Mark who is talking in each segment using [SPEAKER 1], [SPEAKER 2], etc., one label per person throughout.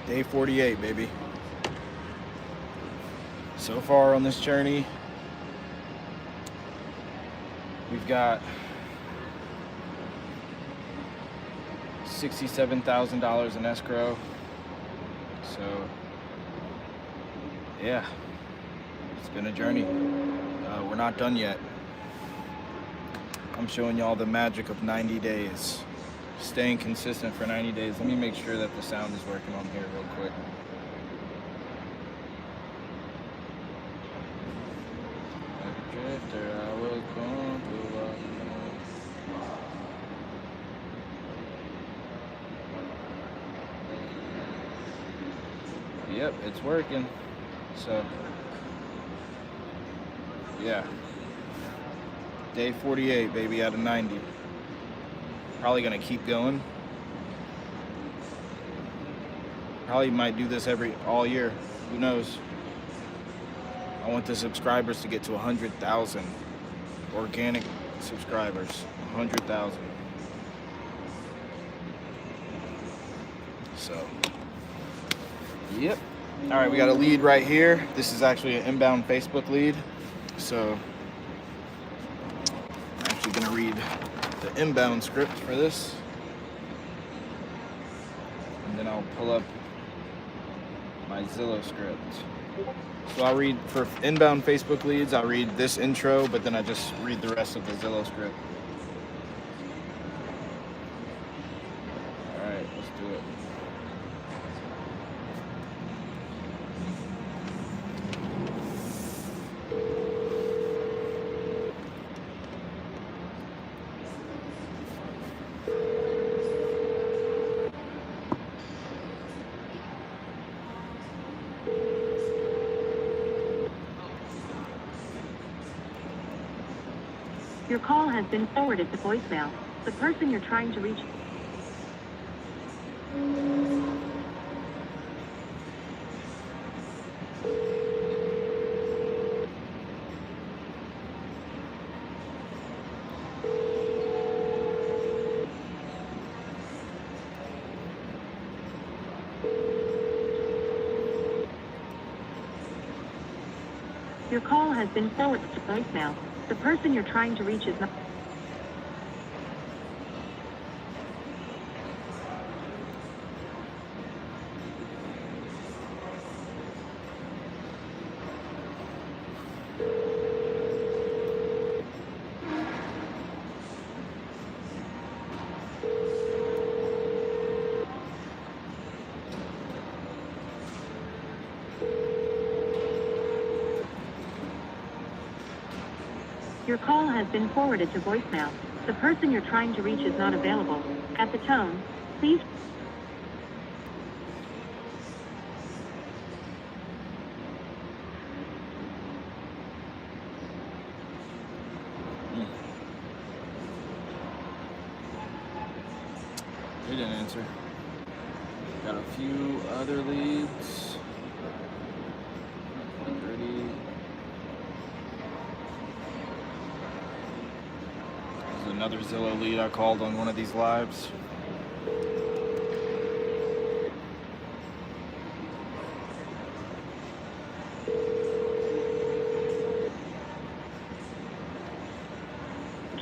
[SPEAKER 1] Day 48, baby. So far on this journey, we've got $67,000 in escrow. So, yeah, it's been a journey. We're not done yet. I'm showing y'all the magic of 90 days. Staying consistent for 90 days. Let me make sure that the sound is working on here real quick. Like a drifter, I was born to love you. Yep, it's working. So, yeah. Day 48, baby, out of 90. Probably gonna keep going. Probably might do this all year. Who knows? I want the subscribers to get to 100,000 organic subscribers. 100,000. So, yep. All right, we got a lead right here. This is actually an inbound Facebook lead. So, I'm actually gonna read the inbound script for this, and then I'll pull up my Zillow script. So I'll read for inbound Facebook leads, I'll read this intro, but then I just read the rest of the Zillow script. All right, let's do it.
[SPEAKER 2] Your call has been forwarded to voicemail. The person you're trying to reach. Your call has been forwarded to voicemail. The person you're trying to reach is not. Your call has been forwarded to voicemail. The person you're trying to reach is not available. At the tone, please.
[SPEAKER 1] They didn't answer. Got a few other leads. 130. Another Zillow lead I called on one of these lives.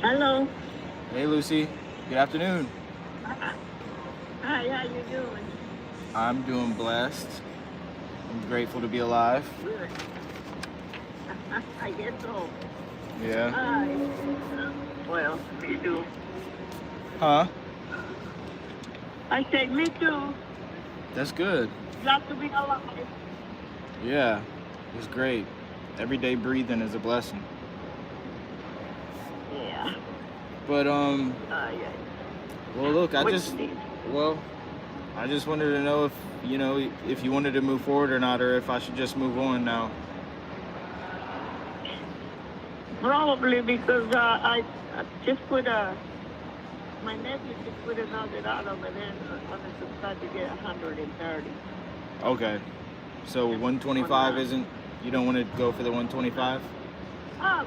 [SPEAKER 3] Hello.
[SPEAKER 1] Hey Lucy, good afternoon.
[SPEAKER 3] Hi, how you doing?
[SPEAKER 1] I'm doing blessed. I'm grateful to be alive.
[SPEAKER 3] Good. I guess so.
[SPEAKER 1] Yeah.
[SPEAKER 3] Well, me too.
[SPEAKER 1] Huh?
[SPEAKER 3] I said me too.
[SPEAKER 1] That's good.
[SPEAKER 3] Glad to be alive.
[SPEAKER 1] Yeah, it's great. Every day breathing is a blessing.
[SPEAKER 3] Yeah.
[SPEAKER 1] But
[SPEAKER 3] Yeah.
[SPEAKER 1] well, look, I
[SPEAKER 3] What
[SPEAKER 1] just
[SPEAKER 3] you need?
[SPEAKER 1] wanted to know if you wanted to move forward or not, or if I should just move on now.
[SPEAKER 3] Probably because I just put my nephew just put another dollar, but then I wanted to start to get 130.
[SPEAKER 1] Okay. So 125 isn't. You don't want to go for the 125?
[SPEAKER 3] Oh,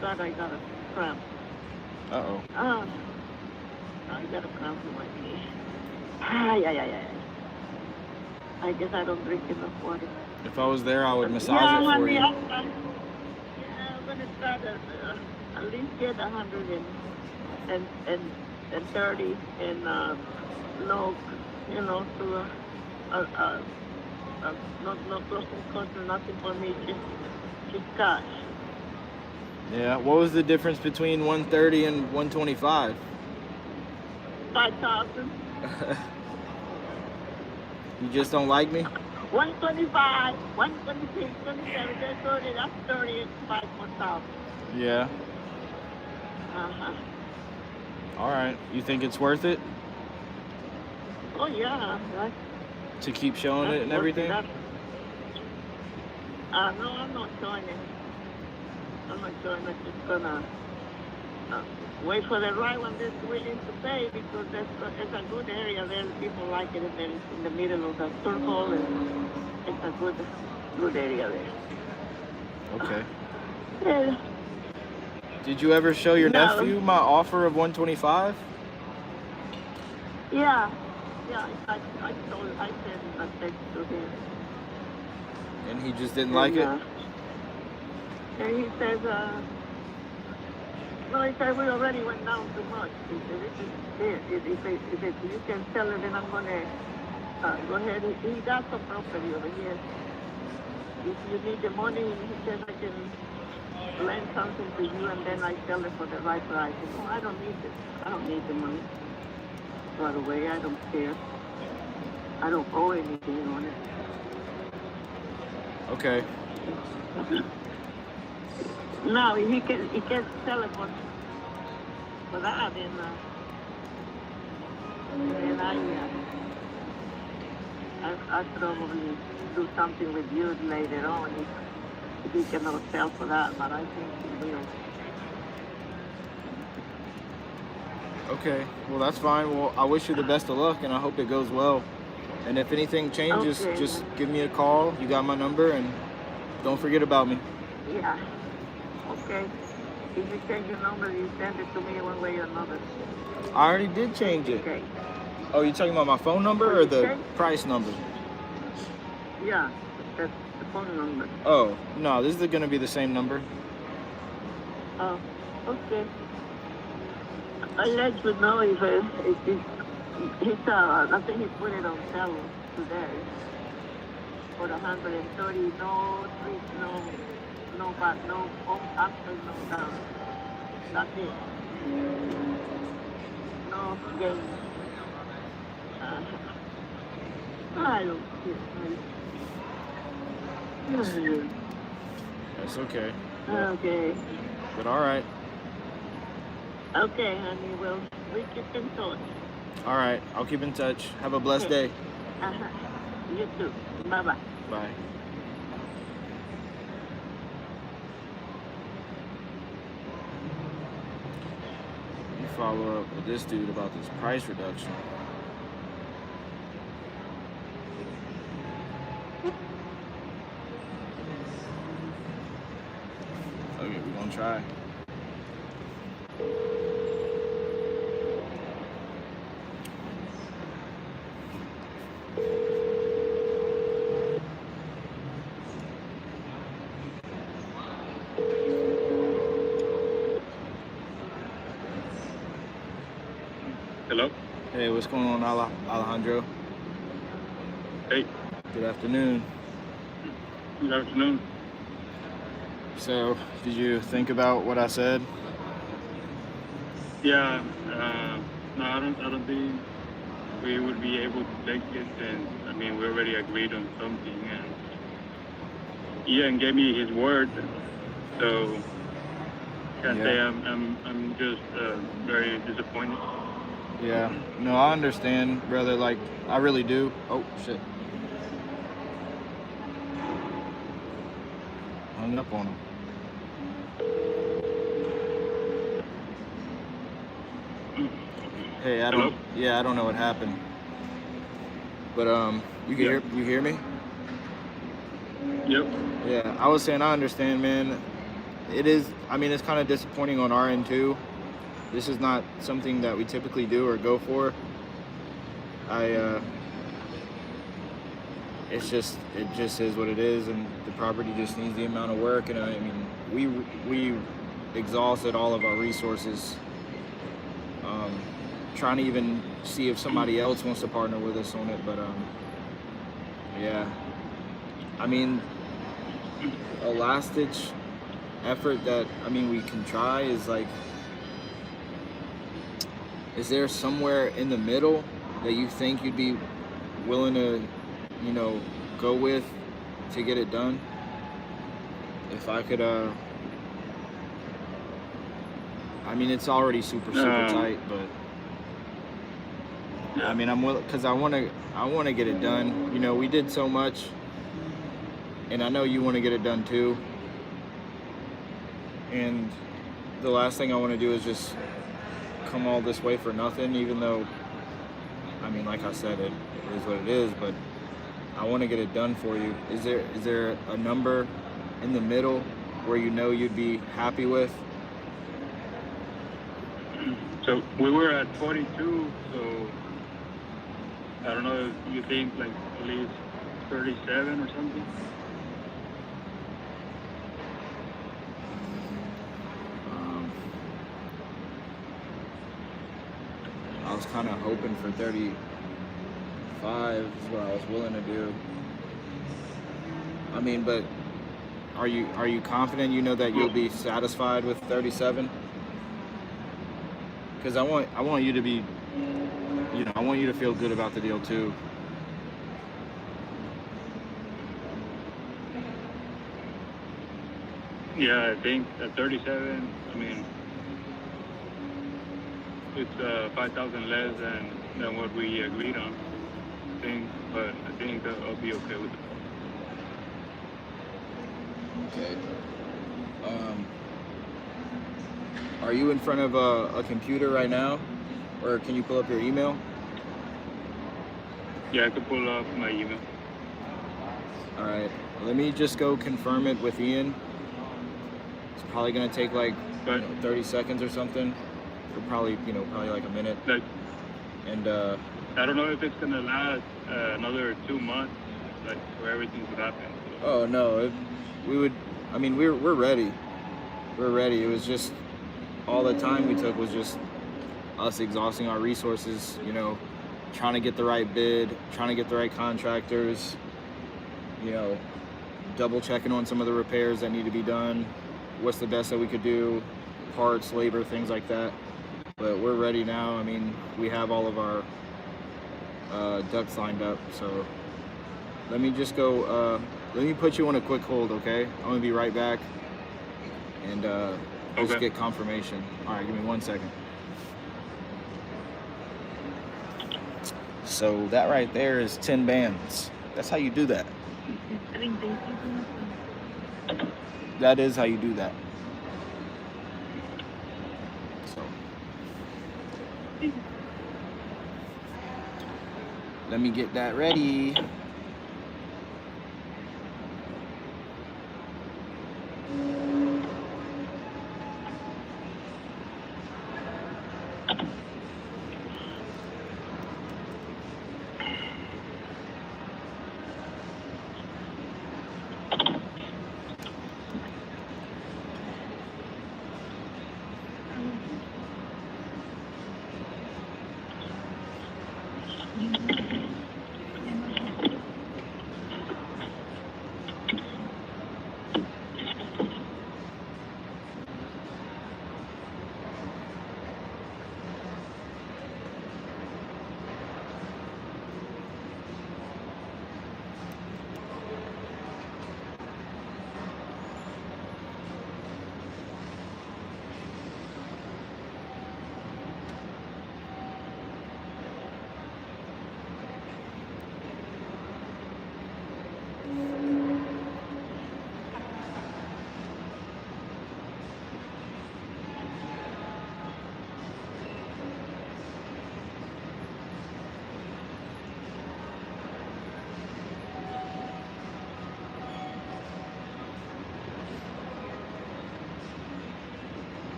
[SPEAKER 3] God, I got a cramp.
[SPEAKER 1] Uh-oh.
[SPEAKER 3] I got a cramp in my knee. Ay. I guess I don't drink enough water.
[SPEAKER 1] If I was there, I would
[SPEAKER 3] Yeah,
[SPEAKER 1] massage it for
[SPEAKER 3] honey,
[SPEAKER 1] you.
[SPEAKER 3] I'm gonna try to at least get 130 and no, to no closing cost, nothing for me, just cash.
[SPEAKER 1] Yeah. What was the difference between 130 and 125?
[SPEAKER 3] 5,000.
[SPEAKER 1] You just don't like me?
[SPEAKER 3] 125, 126, 27, that's 30, that's 30, it's 5 more thousand.
[SPEAKER 1] Yeah.
[SPEAKER 3] Uh-huh.
[SPEAKER 1] All right. You think it's worth it
[SPEAKER 3] Oh yeah,
[SPEAKER 1] to keep showing it and everything?
[SPEAKER 3] No, I'm not showing it. I'm not showing it. Just gonna wait for the right one that's willing to pay, because it's a good area there. People like it, and then it's in the middle of the circle, and it's a good area there.
[SPEAKER 1] Okay.
[SPEAKER 3] Yeah.
[SPEAKER 1] Did you ever show your
[SPEAKER 3] No.
[SPEAKER 1] nephew my offer of 125?
[SPEAKER 3] Yeah, I said I text to him.
[SPEAKER 1] And he just didn't like it?
[SPEAKER 3] And he says, no, he said we already went down too much. He said, this is it. If you can sell it, then I'm going to go ahead. He got some property over here. If you need the money, he says I can lend something to you, and then I sell it for the right price. No, I don't need it. I don't need the money. By the way, I don't care. I don't owe anything on it.
[SPEAKER 1] Okay.
[SPEAKER 3] No, he can sell it for that, and I probably do something with you later on if he cannot sell for that, but I think he will.
[SPEAKER 1] Okay. Well, that's fine. Well, I wish you the best of luck, and I hope it goes well. And if anything changes,
[SPEAKER 3] Okay.
[SPEAKER 1] just give me a call. You got my number, and don't forget about me.
[SPEAKER 3] Yeah. Okay. If you change your number, you send it to me one way or another.
[SPEAKER 1] I already did change it.
[SPEAKER 3] Okay.
[SPEAKER 1] Oh, you talking about my phone number or the
[SPEAKER 3] Okay.
[SPEAKER 1] price number?
[SPEAKER 3] Yeah, that's the phone number.
[SPEAKER 1] Oh, no, this is going to be the same number.
[SPEAKER 3] Oh, okay. I'll let you know if I think he put it on sale today for 130. No treat, no back, no after, no down. That's it. No gain. I don't care.
[SPEAKER 1] That's okay.
[SPEAKER 3] Okay.
[SPEAKER 1] But all right.
[SPEAKER 3] Okay, honey. Well, we keep in touch.
[SPEAKER 1] All right. I'll keep in touch. Have a blessed day.
[SPEAKER 3] Uh-huh. You too. Bye-bye.
[SPEAKER 1] Bye. Let me follow up with this dude about this price reduction. Okay, we're gonna try.
[SPEAKER 4] Hello?
[SPEAKER 1] Hey, what's going on, Alejandro?
[SPEAKER 4] Hey,
[SPEAKER 1] Good afternoon.
[SPEAKER 4] good afternoon.
[SPEAKER 1] So, did you think about what I said?
[SPEAKER 4] Yeah, no, I don't think we would be able to take it, and I mean, we already agreed on something, and Ian gave me his word, so can't
[SPEAKER 1] Yeah.
[SPEAKER 4] say I'm just very disappointed.
[SPEAKER 1] Yeah. No, I understand, brother. Like, I really do. Oh, shit. Hung up on him. Hey, I don't.
[SPEAKER 4] Hello?
[SPEAKER 1] Yeah, I don't know what happened. But you can
[SPEAKER 4] Yeah.
[SPEAKER 1] you hear me?
[SPEAKER 4] Yep.
[SPEAKER 1] Yeah, I was saying I understand, man. It is. I mean, it's kind of disappointing on our end too. This is not something that we typically do or go for. it just is what it is, and the property just needs the amount of work. And I mean, we exhausted all of our resources, trying to even see if somebody else wants to partner with us on it. But yeah, I mean, a last ditch effort that we can try is like, is there somewhere in the middle that you think you'd be willing to, go with to get it done? If I could, it's already super tight, but I'm willing, because I want to get it done. We did so much, and I know you want to get it done too. And the last thing I want to do is just come all this way for nothing, even though, like I said, it is what it is, but I want to get it done for you. Is there a number in the middle where you'd be happy with?
[SPEAKER 4] So we were at 42, so I don't know if you think like at least 37 or something.
[SPEAKER 1] I was kind of hoping for 35 is what I was willing to do. But are you confident that you'll be satisfied with 37? Because I want you to be, I want you to feel good about the deal too.
[SPEAKER 4] Yeah, I think at 37, it's 5,000 less than what we agreed on. But I think that I'll be okay with it.
[SPEAKER 1] Okay. Are you in front of a computer right now, or can you pull up your email?
[SPEAKER 4] Yeah, I could pull up my email.
[SPEAKER 1] All right. Let me just go confirm it with Ian. It's probably gonna take like 30 seconds or something. Or probably like a minute. And
[SPEAKER 4] I don't know if it's gonna last another 2 months, like for everything to happen.
[SPEAKER 1] Oh no, we're ready. We're ready. It was just all the time we took was just us exhausting our resources. Trying to get the right bid, trying to get the right contractors. Double checking on some of the repairs that need to be done. What's the best that we could do? Parts, labor, things like that. But we're ready now. We have all of our ducks lined up. So let me just go. Let me put you on a quick hold, okay? I'm gonna be right back, and just get confirmation. All right, give me 1 second. So that right there is 10 bands. That's how you do that. That is how you do that. So let me get that ready.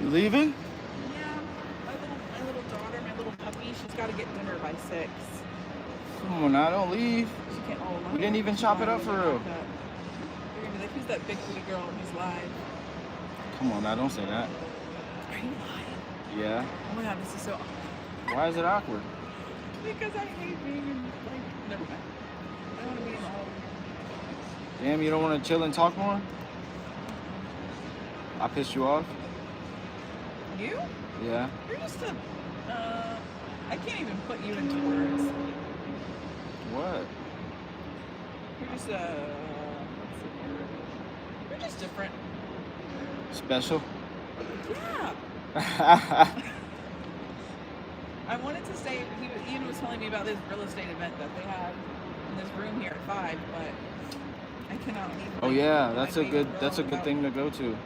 [SPEAKER 1] You leaving?
[SPEAKER 5] Yeah, my little daughter, my little puppy, she's got to get dinner by 6.
[SPEAKER 1] Come on now, don't leave.
[SPEAKER 5] She can't. Oh,
[SPEAKER 1] We didn't even chop it up for real.
[SPEAKER 5] They're gonna be like, who's that big booty girl who's live?
[SPEAKER 1] Come on now, don't say that.
[SPEAKER 5] Are you lying?
[SPEAKER 1] Yeah.
[SPEAKER 5] Oh my god, this is so.
[SPEAKER 1] Why is it awkward?
[SPEAKER 5] Because I hate being in, like, never mind. I don't want to be in the hall.
[SPEAKER 1] Damn, you don't want to chill and talk more? I pissed you off?
[SPEAKER 5] You?
[SPEAKER 1] Yeah.
[SPEAKER 5] You're just a. I can't even put you into words.
[SPEAKER 1] What?
[SPEAKER 5] You're just a. What's the word? You're just different.
[SPEAKER 1] Special?
[SPEAKER 5] Yeah. I wanted to say, Ian was telling me about this real estate event that they had in this room here at 5, but I cannot leave.
[SPEAKER 1] Oh yeah,
[SPEAKER 5] my
[SPEAKER 1] that's a
[SPEAKER 5] baby
[SPEAKER 1] good
[SPEAKER 5] girl
[SPEAKER 1] that's a good
[SPEAKER 5] without-
[SPEAKER 1] thing to go to.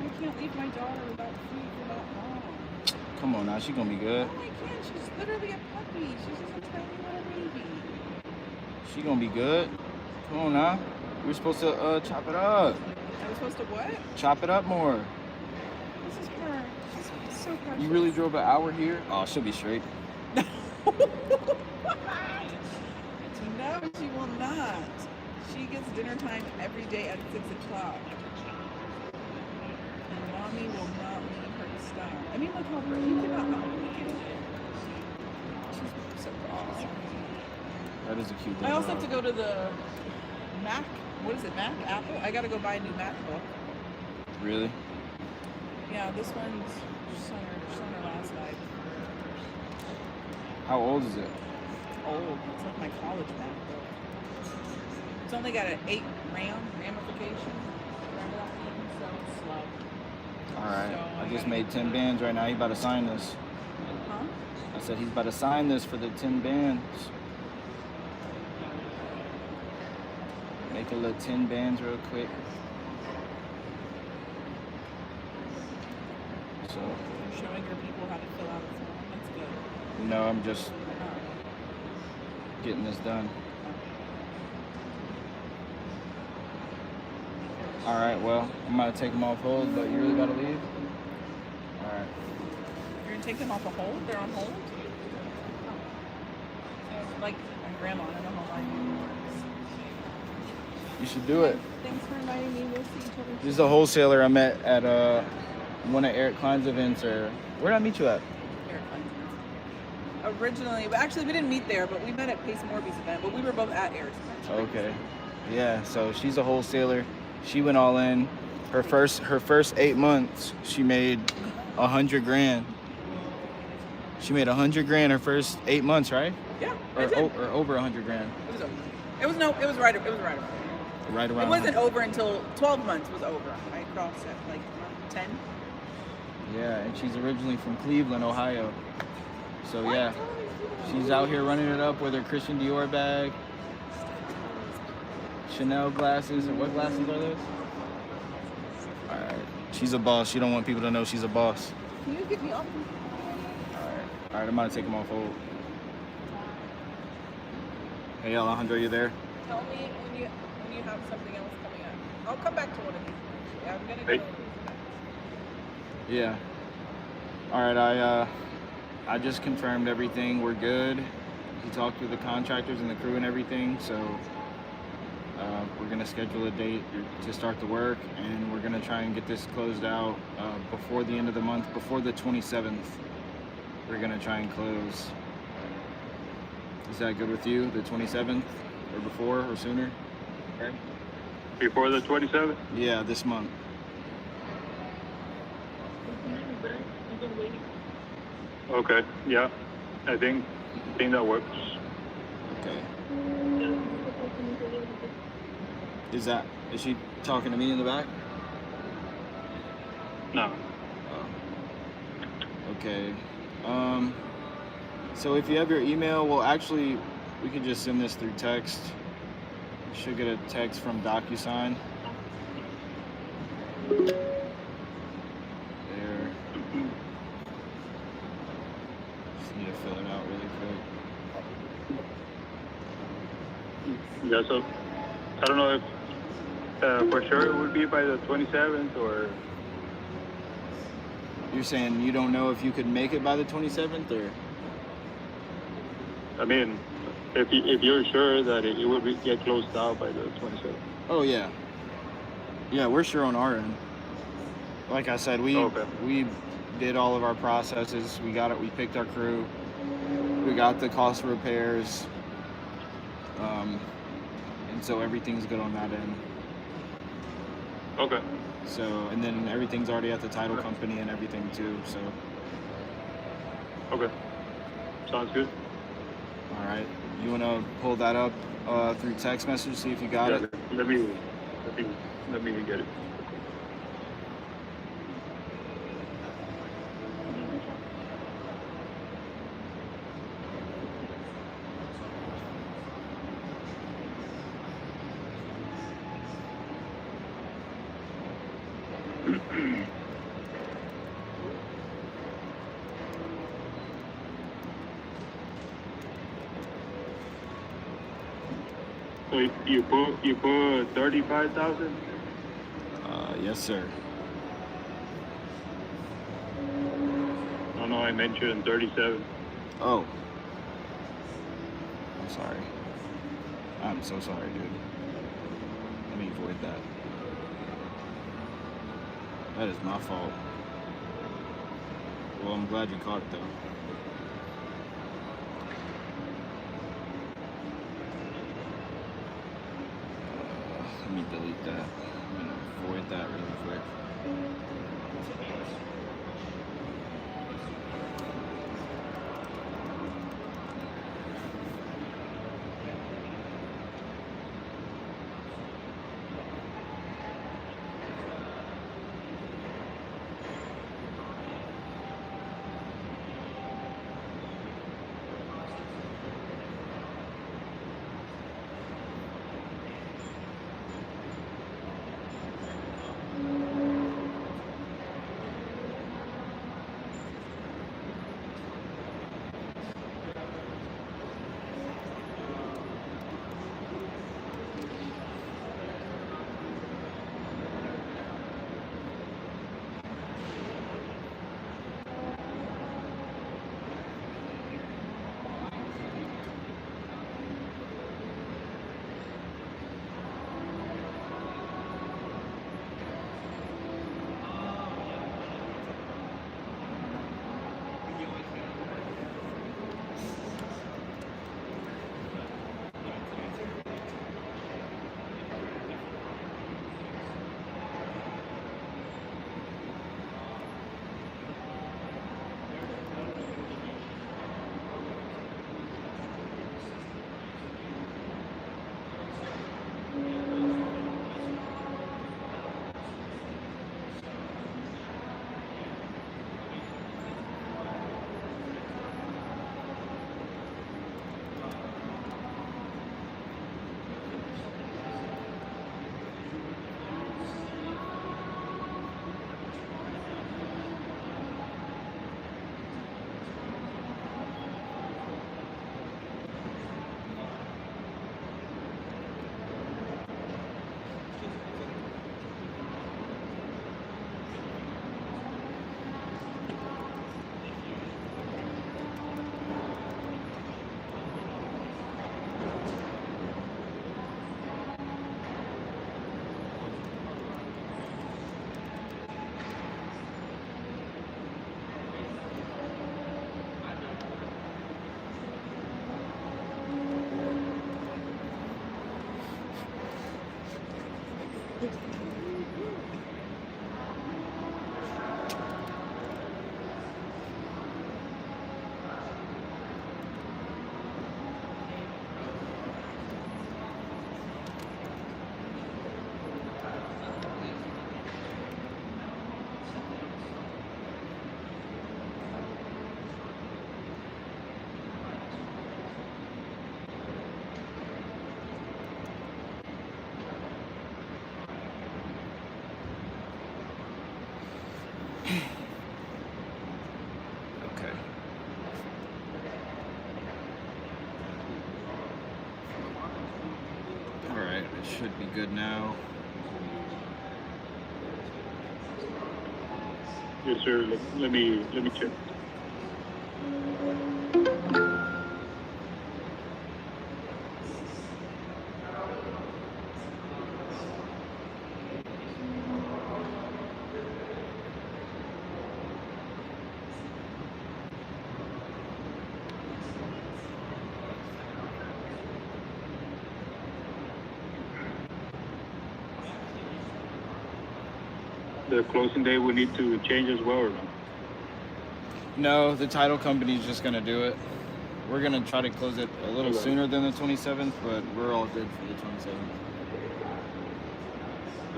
[SPEAKER 5] I can't leave my daughter without food for that long.
[SPEAKER 1] Come on now, she gonna be good.
[SPEAKER 5] No, I can't. She's literally a puppy. She's just a tiny little baby.
[SPEAKER 1] She gonna be good. Come on now. We're supposed to chop it up.
[SPEAKER 5] I was supposed to what?
[SPEAKER 1] Chop it up more.
[SPEAKER 5] This is her. She's so precious.
[SPEAKER 1] You really drove an hour here? Oh, she'll be straight.
[SPEAKER 5] No, she will not. She gets dinner time every day at 6 o'clock. And mommy will not leave her to stop. I mean, look how pretty. You cannot help it. She's so awesome.
[SPEAKER 1] That is a cute
[SPEAKER 5] I
[SPEAKER 1] little
[SPEAKER 5] also have to
[SPEAKER 1] dog.
[SPEAKER 5] go to the Mac. What is it, Mac? Apple? I gotta go buy a new MacBook.
[SPEAKER 1] Really?
[SPEAKER 5] Yeah, this one's sent her last night.
[SPEAKER 1] How old is it?
[SPEAKER 5] Old. It's like my college MacBook. It's only got an 8 ramification. Remember that thing? So it's slow.
[SPEAKER 1] Alright.
[SPEAKER 5] So
[SPEAKER 1] I
[SPEAKER 5] I
[SPEAKER 1] just
[SPEAKER 5] gotta-
[SPEAKER 1] made 10 bands right now. He about to sign this.
[SPEAKER 5] Huh?
[SPEAKER 1] I said he's about to sign this for the 10 bands. Make a little 10 bands real quick. So,
[SPEAKER 5] You're showing your people how to fill out a form. That's good.
[SPEAKER 1] no, I'm just getting this done. Alright, well, I'm about to take them off hold, but you really gotta leave? Alright.
[SPEAKER 5] You're gonna take them off a hold? They're on hold? So, like my grandma, I don't know how mine works.
[SPEAKER 1] You should do it.
[SPEAKER 5] Thanks for inviting me. We'll see each other.
[SPEAKER 1] This is a wholesaler I met at one of Eric Klein's events, or where did I meet you at?
[SPEAKER 5] Originally, but actually we didn't meet there, but we met at Pace Morby's event, but we were both at Eric's event.
[SPEAKER 1] Okay. Yeah, so she's a wholesaler. She went all in. Her first 8 months, she made $100,000. She made $100,000 her first 8 months, right?
[SPEAKER 5] Yeah,
[SPEAKER 1] Or,
[SPEAKER 5] I did.
[SPEAKER 1] or over $100,000.
[SPEAKER 5] It was over. It was right around.
[SPEAKER 1] Right around.
[SPEAKER 5] It wasn't over until 12 months was over. I crossed at like 10.
[SPEAKER 1] Yeah, and she's originally from Cleveland, Ohio. So yeah, she's out here running it up with her Christian Dior bag, Chanel glasses, or what glasses are those? All right, she's a boss. She don't want people to know she's a boss.
[SPEAKER 5] Can you get me off?
[SPEAKER 1] All right, I'm gonna take them off hold. Hey Alejandro, you there?
[SPEAKER 5] Tell me when you have something else coming up. I'll come back to one of these. Yeah, I'm gonna
[SPEAKER 4] Hey.
[SPEAKER 5] go.
[SPEAKER 1] Yeah. All right, I just confirmed everything. We're good. He talked to the contractors and the crew and everything, so we're gonna schedule a date to start the work, and we're gonna try and get this closed out before the end of the month, before the 27th. We're gonna try and close. Is that good with you? The 27th, or before, or sooner? Okay.
[SPEAKER 4] Before the 27th?
[SPEAKER 1] Yeah, this month.
[SPEAKER 4] Okay, yeah. I think that works.
[SPEAKER 1] Okay. Is she talking to me in the back?
[SPEAKER 4] No.
[SPEAKER 1] Oh. Okay. So if you have your email, well, actually, we could just send this through text. You should get a text from DocuSign. There. Just need to fill it out really quick.
[SPEAKER 4] Yeah, so I don't know if for sure it would be by the 27th or
[SPEAKER 1] You're saying you don't know if you could make it by the 27th, or?
[SPEAKER 4] I mean, if you're sure that it would get closed out by the 27th.
[SPEAKER 1] Oh yeah. Yeah, we're sure on our end. Like I said, we did all of our processes. We got it. We picked our crew. We got the cost of repairs. And so everything's good on that end.
[SPEAKER 4] Okay.
[SPEAKER 1] So, and then everything's already at the title company and everything too, so.
[SPEAKER 4] Okay. Sounds good.
[SPEAKER 1] All right. You want to pull that up through text message, see if you got it?
[SPEAKER 4] Let me get it. So you put 35,000?
[SPEAKER 1] Yes, sir.
[SPEAKER 4] No, I mentioned 37.
[SPEAKER 1] Oh. I'm sorry. I'm so sorry, dude. Let me avoid that. That is my fault. Well, I'm glad you caught it, though. Let me delete that. I'm gonna avoid that really quick. Okay. All right, it should be good now.
[SPEAKER 4] Yes, sir. Let me check. The closing date will need to change as well, or no?
[SPEAKER 1] No, the title company's just gonna do it. We're gonna try to close it a little
[SPEAKER 4] Okay.
[SPEAKER 1] sooner than the 27th, but we're all good for the 27th.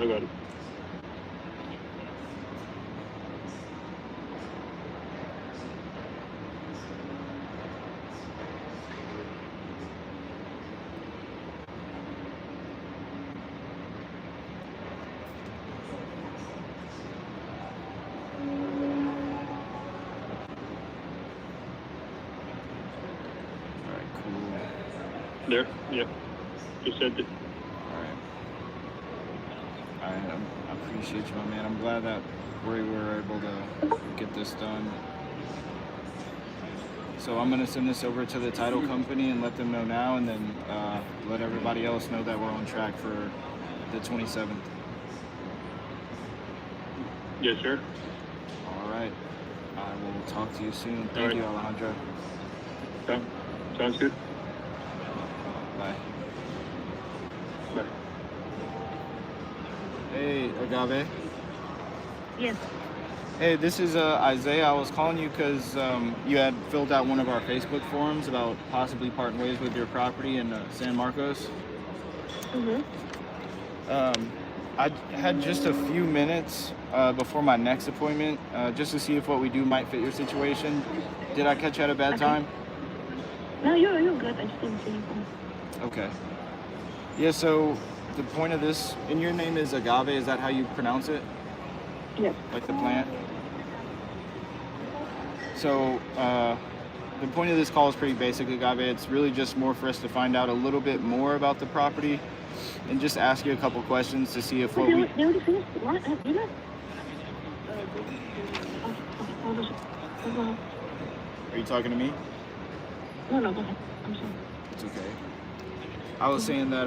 [SPEAKER 4] I got it.
[SPEAKER 1] All right, cool.
[SPEAKER 4] There. Yep. Just sent it.
[SPEAKER 1] All right. I appreciate you, my man. I'm glad that we were able to get this done. So I'm gonna send this over to the title company and let them know now, and then let everybody else know that we're on track for the 27th.
[SPEAKER 4] Yes, sir.
[SPEAKER 1] All right. I will talk to you soon.
[SPEAKER 4] All
[SPEAKER 1] Thank
[SPEAKER 4] right.
[SPEAKER 1] you, Alejandro.
[SPEAKER 4] Sounds good.
[SPEAKER 1] Bye.
[SPEAKER 4] Bye.
[SPEAKER 1] Hey, Agave.
[SPEAKER 2] Yes.
[SPEAKER 1] Hey, this is Isaiah. I was calling you because you had filled out one of our Facebook forums about possibly parting ways with your property in San Marcos. I had just a few minutes before my next appointment just to see if what we do might fit your situation. Did I catch you at a bad
[SPEAKER 2] Okay.
[SPEAKER 1] time?
[SPEAKER 2] No, you're good. I just didn't see anything.
[SPEAKER 1] Okay. Yeah, so the point of this, and your name is Agave, is that how you pronounce it?
[SPEAKER 2] Yes.
[SPEAKER 1] Like the plant? So the point of this call is pretty basic, Agave. It's really just more for us to find out a little bit more about the property and just ask you a couple questions to see if what
[SPEAKER 2] They
[SPEAKER 1] we...
[SPEAKER 2] already finished. What? You know? Hold on. Hold on.
[SPEAKER 1] Are you talking to me?
[SPEAKER 2] No, go ahead. I'm sorry.
[SPEAKER 1] It's okay. I was saying that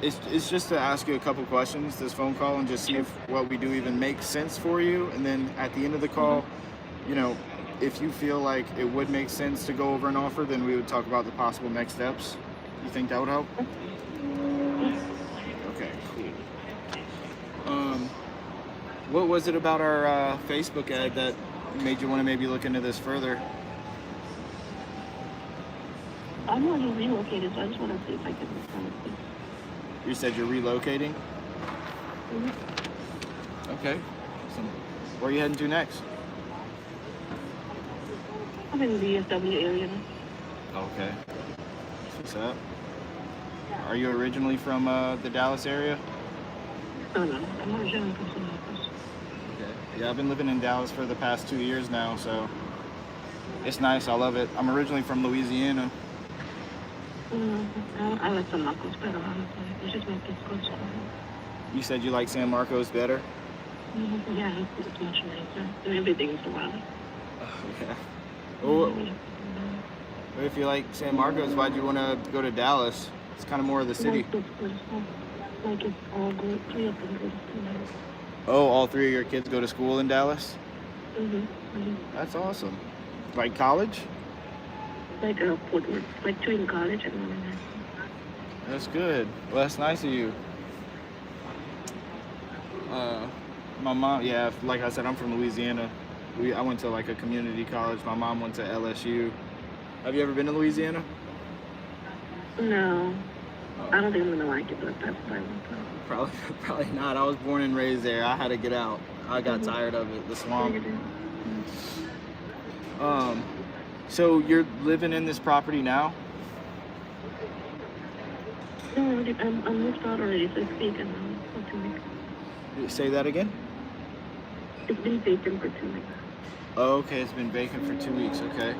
[SPEAKER 1] it's just to ask you a couple questions, this phone call, and just see if what we do even makes sense for you. And then at the end of the call, you know, if you feel like it would make sense to go over an offer, then we would talk about the possible next steps. You think that would help? Okay, cool. What was it about our Facebook ad that made you want to maybe look into this further?
[SPEAKER 2] I'm already relocated, so I just want to see if I can find a place.
[SPEAKER 1] You said you're relocating?
[SPEAKER 2] Mhm.
[SPEAKER 1] Okay. Awesome. Where are you heading to next?
[SPEAKER 2] I'm in the DFW area now.
[SPEAKER 1] Okay. What's up? Are you originally from the Dallas area?
[SPEAKER 2] No, I'm originally from San Marcos.
[SPEAKER 1] Okay. Yeah, I've been living in Dallas for the past 2 years now, so it's nice. I love it. I'm originally from Louisiana.
[SPEAKER 2] I like San Marcos better, honestly. It's just my kids go to school.
[SPEAKER 1] You said you like San Marcos better?
[SPEAKER 2] Yeah, it's much nicer. And everything's wild.
[SPEAKER 1] Yeah. Well, if you like San Marcos, why'd you want to go to Dallas? It's kind of more of the city.
[SPEAKER 2] Like it's all good. 3 of them go to school.
[SPEAKER 1] Oh, all 3 of your kids go to school in Dallas?
[SPEAKER 2] Mm-hmm.
[SPEAKER 1] That's awesome. Like college?
[SPEAKER 2] Like Fort Worth. Like 2 in college and 1 in high school.
[SPEAKER 1] That's good. Well, that's nice of you. My mom, yeah, like I said, I'm from Louisiana. I went to like a community college. My mom went to LSU. Have you ever been to Louisiana?
[SPEAKER 2] No. I don't think I'm gonna like it, but that's fine.
[SPEAKER 1] Probably not. I was born and raised there. I had to get out. I got tired of it, the swamp. So you're living in this property now?
[SPEAKER 2] No, I'm moved out already, so it's vacant now for 2 weeks.
[SPEAKER 1] Say that again?
[SPEAKER 2] It's been vacant for 2 weeks.
[SPEAKER 1] Oh, okay, it's been vacant for 2 weeks. Okay.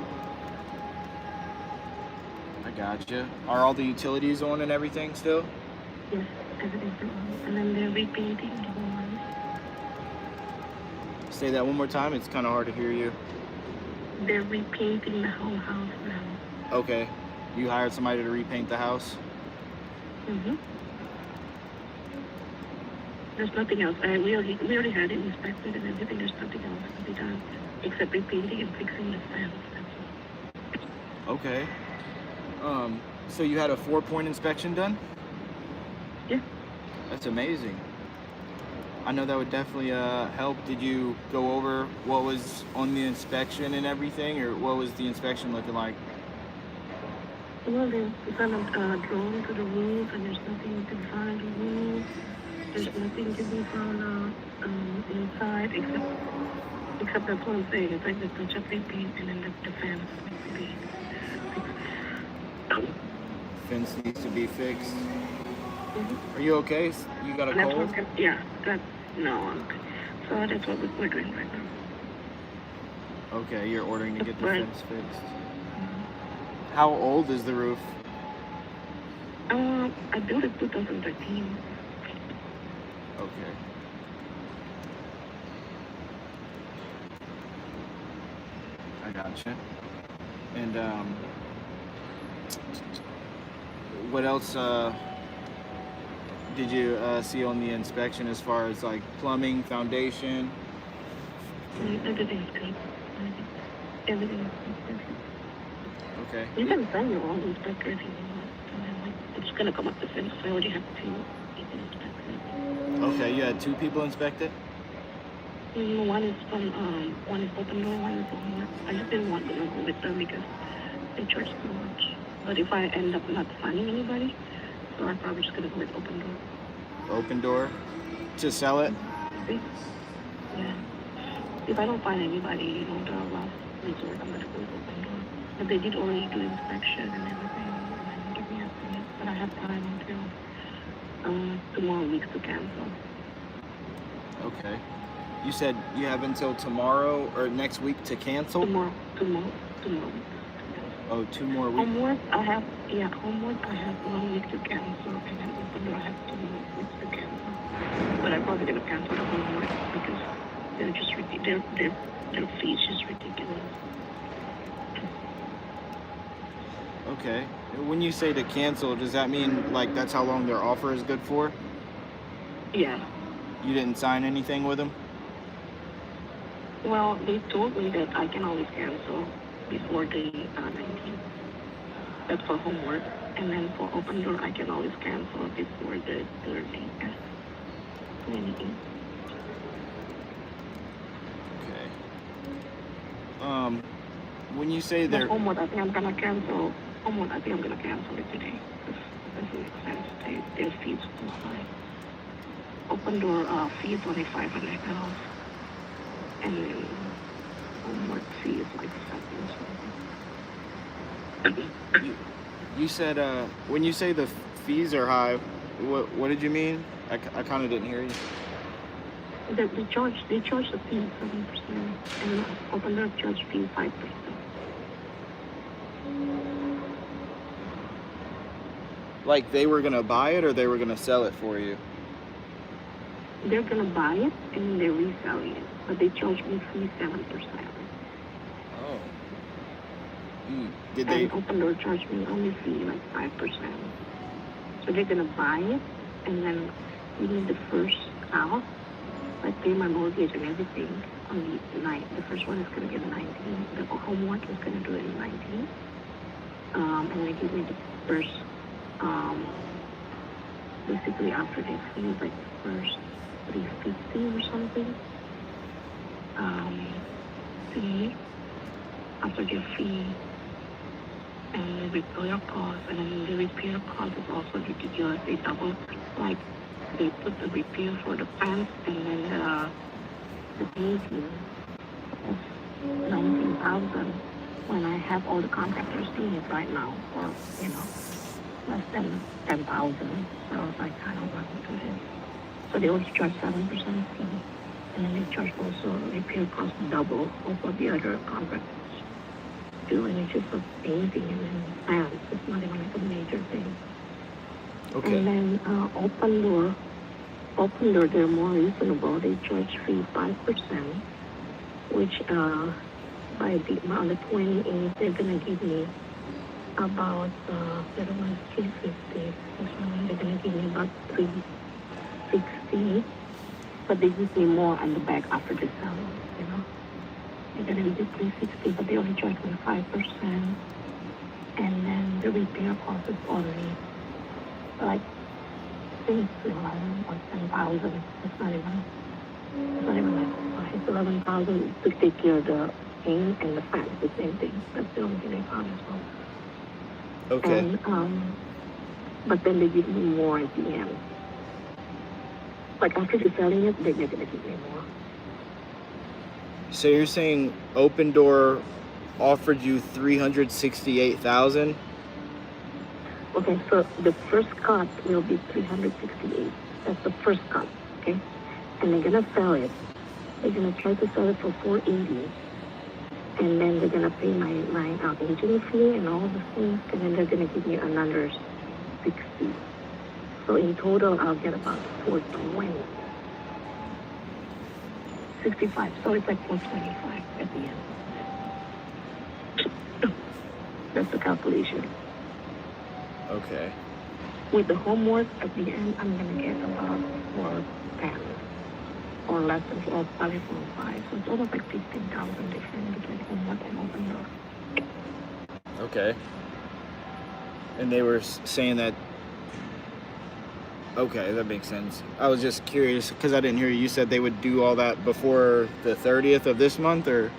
[SPEAKER 1] I gotcha. Are all the utilities on and everything still?
[SPEAKER 2] Yes, everything's on. And then they're repainting the whole house.
[SPEAKER 1] Say that one more time. It's kind of hard to hear you.
[SPEAKER 3] They're repainting the whole house now.
[SPEAKER 1] Okay. You hired somebody to repaint the house?
[SPEAKER 3] Mm-hmm. There's nothing else. We already had it inspected and everything. There's nothing else to be done except repainting and fixing the fence.
[SPEAKER 1] Okay. So you had a 4-point inspection done?
[SPEAKER 3] Yeah.
[SPEAKER 1] That's amazing. I know that would definitely help. Did you go over what was on the inspection and everything, or what was the inspection looking like?
[SPEAKER 3] Well, they found a drone to the roof, and there's nothing to be found on the roof. There's nothing to be found inside except that's what I'm saying. It's like the touch-up they paint and then the fence needs to be fixed.
[SPEAKER 1] Fence needs to be fixed.
[SPEAKER 3] Mm-hmm.
[SPEAKER 1] Are you okay? You got a
[SPEAKER 3] That's
[SPEAKER 1] cold?
[SPEAKER 3] what, yeah, so that's what we're doing right now.
[SPEAKER 1] Okay, you're ordering to get the
[SPEAKER 3] Right.
[SPEAKER 1] fence fixed. How old is the roof?
[SPEAKER 3] I built it 2013.
[SPEAKER 1] Okay. I gotcha. And what else did you see on the inspection as far as like plumbing, foundation?
[SPEAKER 3] Everything's good. Everything is good.
[SPEAKER 1] Okay.
[SPEAKER 3] You can send your own inspector if you want. And then, like, it's gonna come up the fence. I already have 2 people inspect
[SPEAKER 1] Okay, you had 2 people inspect it?
[SPEAKER 3] it. One is open door, one is homework. I just didn't want to go with them because they charge too much. But if I end up not finding anybody, so I'm probably just gonna go with open door.
[SPEAKER 1] Open door to sell it?
[SPEAKER 3] See? Yeah. If I don't find anybody, the last resort, I'm gonna go with open door. But they did already do inspection and everything, and then give me a estimate. But I have time until 2 more weeks to cancel.
[SPEAKER 1] Okay. You said you have until tomorrow or next week to cancel?
[SPEAKER 3] Tomorrow.
[SPEAKER 1] Oh, 2 more weeks.
[SPEAKER 3] Homework, I have 1 week to cancel, and then open door, I have 2 more weeks to cancel. But I'm probably gonna cancel the homework because they're just their fees just ridiculous.
[SPEAKER 1] Okay. When you say to cancel, does that mean like that's how long their offer is good for?
[SPEAKER 3] Yeah.
[SPEAKER 1] You didn't sign anything with them?
[SPEAKER 3] Well, they told me that I can always cancel before the 19th. That's for homework. And then for open door, I can always cancel before the 30th. 28th.
[SPEAKER 1] Okay. When you say
[SPEAKER 3] The
[SPEAKER 1] they're...
[SPEAKER 3] homework, I think I'm gonna cancel. Homework, I think I'm gonna cancel it today. This doesn't make sense. Their fees too high. Open door fee is only $500, and then homework fee is like $7.
[SPEAKER 1] You said when you say the fees are high, what did you mean? I kind of didn't hear you.
[SPEAKER 3] They charge the fee 7%, and open door charge fee 5%.
[SPEAKER 1] Like they were gonna buy it or they were gonna sell it for you?
[SPEAKER 3] They're gonna buy it and they're reselling it, but they charge me fee 7%.
[SPEAKER 1] Oh. Did they?
[SPEAKER 3] And open door charge me only fee like 5%. So they're gonna buy it, and then we need the first house, like pay my mortgage and everything on the night. The first one is gonna be the 19th. The homework is gonna do it in 19th. And they give me the first. Basically after they fee like first 350 or something. Fee after their fee and the repair cost, and then the repair cost is also ridiculous. They double, like they put the repair for the fence and then the painting is 19,000 when I have all the contractors doing it right now for less than 10,000. So I was like, I don't want to do this. So they always charge 7% fee, and then they charge also repair cost double of what the other contractors do, and it's just a painting and then fence. It's not even like a major thing.
[SPEAKER 1] Okay.
[SPEAKER 3] And then open door, they're more reasonable. They charge fee 5%, which by on the 28th, they're gonna give me about that was 350. This one they're gonna give me about 360, but they give me more on the back after the sale. You know, they're gonna give me 360, but they only charge me 5%, and then the repair cost is only like I think it's 11 or 10,000. It's not even like it's 11,000 to take care of the paint and the fan. The same thing. That's the only thing I found as well.
[SPEAKER 1] Okay.
[SPEAKER 3] And but then they give me more at the end. Like after you're selling it, they're gonna give me more.
[SPEAKER 1] So you're saying Open Door offered you $368,000?
[SPEAKER 3] Okay, so the first cut will be 368. That's the first cut, okay? And they're gonna sell it. They're gonna try to sell it for 480, and then they're gonna pay my agent fee and all the things, and then they're gonna give me another 60. So in total, I'll get about 420. 65. So it's like 425 at the end. That's the calculation.
[SPEAKER 1] Okay.
[SPEAKER 3] With the homework at the end, I'm gonna get about 410 or less than 4, probably 4.5. So it's almost like 15,000 different between homework and Open Door.
[SPEAKER 1] Okay. And they were saying that. Okay, that makes sense. I was just curious because I didn't hear you. You said they would do all that before the 30th of this month, or?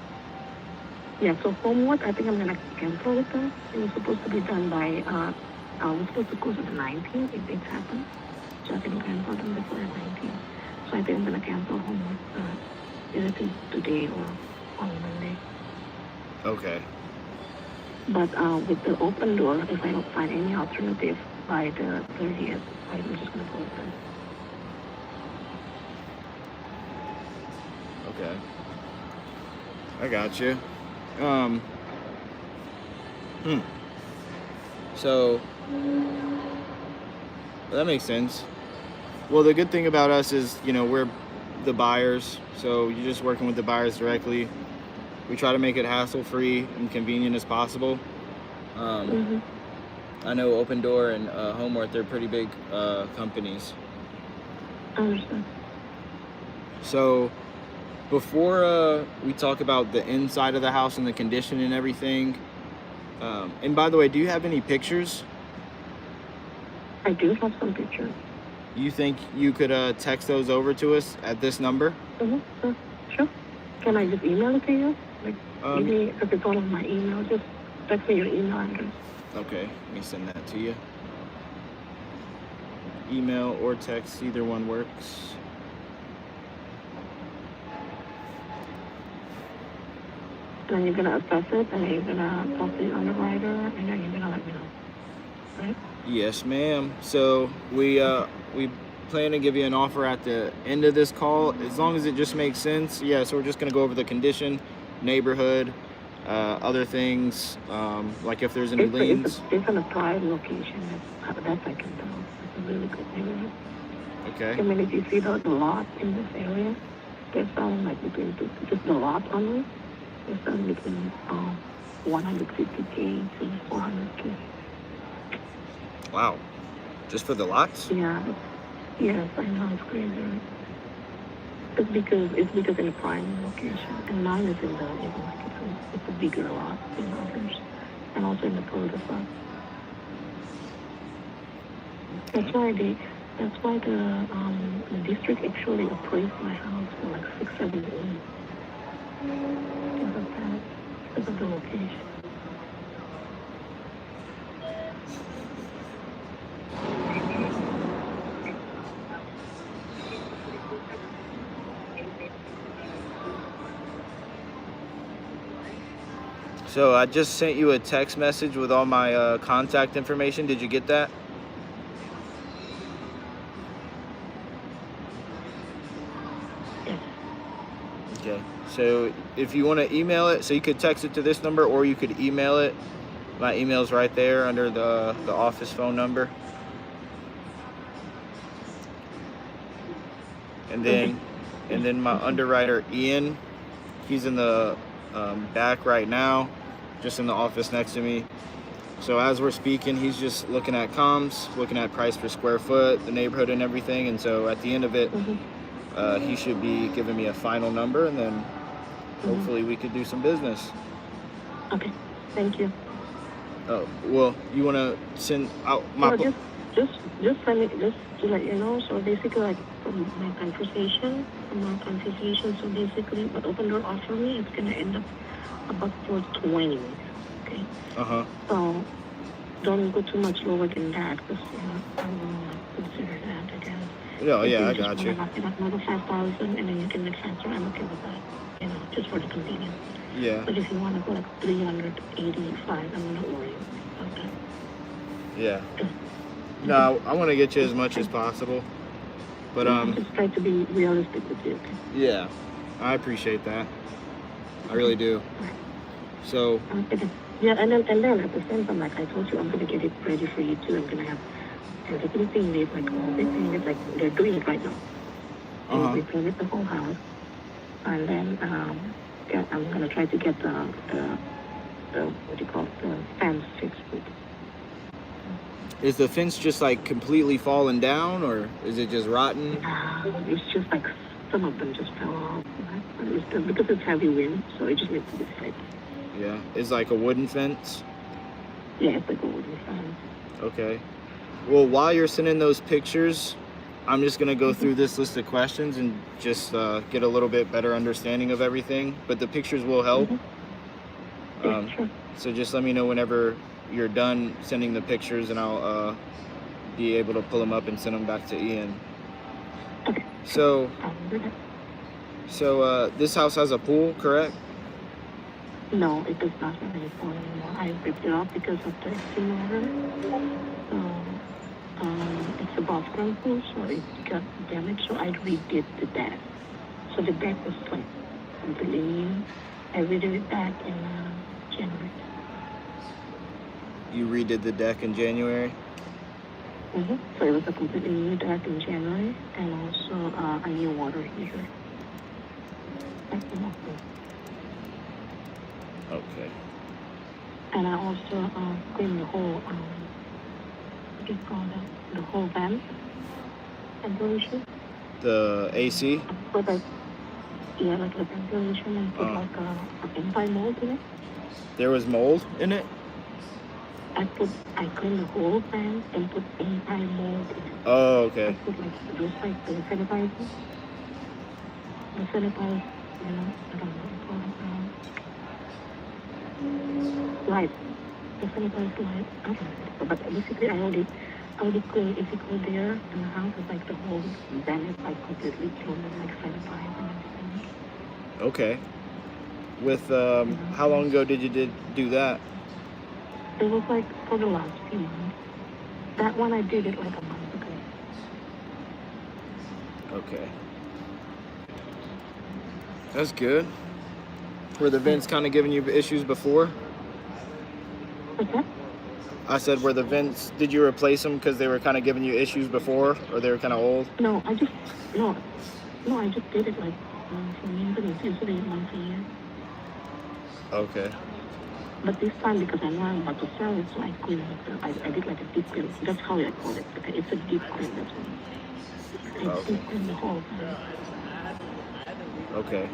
[SPEAKER 3] Yeah. So homework, I think I'm gonna cancel with them. It was supposed to be done by. We're supposed to close on the 19th if things happen. So I can cancel them before the 19th. So I think I'm gonna cancel homework either today or on Monday.
[SPEAKER 1] Okay.
[SPEAKER 3] But with the Open Door, if I don't find any alternative by the 30th, I'm just gonna close them.
[SPEAKER 1] Okay. I got you. So that makes sense. Well, the good thing about us is, we're the buyers, so you're just working with the buyers directly. We try to make it hassle-free and convenient as possible. I know Open Door and Homework, they're pretty big companies.
[SPEAKER 3] I understand.
[SPEAKER 1] So before we talk about the inside of the house and the condition and everything, and by the way, do you have any pictures?
[SPEAKER 3] I do have some pictures.
[SPEAKER 1] You think you could text those over to us at this number?
[SPEAKER 3] Sure. Can I just email it to you? Like, maybe if it's all of my email, just text me your email address.
[SPEAKER 1] Okay, let me send that to you. Email or text, either one works.
[SPEAKER 3] And then you're gonna assess it, and then you're gonna talk to the underwriter, and then you're gonna let me know. Right?
[SPEAKER 1] Yes, ma'am. So we plan to give you an offer at the end of this call, as long as it just makes sense. Yeah, so we're just gonna go over the condition, neighborhood, other things, like if there's any liens.
[SPEAKER 3] It's in a prime location. That's I can tell. It's a really good neighborhood.
[SPEAKER 1] Okay.
[SPEAKER 3] I mean, if you see the lot in this area, they're selling like between just the lot only. They're selling between 150K to 400K.
[SPEAKER 1] Wow. Just for the lots?
[SPEAKER 3] Yeah. Yes, I know, it's crazy. It's because in a prime location, and mine is in the it's a bigger lot than others, and also in the cul-de-sac. That's why the district actually appraised my house for like 678. Because of that, because of the location.
[SPEAKER 1] So I just sent you a text message with all my contact information. Did you get that? Okay. So if you want to email it, so you could text it to this number or you could email it. My email's right there under the office phone number. And then my underwriter Ian, He's in the back right now, just in the office next to me. So as we're speaking, he's just looking at comms, looking at price per square foot, the neighborhood and everything. And so at the end of it, he should be giving me a final number, and then hopefully we could do some business.
[SPEAKER 3] Okay, thank you.
[SPEAKER 1] Oh, well, you want to send out my...
[SPEAKER 3] No, just send me, just to let you know. So basically, like, from my conversation, so basically, what Open Door offered me, it's going to end up about 420. Okay?
[SPEAKER 1] Uh-huh.
[SPEAKER 3] So don't go too much lower than that, because, I will consider that again.
[SPEAKER 1] Yeah, I got you.
[SPEAKER 3] Knock it up another 5,000, and then you can make transfer. I'm okay with that, just for the convenience.
[SPEAKER 1] Yeah.
[SPEAKER 3] But if you want to go like 385, I'm not worried about that.
[SPEAKER 1] Yeah. No, I want to get you as much as possible. But
[SPEAKER 3] just try to be realistic with you, okay?
[SPEAKER 1] yeah, I appreciate that. I really do. So
[SPEAKER 3] yeah, and then at the same time, like I told you, I'm gonna get it ready for you too. I'm gonna have everything made, like everything is like they're doing it right now. We painted the whole house, and then I'm gonna try to get the what do you call it, the fence fixed.
[SPEAKER 1] is the fence just like completely falling down, or is it just rotten?
[SPEAKER 3] It's just like some of them just fell off, right? Because it's heavy wind, so it just needs to be fixed.
[SPEAKER 1] Yeah, it's like a wooden fence.
[SPEAKER 3] Yeah, it's like a wooden fence.
[SPEAKER 1] Okay. Well, while you're sending those pictures, I'm just gonna go through this list of questions and just get a little bit better understanding of everything. But the pictures will help.
[SPEAKER 3] Yeah, sure.
[SPEAKER 1] So just let me know whenever you're done sending the pictures, and I'll be able to pull them up and send them back to Ian.
[SPEAKER 3] Okay.
[SPEAKER 1] So this house has a pool, correct?
[SPEAKER 3] No, it does not have any pool anymore. I ripped it off because of the extreme water. It's a above ground pool, so it got damaged, so I redid the deck. So the deck was like completely new. I redid it back in January.
[SPEAKER 1] You redid the deck in January?
[SPEAKER 3] So it was a completely new deck in January, and also a new water heater.
[SPEAKER 1] Okay.
[SPEAKER 3] And I also cleaned the whole, what do you call that? The whole vent ventilation.
[SPEAKER 1] The AC?
[SPEAKER 3] Put like, yeah, like the ventilation, and put like a anti-mold in it.
[SPEAKER 1] There was mold in it?
[SPEAKER 3] I cleaned the whole vent and put anti-mold in it.
[SPEAKER 1] Oh, okay.
[SPEAKER 3] I put like those like the sanitizer. The sanitizer, I don't know what you call it. Light. The sanitizer light. I don't know. But basically I already cleaned. If you go there in the house, it's like the whole vent is like completely cleaned and like sanitized and everything.
[SPEAKER 1] Okay. With how long ago did you do that?
[SPEAKER 3] It was like for the last few months. That one I did it like a month ago.
[SPEAKER 1] Okay. That's good. Were the vents kind of giving you issues before?
[SPEAKER 3] What's that?
[SPEAKER 1] I said, were the vents, did you replace them because they were kind of giving you issues before, or they were kind of old?
[SPEAKER 3] No, I just did it like for maintenance, usually once a year.
[SPEAKER 1] Okay.
[SPEAKER 3] But this time, because I know I'm about to sell it, so I cleaned it. I did like a deep clean. That's how I call it. It's a deep clean, that's what. I deep clean the whole time.
[SPEAKER 1] Okay.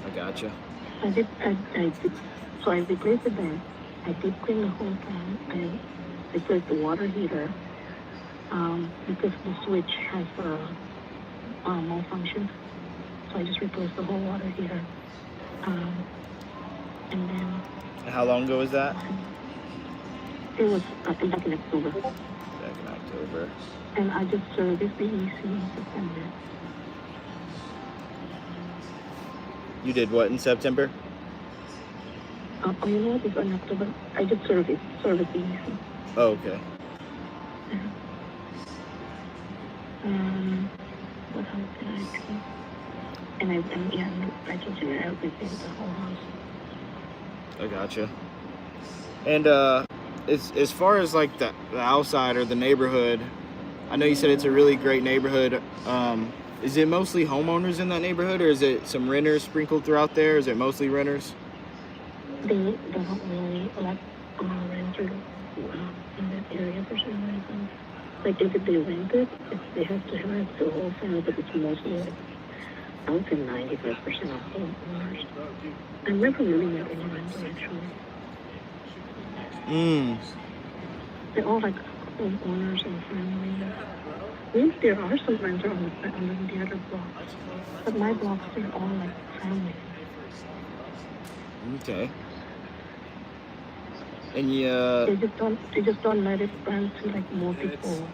[SPEAKER 1] I gotcha.
[SPEAKER 3] So I replaced the bed. I deep cleaned the whole time. I replaced the water heater, because the switch has malfunction. So I just replaced the whole water heater. And then...
[SPEAKER 1] How long ago was that?
[SPEAKER 3] It was back in October.
[SPEAKER 1] Back in October.
[SPEAKER 3] And I just serviced the AC in September.
[SPEAKER 1] You did what in September?
[SPEAKER 3] Oh, you know what? It's in October. I just serviced the AC.
[SPEAKER 1] Oh, okay.
[SPEAKER 3] What else did I do? And I told you everything, the whole house.
[SPEAKER 1] I gotcha. And as far as like the outside or the neighborhood, I know you said it's a really great neighborhood. Is it mostly homeowners in that neighborhood, or is it some renters sprinkled throughout there? Is it mostly renters?
[SPEAKER 3] They don't really let renters in that area for some reason. Like if they rent it, they have to have it to wholesale, but it's mostly like, I would say 95% of homeowners. I never really met any renters actually. They're all like homeowners and family. Maybe there are some renters on the other blocks, but my blocks they're all like family.
[SPEAKER 1] Okay. And
[SPEAKER 3] They just don't let it run to like more people,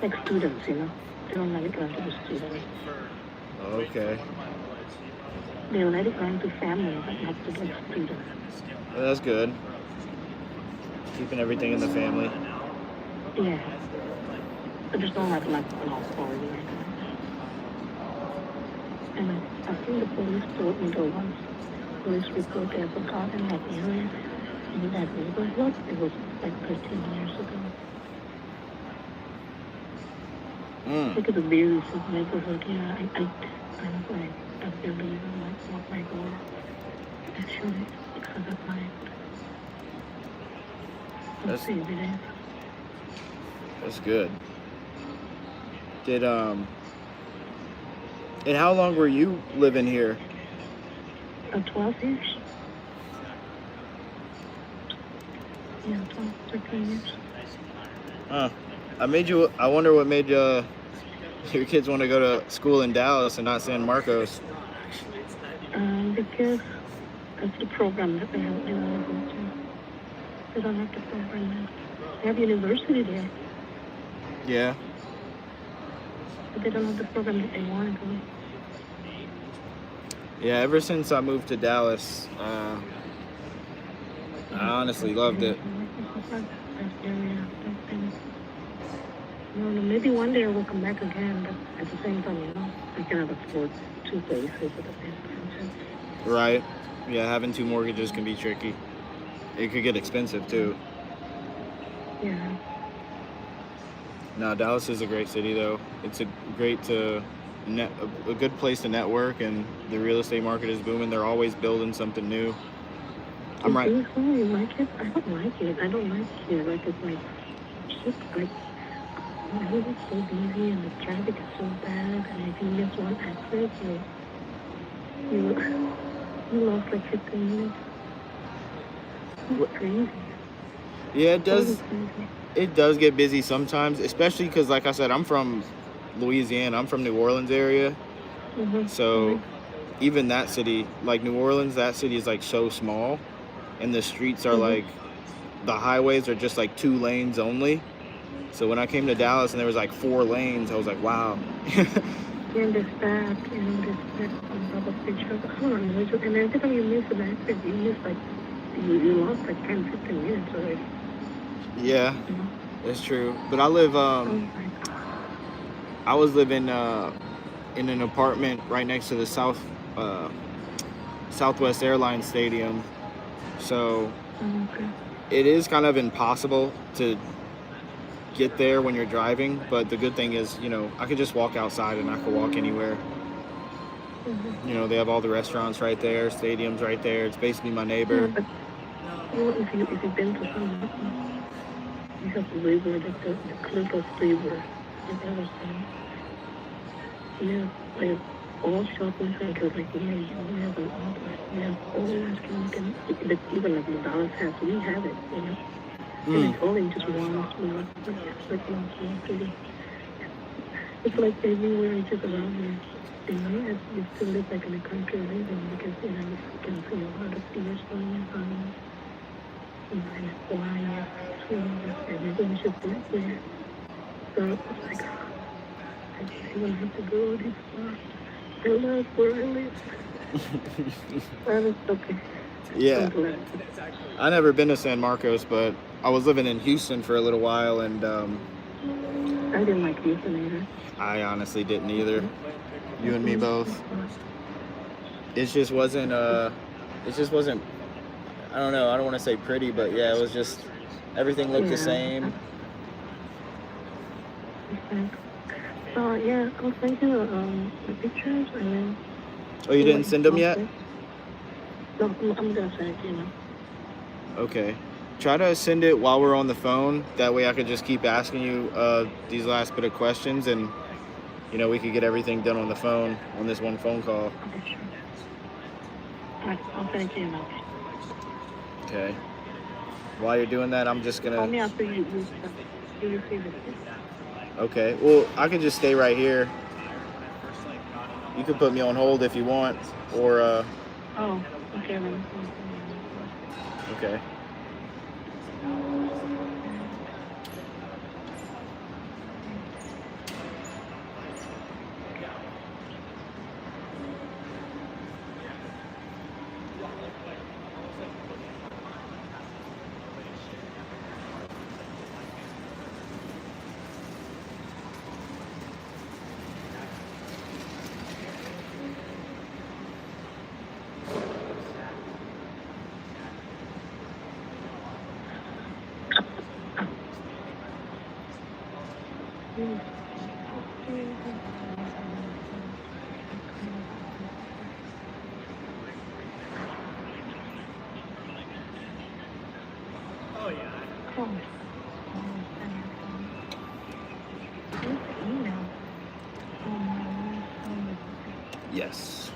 [SPEAKER 3] like students, you know. They don't let it run to the students.
[SPEAKER 1] okay.
[SPEAKER 3] They let it run to family, but not to the students.
[SPEAKER 1] Well, that's good. Keeping everything in the family.
[SPEAKER 3] Yeah. But there's no like law for it. And I think the police told me the once police report they ever got in that area, in that neighborhood, it was like 13 years ago. Look at the very sick neighborhood, yeah. I'm like, I believe in like what my goal actually because of my
[SPEAKER 1] That's-
[SPEAKER 3] evidence.
[SPEAKER 1] That's good. And how long were you living here?
[SPEAKER 3] 12 years. Yeah, 12, 13 years.
[SPEAKER 1] Huh. I wonder what made your kids want to go to school in Dallas and not San Marcos.
[SPEAKER 3] Because that's the program that they want to go to. They don't have the program now. They have university there,
[SPEAKER 1] Yeah.
[SPEAKER 3] but they don't have the program that they want to go.
[SPEAKER 1] Yeah, ever since I moved to Dallas, I honestly loved it.
[SPEAKER 3] No, maybe one day I will come back again, but at the same time, you know, I cannot afford two places at the same time.
[SPEAKER 1] Right. Yeah, having two mortgages can be tricky. It could get expensive too.
[SPEAKER 3] Yeah.
[SPEAKER 1] No, Dallas is a great city though. It's a good place to network, and the real estate market is booming. They're always building something new. I'm right.
[SPEAKER 3] You like it? I don't like it. I don't like it. Like it's like, shit, like, it's so busy and the traffic is so bad, and if you miss one exit, you lost like 15 minutes. It's crazy.
[SPEAKER 1] Yeah, it
[SPEAKER 3] Totally
[SPEAKER 1] does.
[SPEAKER 3] crazy.
[SPEAKER 1] It does get busy sometimes, especially because, like I said, I'm from Louisiana. I'm from New Orleans area. So even that city, like New Orleans, that city is like so small, and the streets are like, the highways are just like 2 lanes only. So when I came to Dallas and there was like 4 lanes, I was like, wow.
[SPEAKER 3] And this back, and this on top of each other. And every time you miss an exit, you miss like, you lost like 10, 15 minutes already.
[SPEAKER 1] Yeah,
[SPEAKER 3] You know?
[SPEAKER 1] that's true. But I live,
[SPEAKER 3] Oh my God.
[SPEAKER 1] I was living in an apartment right next to the Southwest Airlines Stadium. So
[SPEAKER 3] Okay.
[SPEAKER 1] it is kind of impossible to get there when you're driving, but the good thing is, you know, I could just walk outside and I could walk anywhere. You know, they have all the restaurants right there, stadiums right there. It's basically my neighbor.
[SPEAKER 3] Yeah, but you know, if you've been to some, you have the river, the Clippers River, you've ever seen. Yeah, like all shopping centers, like yeah, you have an outlet, you have all restaurants, and even like McDonald's has, we have it, you know. And it's only just one small, it's like one small city. It's like everywhere, it's just around here. You know, you still live like in a country living because, you know, you can see a lot of deer going on. You know, and it's quiet, and everyone's just like there. So it's like, I just even have to go this far. I love where I live. But it's okay.
[SPEAKER 1] Yeah.
[SPEAKER 3] I'm glad.
[SPEAKER 1] I never been to San Marcos, but I was living in Houston for a little while, and
[SPEAKER 3] I didn't like Houston either.
[SPEAKER 1] I honestly didn't either. You and me both. It just wasn't, I don't know, I don't want to say pretty, but yeah, it was just, everything looked the same.
[SPEAKER 3] Yeah, I'll send you the pictures and then.
[SPEAKER 1] Oh, you didn't send them yet?
[SPEAKER 3] No, I'm gonna send it to you now.
[SPEAKER 1] Okay. Try to send it while we're on the phone. That way I could just keep asking you these last bit of questions, and we could get everything done on the phone on this one phone call.
[SPEAKER 3] Okay, sure. Alright, I'll send it to you now.
[SPEAKER 1] Okay. While you're doing that, I'm just
[SPEAKER 3] Call
[SPEAKER 1] gonna.
[SPEAKER 3] me after you receive it.
[SPEAKER 1] Okay. Well, I can just stay right here. You can put me on hold if you want, or
[SPEAKER 3] Oh, okay then.
[SPEAKER 1] okay.
[SPEAKER 3] Oh. Email.
[SPEAKER 1] Yes.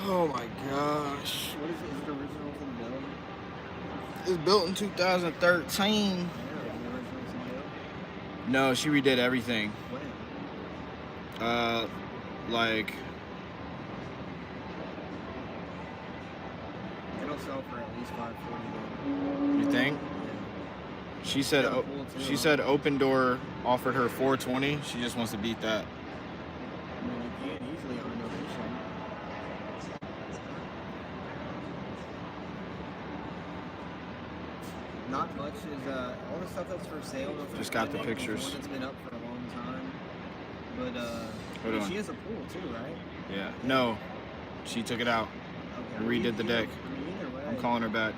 [SPEAKER 1] Oh my gosh.
[SPEAKER 6] What is it? Is it original from the building?
[SPEAKER 1] It was built in 2013.
[SPEAKER 6] Yeah, is it original from the building?
[SPEAKER 1] No, she redid everything.
[SPEAKER 6] When?
[SPEAKER 1] Like,
[SPEAKER 6] It'll sell for at least $540.
[SPEAKER 1] you think?
[SPEAKER 6] Yeah.
[SPEAKER 1] She said
[SPEAKER 6] Yeah, cool too.
[SPEAKER 1] she said Open Door offered her $420. She just wants to beat that.
[SPEAKER 6] I mean, you can easily on Innovation. Not much is all the stuff that's for sale.
[SPEAKER 1] Just got the pictures.
[SPEAKER 6] It's been up for a long time, but
[SPEAKER 1] Hold on.
[SPEAKER 6] she has a pool too, right?
[SPEAKER 1] Yeah. No, she took it out.
[SPEAKER 6] Okay.
[SPEAKER 1] Redid the deck.
[SPEAKER 6] I mean, either way.
[SPEAKER 1] I'm calling her back.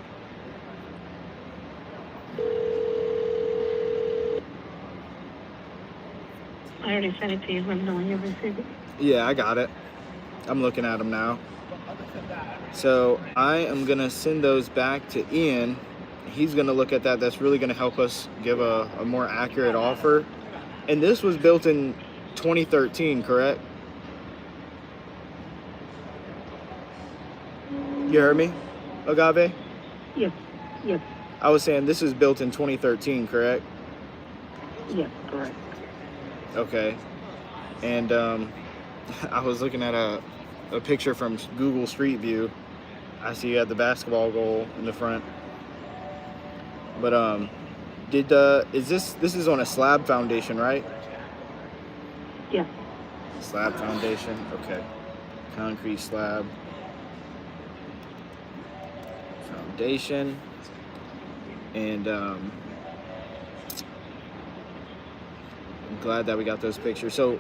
[SPEAKER 3] I already sent it to you. Let me know when you receive it.
[SPEAKER 1] Yeah, I got it. I'm looking at them now. So I am gonna send those back to Ian. He's gonna look at that. That's really gonna help us give a more accurate offer. And this was built in 2013, correct? You heard me, Agave?
[SPEAKER 3] Yes, yes,
[SPEAKER 1] I was saying this is built in 2013, correct?
[SPEAKER 3] yes, correct.
[SPEAKER 1] Okay. And I was looking at a picture from Google Street View. I see you had the basketball goal in the front. But is this is on a slab foundation, right?
[SPEAKER 3] Yes.
[SPEAKER 1] Slab foundation. Okay. Concrete slab foundation. And I'm glad that we got those pictures. So,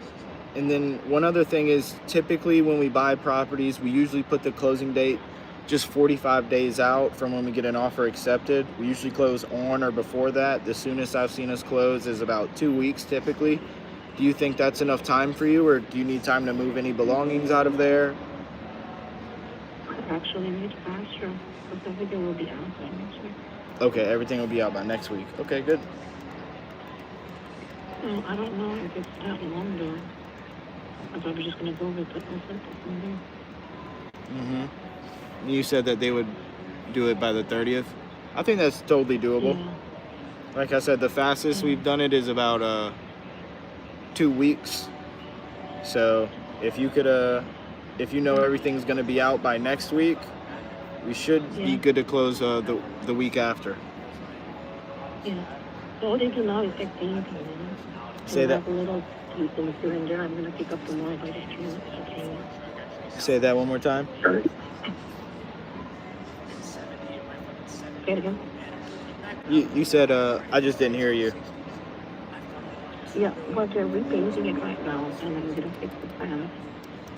[SPEAKER 1] and then one other thing is, typically when we buy properties, we usually put the closing date just 45 days out from when we get an offer accepted. We usually close on or before that. The soonest I've seen us close is about 2 weeks typically. Do you think that's enough time for you, or do you need time to move any belongings out of there?
[SPEAKER 3] I actually need faster because everything will be out by next week.
[SPEAKER 1] Okay, everything will be out by next week. Okay, good.
[SPEAKER 3] No, I don't know if it's that long though. I'm probably just gonna go with it. I'll send it from there.
[SPEAKER 1] Mm-hmm. You said that they would do it by the 30th. I think that's totally doable.
[SPEAKER 3] Yeah.
[SPEAKER 1] Like I said, the fastest we've done it is about 2 weeks. So if you could if you know everything's going to be out by next week, we should be
[SPEAKER 2] Yeah.
[SPEAKER 1] good to close the week after.
[SPEAKER 2] Yeah. So all they do now is like painting, you know.
[SPEAKER 1] Say
[SPEAKER 2] And
[SPEAKER 1] that.
[SPEAKER 2] have a little pieces here and there. I'm gonna pick up tomorrow by the street. It's okay.
[SPEAKER 1] Say that one more time.
[SPEAKER 2] Say it again.
[SPEAKER 1] You said I just didn't hear you.
[SPEAKER 2] Yeah, but they're repainting it right now, and I'm gonna fix the pan,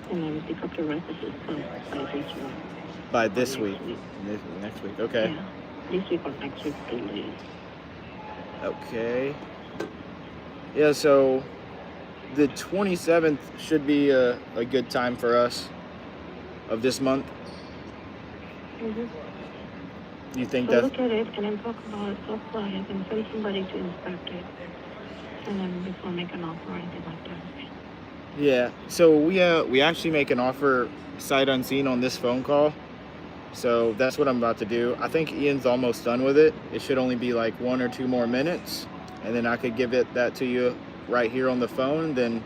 [SPEAKER 2] and then pick up the rest of it by this week.
[SPEAKER 1] By this
[SPEAKER 2] Next
[SPEAKER 1] week. Next week. Okay.
[SPEAKER 2] Yeah. This week or next week, please.
[SPEAKER 1] Okay. Yeah, so the 27th should be a good time for us of this month.
[SPEAKER 2] Mm-hmm.
[SPEAKER 1] You think
[SPEAKER 2] So
[SPEAKER 1] that?
[SPEAKER 2] look at it and then talk about it and send somebody to inspect it, and then before make an offer or anything like that.
[SPEAKER 1] Yeah. So we actually make an offer sight unseen on this phone call. So that's what I'm about to do. I think Ian's almost done with it. It should only be like 1 or 2 more minutes, and then I could give that to you right here on the phone. Then,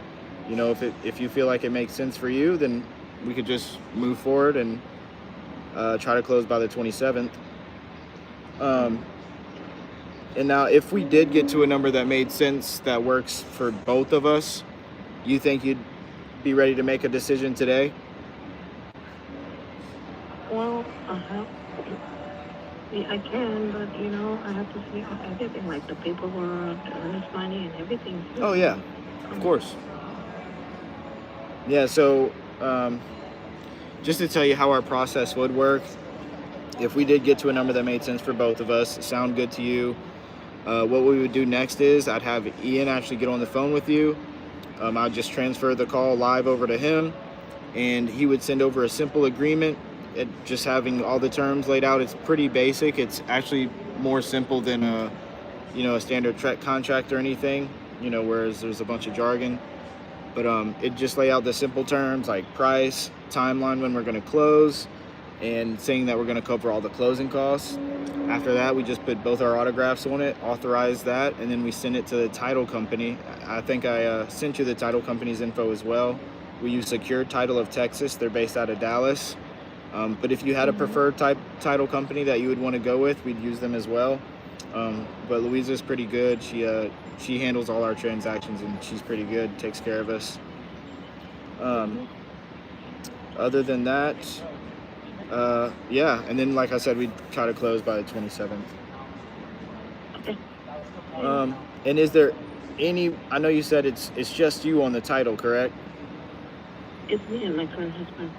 [SPEAKER 1] you know, if you feel like it makes sense for you, then we could just move forward and try to close by the 27th. And now, if we did get to a number that made sense, that works for both of us, you think you'd be ready to make a decision today?
[SPEAKER 2] Well, I can, but you know, I have to see everything, like the paperwork, the earnest money, and everything.
[SPEAKER 1] Oh yeah, of course. Yeah, so just to tell you how our process would work, if we did get to a number that made sense for both of us, sound good to you, what we would do next is I'd have Ian actually get on the phone with you. I'd just transfer the call live over to him, and he would send over a simple agreement, just having all the terms laid out. It's pretty basic. It's actually more simple than a standard contract or anything, whereas there's a bunch of jargon. But it just lay out the simple terms like price, timeline when we're going to close, and saying that we're going to cover all the closing costs. After that, we just put both our autographs on it, authorize that, and then we send it to the title company. I think I sent you the title company's info as well. We use Secured Title of Texas. They're based out of Dallas. But if you had a preferred title company that you would want to go with, we'd use them as well. But Louisa's pretty good. She handles all our transactions, and she's pretty good, takes care of us. Other than that, yeah, and then like I said, we'd try to close by the 27th.
[SPEAKER 2] Okay.
[SPEAKER 1] And is there any, I know you said it's just you on the title, correct?
[SPEAKER 2] It's me and my current husband.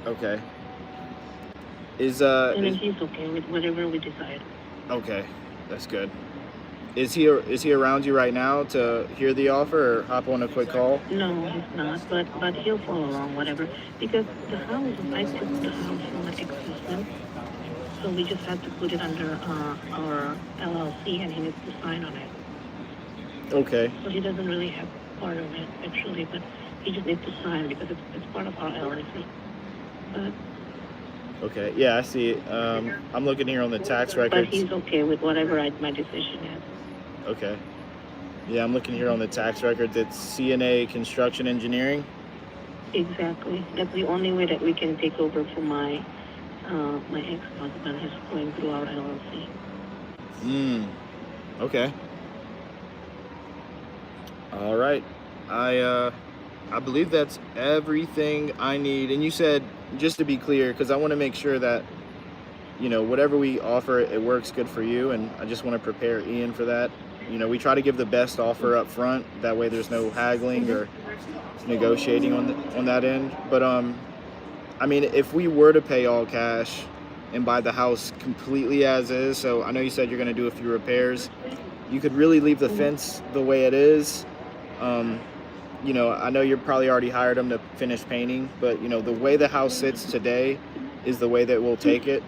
[SPEAKER 1] Okay.
[SPEAKER 2] And then he's okay with whatever we decide.
[SPEAKER 1] Okay, that's good. Is he around you right now to hear the offer or hop on a quick call?
[SPEAKER 2] No, he's not, but he'll follow along, whatever. Because the house, I took the house from my ex-husband, so we just had to put it under our LLC, and he needs to sign on it.
[SPEAKER 1] Okay.
[SPEAKER 2] So he doesn't really have part of it, actually, but he just needs to sign because it's part of our LLC. But
[SPEAKER 1] Okay, yeah, I see it. I'm looking here on the tax records.
[SPEAKER 2] But he's okay with whatever my decision is.
[SPEAKER 1] Okay. Yeah, I'm looking here on the tax records. It's CNA Construction Engineering.
[SPEAKER 2] Exactly. That's the only way that we can take over for my ex-husband who's going through our LLC.
[SPEAKER 1] Okay. All right. I believe that's everything I need. And you said, just to be clear, because I want to make sure that, whatever we offer, it works good for you. And I just want to prepare Ian for that. We try to give the best offer up front. That way there's no haggling or negotiating on that end. But, I mean, if we were to pay all cash and buy the house completely as is, so I know you said you're going to do a few repairs, you could really leave the fence the way it is. I know you're probably already hired them to finish painting, but the way the house sits today is the way that we'll take it.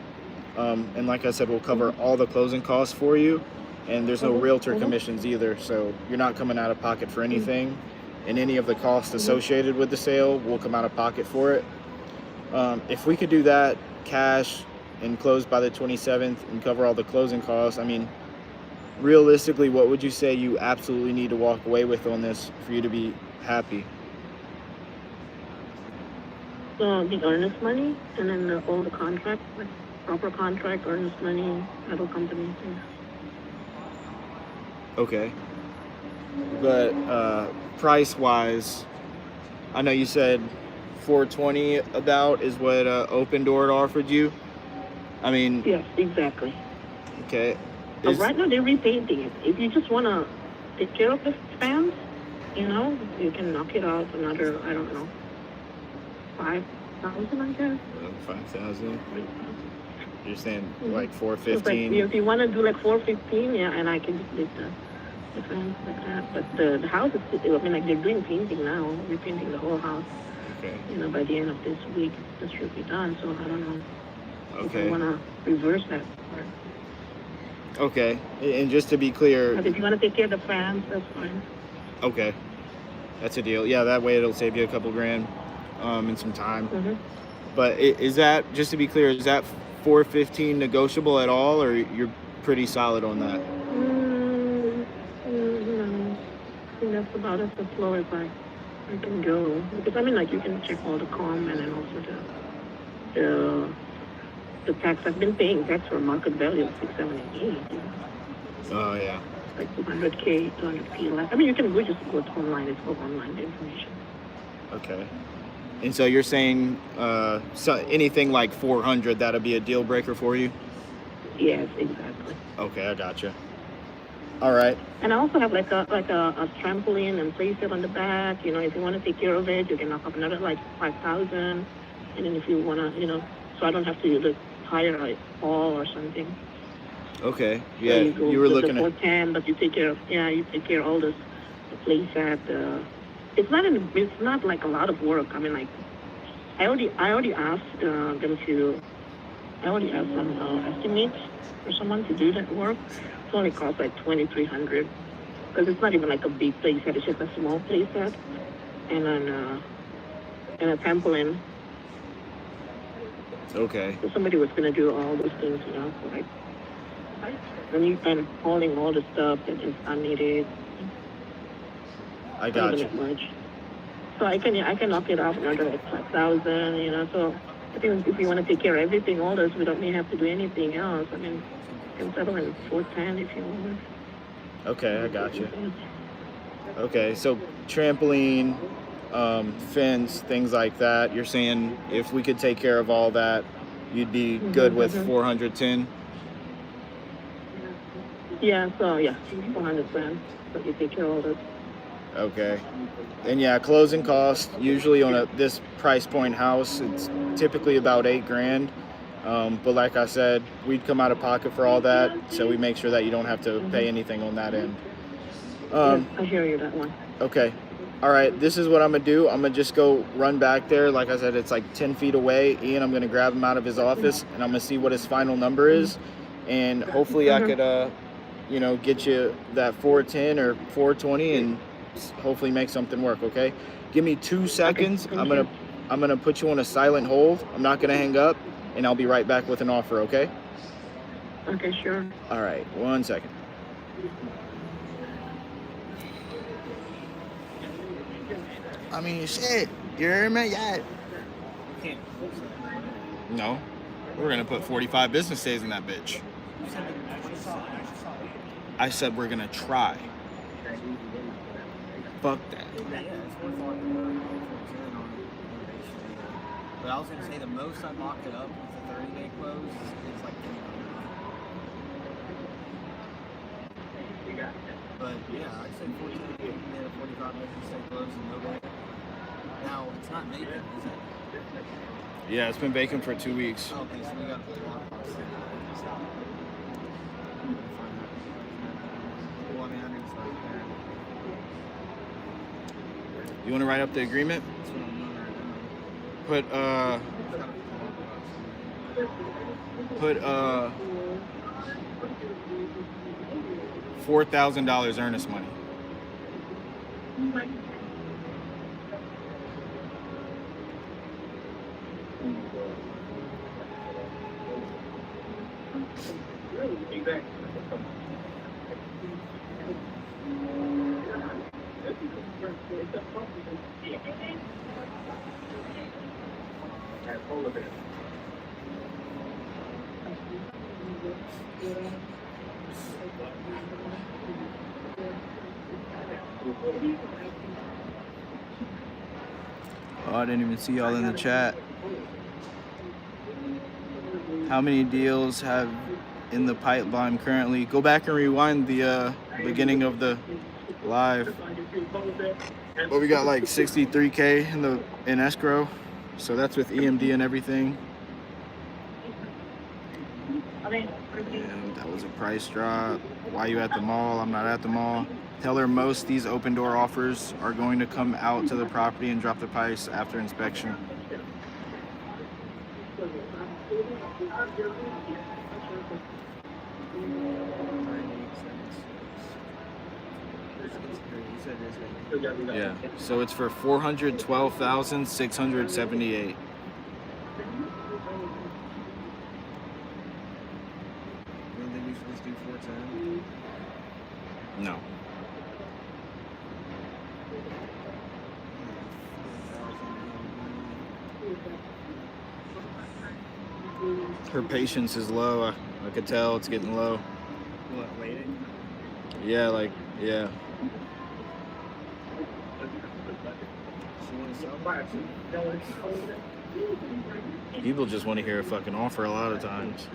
[SPEAKER 1] And like I said, we'll cover all the closing costs for you, and there's no realtor commissions either, so you're not coming out of pocket for anything. And any of the costs associated with the sale will come out of pocket for it. If we could do that cash and close by the 27th and cover all the closing costs, I mean, realistically, what would you say you absolutely need to walk away with on this for you to be happy?
[SPEAKER 2] So the earnest money, and then all the contract, like proper contract, earnest money, title company things.
[SPEAKER 1] Okay. But price wise, I know you said 420 about is what Open Door offered you. I mean,
[SPEAKER 2] Yes, exactly.
[SPEAKER 1] okay.
[SPEAKER 2] But right now they're repainting it. If you just want to take care of the fans, you know, you can knock it out another, I don't know, 5,000, I guess.
[SPEAKER 1] 5,000. You're saying like
[SPEAKER 2] So
[SPEAKER 1] 415.
[SPEAKER 2] like, if you want to do like 415, yeah, and I can just leave the fans like that. But the house is, I mean, like they're doing painting now, repainting the whole house.
[SPEAKER 1] Okay.
[SPEAKER 2] You know, by the end of this week, this should be done. So I don't know if
[SPEAKER 1] Okay.
[SPEAKER 2] I want to reverse that part.
[SPEAKER 1] Okay. And just to be clear,
[SPEAKER 2] But if you want to take care of the fans, that's fine.
[SPEAKER 1] okay, that's a deal. Yeah, that way it'll save you a couple grand and some time.
[SPEAKER 2] Mm-hmm.
[SPEAKER 1] But is that, just to be clear, is that 415 negotiable at all, or you're pretty solid on that?
[SPEAKER 2] No, I think that's about as low as I can go. Because I mean, like you can check all the com and then also the tax. I've been paying tax for market value of 678.
[SPEAKER 1] Oh yeah.
[SPEAKER 2] Like 200K, 200K less. I mean, you can go just go to online. It's all online, the information.
[SPEAKER 1] Okay. And so you're saying so anything like 400, that'll be a deal breaker for you?
[SPEAKER 2] Yes, exactly.
[SPEAKER 1] Okay, I gotcha. All right.
[SPEAKER 2] And I also have like a trampoline and playset on the back. You know, if you want to take care of it, you can knock up another like 5,000. And then if you want to, you know, so I don't have to like, hire a hall or something.
[SPEAKER 1] Okay. Yeah,
[SPEAKER 2] so
[SPEAKER 1] you were looking
[SPEAKER 2] at 410, but you take care of you take care of all this, the playset. It's not like a lot of work. I mean, like I already asked them to. I already asked some estimates for someone to do that work. It only costs like 2,300 because it's not even like a big playset. It's just a small playset and and a trampoline.
[SPEAKER 1] Okay.
[SPEAKER 2] So somebody was gonna do all those things, you know, so like and you kind of hauling all the stuff that is unneeded.
[SPEAKER 1] I got you.
[SPEAKER 2] Much. So I can knock it off another like 5,000, you know. So I think if you want to take care of everything, all this, we don't may have to do anything else. I mean, you can settle in 410 if you want.
[SPEAKER 1] Okay, I got you. Okay, so trampoline, fence, things like that. You're saying if we could take care of all that, you'd be good with 410?
[SPEAKER 2] Yeah, so yeah, 400 grand. So you take care of all this.
[SPEAKER 1] Okay. And yeah, closing costs, usually on this price point house, it's typically about $8 grand. But like I said, we'd come out of pocket for all that, so we make sure that you don't have to pay anything on that end.
[SPEAKER 2] Yeah, I hear you, that one.
[SPEAKER 1] Okay. All right, this is what I'm gonna do. I'm gonna just go run back there. Like I said, it's like 10 feet away. Ian, I'm gonna grab him out of his office and I'm gonna see what his final number is. And hopefully I could, you know, get you that 410 or 420 and hopefully make something work. Okay. Give me 2 seconds.
[SPEAKER 2] Okay,
[SPEAKER 1] I'm gonna put you on a silent hold. I'm not gonna hang up, and I'll be right back with an offer. Okay.
[SPEAKER 2] Okay, sure.
[SPEAKER 1] All right. 1 second. I mean, shit. You hear me? Yeah.
[SPEAKER 6] Can't.
[SPEAKER 1] No. We're gonna put 45 business days in that bitch. I said we're gonna try. Fuck that.
[SPEAKER 6] Yeah, it's worth all the work. But I was gonna say the most I mocked it up with a 30-day close is like $3. But yeah, I'd say 14 if you made a 45 business day close and no day. Now it's not vacant, is it?
[SPEAKER 1] Yeah, it's been vacant for 2 weeks.
[SPEAKER 6] Okay, so we got a lot of costs. Well, I mean, I think it's right there.
[SPEAKER 1] You want to write up the agreement?
[SPEAKER 6] That's what I'm doing right now.
[SPEAKER 1] Put $4,000 earnest money. Oh, I didn't even see y'all in the chat. How many deals have in the pipeline currently? Go back and rewind the beginning of the live. But we got like 63K in escrow, so that's with EMD and everything. And that was a price drop. Why you at the mall? I'm not at the mall. Tell her most these open door offers are going to come out to the property and drop the price after inspection. Yeah, so it's for $412,678. No. Her patience is low. I could tell it's getting low.
[SPEAKER 6] What, waiting?
[SPEAKER 1] Yeah, like, yeah.
[SPEAKER 6] She want to sell?
[SPEAKER 1] People just want to hear a fucking offer a lot of times.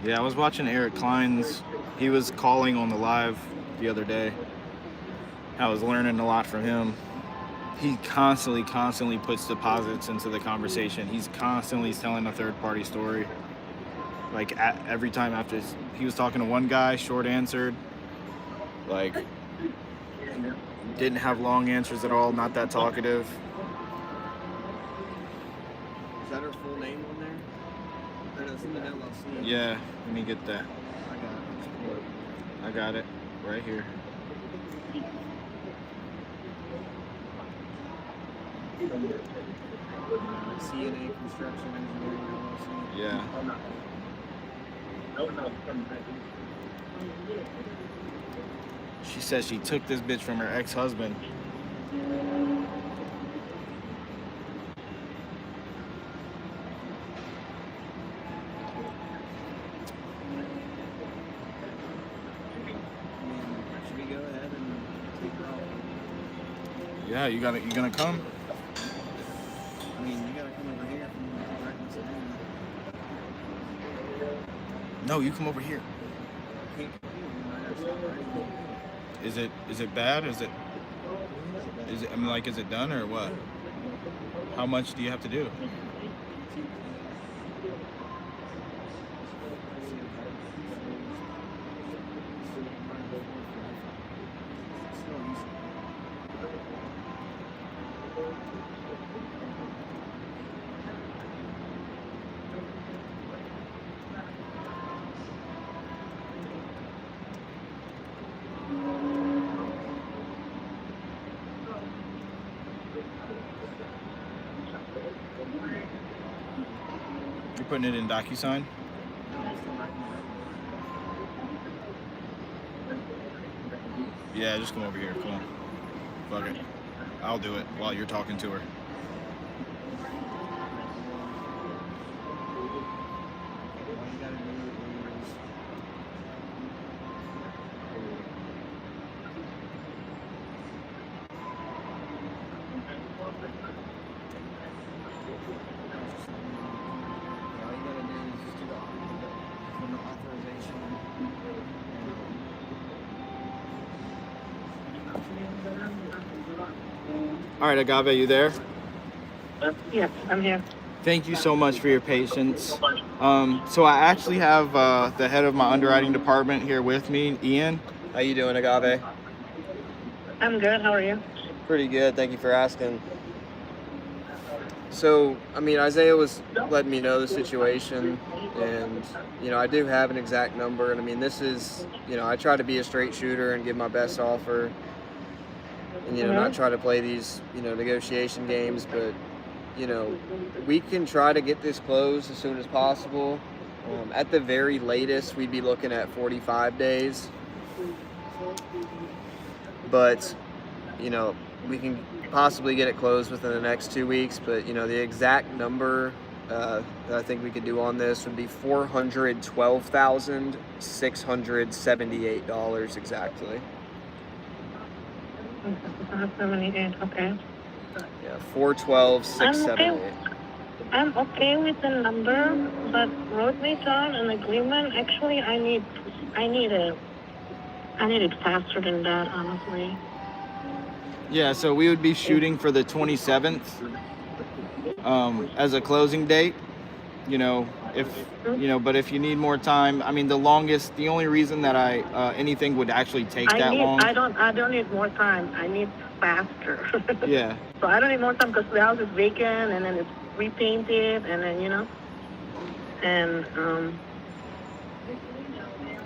[SPEAKER 1] Yeah, I was watching Eric Klein's. He was calling on the live the other day. I was learning a lot from him. He constantly puts deposits into the conversation. He's constantly telling a third-party story. Like every time after he was talking to one guy, short answered. Like didn't have long answers at all. Not that talkative.
[SPEAKER 6] Is that her full name on there? Or no, it's in the LLC.
[SPEAKER 1] Yeah, let me get that.
[SPEAKER 6] I got it.
[SPEAKER 1] I got it right here.
[SPEAKER 6] CNA Construction Engineering LLC.
[SPEAKER 1] Yeah. She says she took this bitch from her ex-husband.
[SPEAKER 6] Should we go ahead and take her off?
[SPEAKER 1] Yeah, you gonna come?
[SPEAKER 6] I mean, you gotta come over here from right next to me.
[SPEAKER 1] No, you come over here.
[SPEAKER 6] Can't come here, you might have to stop right here.
[SPEAKER 1] Is it bad? Is it I mean, like, is it done or what? How much do you have to do? You're putting it in DocuSign? Yeah, just come over here. Come on. Fuck it. I'll do it while you're talking to her. All right, Agave, you there?
[SPEAKER 2] Yes, I'm here.
[SPEAKER 1] Thank you so much for your patience. So I actually have the head of my underwriting department here with me, Ian.
[SPEAKER 7] How you doing, Agave?
[SPEAKER 2] I'm good. How are you?
[SPEAKER 7] Pretty good. Thank you for asking. So, I mean, Isaiah was letting me know the situation, and, you know, I do have an exact number, and I mean, this is, you know, I try to be a straight shooter and give my best offer, and not try to play these negotiation games, but we can try to get this closed as soon as possible. At the very latest, we'd be looking at 45 days, but we can possibly get it closed within the next 2 weeks. But the exact number that I think we could do on this would be $412,678 exactly.
[SPEAKER 2] 78, okay.
[SPEAKER 7] Yeah, 412,678.
[SPEAKER 2] I'm okay with the number, but wrote me down an agreement. Actually, I need it faster than that, honestly.
[SPEAKER 1] Yeah, so we would be shooting for the 27th as a closing date. But if you need more time, I mean, the only reason that anything would actually take long.
[SPEAKER 2] I don't need more time. I need faster.
[SPEAKER 1] Yeah.
[SPEAKER 2] So I don't need more time because the house is vacant and then it's repainted and then and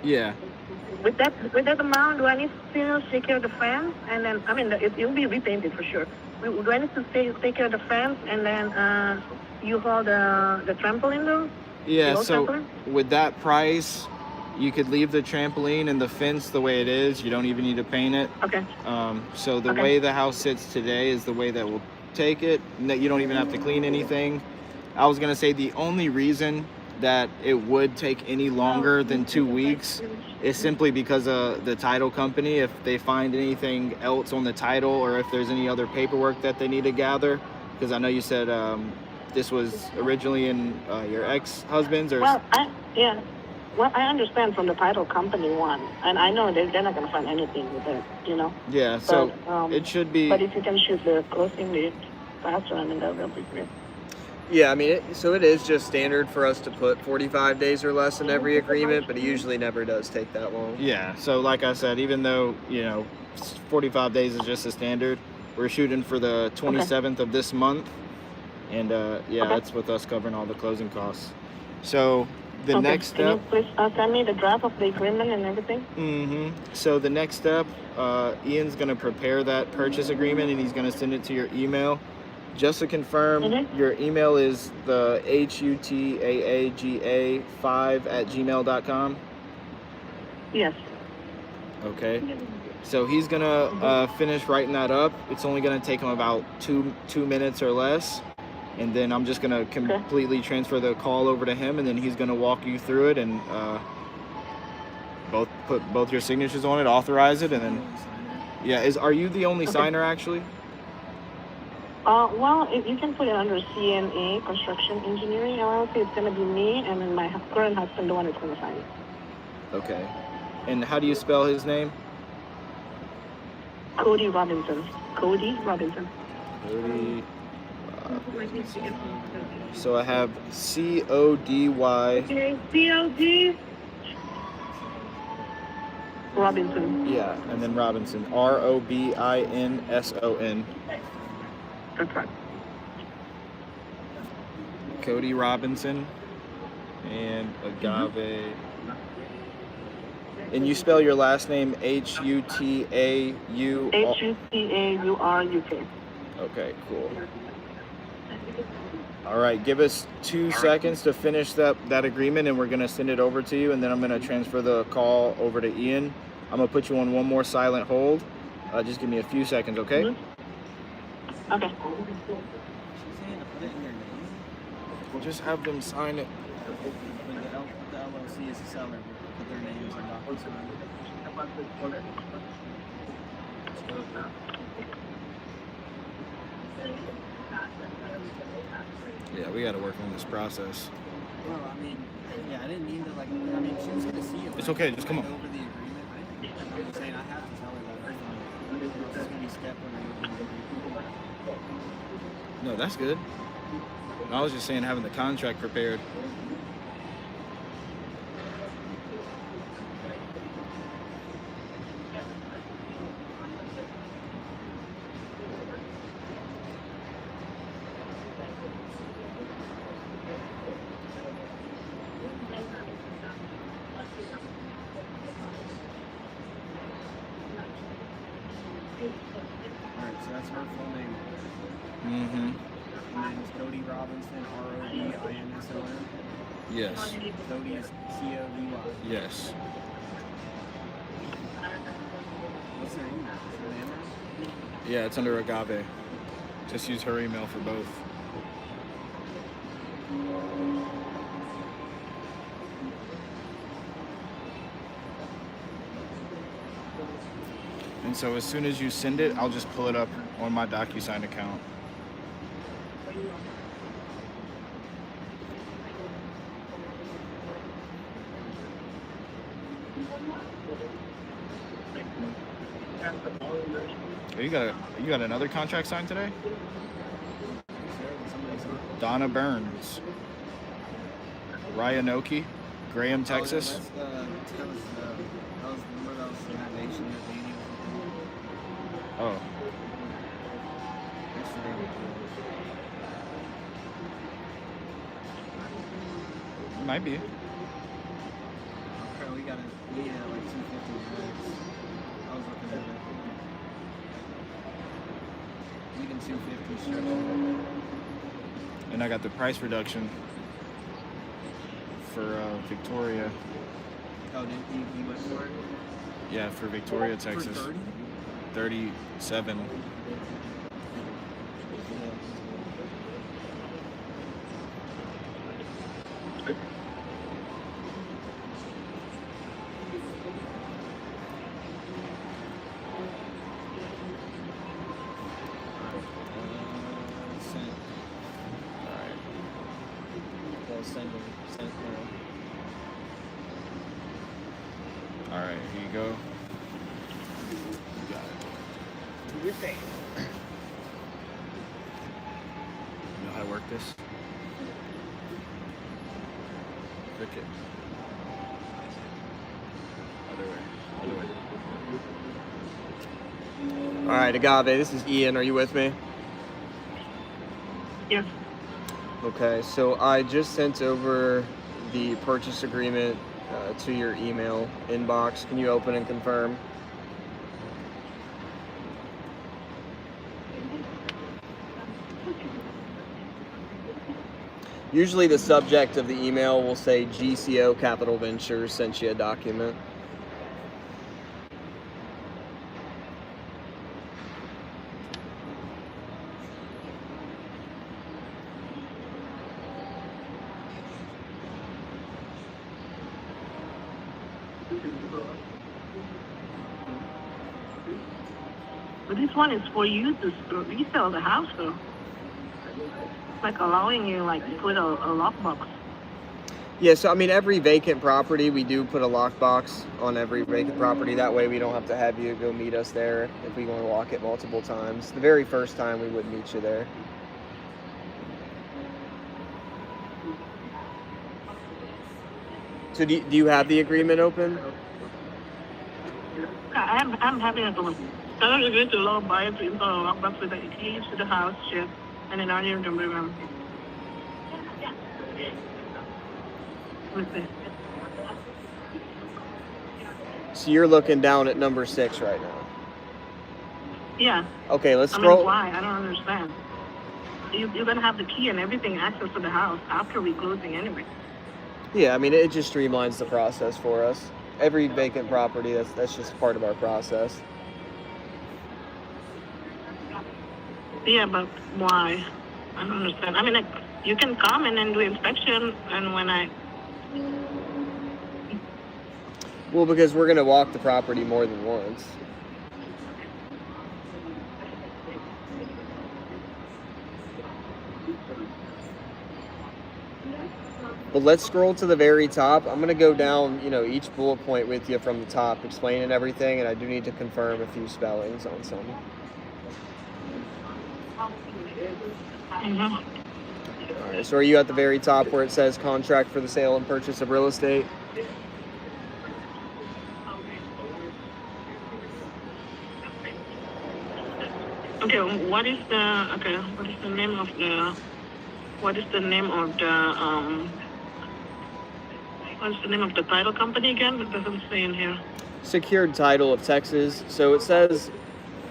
[SPEAKER 1] yeah.
[SPEAKER 2] With that amount, do I need to still take care of the fence? And then it'll be repainted for sure. Do I need to take care of the fence and then you hold the trampoline though?
[SPEAKER 1] Yeah. So with that price, you could leave the trampoline and the fence the way it is. You don't even need to paint it.
[SPEAKER 2] Okay.
[SPEAKER 1] So the way the house sits today is the way that we'll take it. That you don't even have to clean anything. I was gonna say the only reason that it would take any longer than 2 weeks is simply because of the title company. If they find anything else on the title or if there's any other paperwork that they need to gather, because I know you said this was originally in your ex-husband's or...
[SPEAKER 2] Well, I understand from the title company one, and I know they're not going to find anything with it,
[SPEAKER 1] Yeah, so it should be...
[SPEAKER 2] But if you can shoot the closing date faster, I mean, that will be great.
[SPEAKER 7] Yeah, I mean, so it is just standard for us to put 45 days or less in every agreement, but it usually never does take that long.
[SPEAKER 1] Yeah, so like I said, even though, 45 days is just a standard, we're shooting for the 27th of this month. And that's with us covering all the closing costs. So the next step...
[SPEAKER 2] Can you please send me the draft of the agreement and everything?
[SPEAKER 1] Mm-hmm. So the next step, Ian's going to prepare that purchase agreement and he's going to send it to your email. Just to confirm, your email is the hutaaga5@gmail.com?
[SPEAKER 2] Yes.
[SPEAKER 1] Okay. So he's going to finish writing that up. It's only going to take him about two minutes or less. And then I'm just going to completely transfer the call over to him, and then he's going to walk you through it and put both your signatures on it, authorize it, and then... Yeah, are you the only signer, actually?
[SPEAKER 2] Well, if you can put it under CNA, Construction Engineering LLC, it's going to be me, and then my current husband, the one that's going to sign it.
[SPEAKER 1] Okay. And how do you spell his name?
[SPEAKER 2] Cody Robinson. Cody Robinson.
[SPEAKER 1] Cody. So I have C-O-D-Y.
[SPEAKER 2] C-O-D. Robinson.
[SPEAKER 1] Yeah, and then Robinson. R-O-B-I-N-S-O-N.
[SPEAKER 2] That's right.
[SPEAKER 1] Cody Robinson and Agave. And you spell your last name H-U-T-A-U...
[SPEAKER 2] H-U-T-A-U-R-U-K.
[SPEAKER 1] Okay, cool. All right, give us 2 seconds to finish that agreement, and we're going to send it over to you, and then I'm going to transfer the call over to Ian. I'm going to put you on one more silent hold. Just give me a few seconds, okay?
[SPEAKER 2] Mm-hmm. Okay.
[SPEAKER 6] She's saying to put it in their name.
[SPEAKER 1] We'll just have them sign it.
[SPEAKER 6] When the LLC is the seller, put their names on DocuSign.
[SPEAKER 1] Yeah, we got to work on this process.
[SPEAKER 6] Well, I mean, I didn't mean to, she was going to see it.
[SPEAKER 1] It's okay, just come on.
[SPEAKER 6] Over the agreement. I'm just saying I have to tell her that it's just going to be step when I open the agreement.
[SPEAKER 1] No, that's good. I was just saying having the contract prepared. Mm-hmm.
[SPEAKER 6] And then is Cody Robinson, ROBINSON.
[SPEAKER 1] Yes.
[SPEAKER 6] Cody is CODY.
[SPEAKER 1] Yes.
[SPEAKER 6] What's her email? Is her name?
[SPEAKER 1] Yeah, it's under Agave. Just use her email for both. And so as soon as you send it, I'll just pull it up on my DocuSign account. Oh, you got another contract signed today? Donna Burns, Ryanoke, Graham, Texas.
[SPEAKER 6] That was remember that was the nation that Daniel.
[SPEAKER 1] Oh, it might be.
[SPEAKER 6] Okay, we had like 250 minutes. I was looking at it. Even 250 structure.
[SPEAKER 1] And I got the price reduction for Victoria.
[SPEAKER 6] Oh, did he went for it?
[SPEAKER 1] Yeah, for Victoria, Texas.
[SPEAKER 6] For 30?
[SPEAKER 1] 37.
[SPEAKER 6] Sent.
[SPEAKER 1] Alright.
[SPEAKER 6] Well, send now.
[SPEAKER 1] Alright, here you go. You got it. Do your thing. You know how to work this? Click it. Other way. Other way.
[SPEAKER 7] All right, Agave, this is Ian. Are you with me?
[SPEAKER 2] Yes.
[SPEAKER 7] Okay, so I just sent over the purchase agreement to your email inbox. Can you open and confirm? Usually the subject of the email will say GCO Capital Ventures sent you a document.
[SPEAKER 2] But this one is for you to resell the house, though. Like allowing you, like, to put a lockbox.
[SPEAKER 7] Yeah, so I mean, every vacant property, we do put a lockbox on every vacant property. That way we don't have to have you go meet us there if we want to lock it multiple times. The very first time we would meet you there. So do you have the agreement open?
[SPEAKER 2] I'm having a one. So I'm going to low buy it to install a lockbox with the keys to the house, shit. And then I need to remember. What's it?
[SPEAKER 7] So you're looking down at number 6 right now.
[SPEAKER 2] Yeah.
[SPEAKER 7] Okay, let's
[SPEAKER 2] I
[SPEAKER 7] scroll.
[SPEAKER 2] mean, why? I don't understand. You're going to have the key and everything, access to the house after we closing anyway.
[SPEAKER 7] Yeah, I mean, it just streamlines the process for us. Every vacant property, that's just part of our process.
[SPEAKER 2] Yeah, but why? I don't understand. I mean, like, you can come and then do inspection, and when I...
[SPEAKER 7] Well, because we're going to walk the property more than once. But let's scroll to the very top. I'm going to go down, each bullet point with you from the top, explaining everything, and I do need to confirm a few spellings on some.
[SPEAKER 2] Mm-hmm.
[SPEAKER 7] All right, so are you at the very top where it says contract for the sale and purchase of real estate?
[SPEAKER 2] Okay, what is the name of the title company again? It doesn't say in here.
[SPEAKER 7] Secured Title of Texas. So it says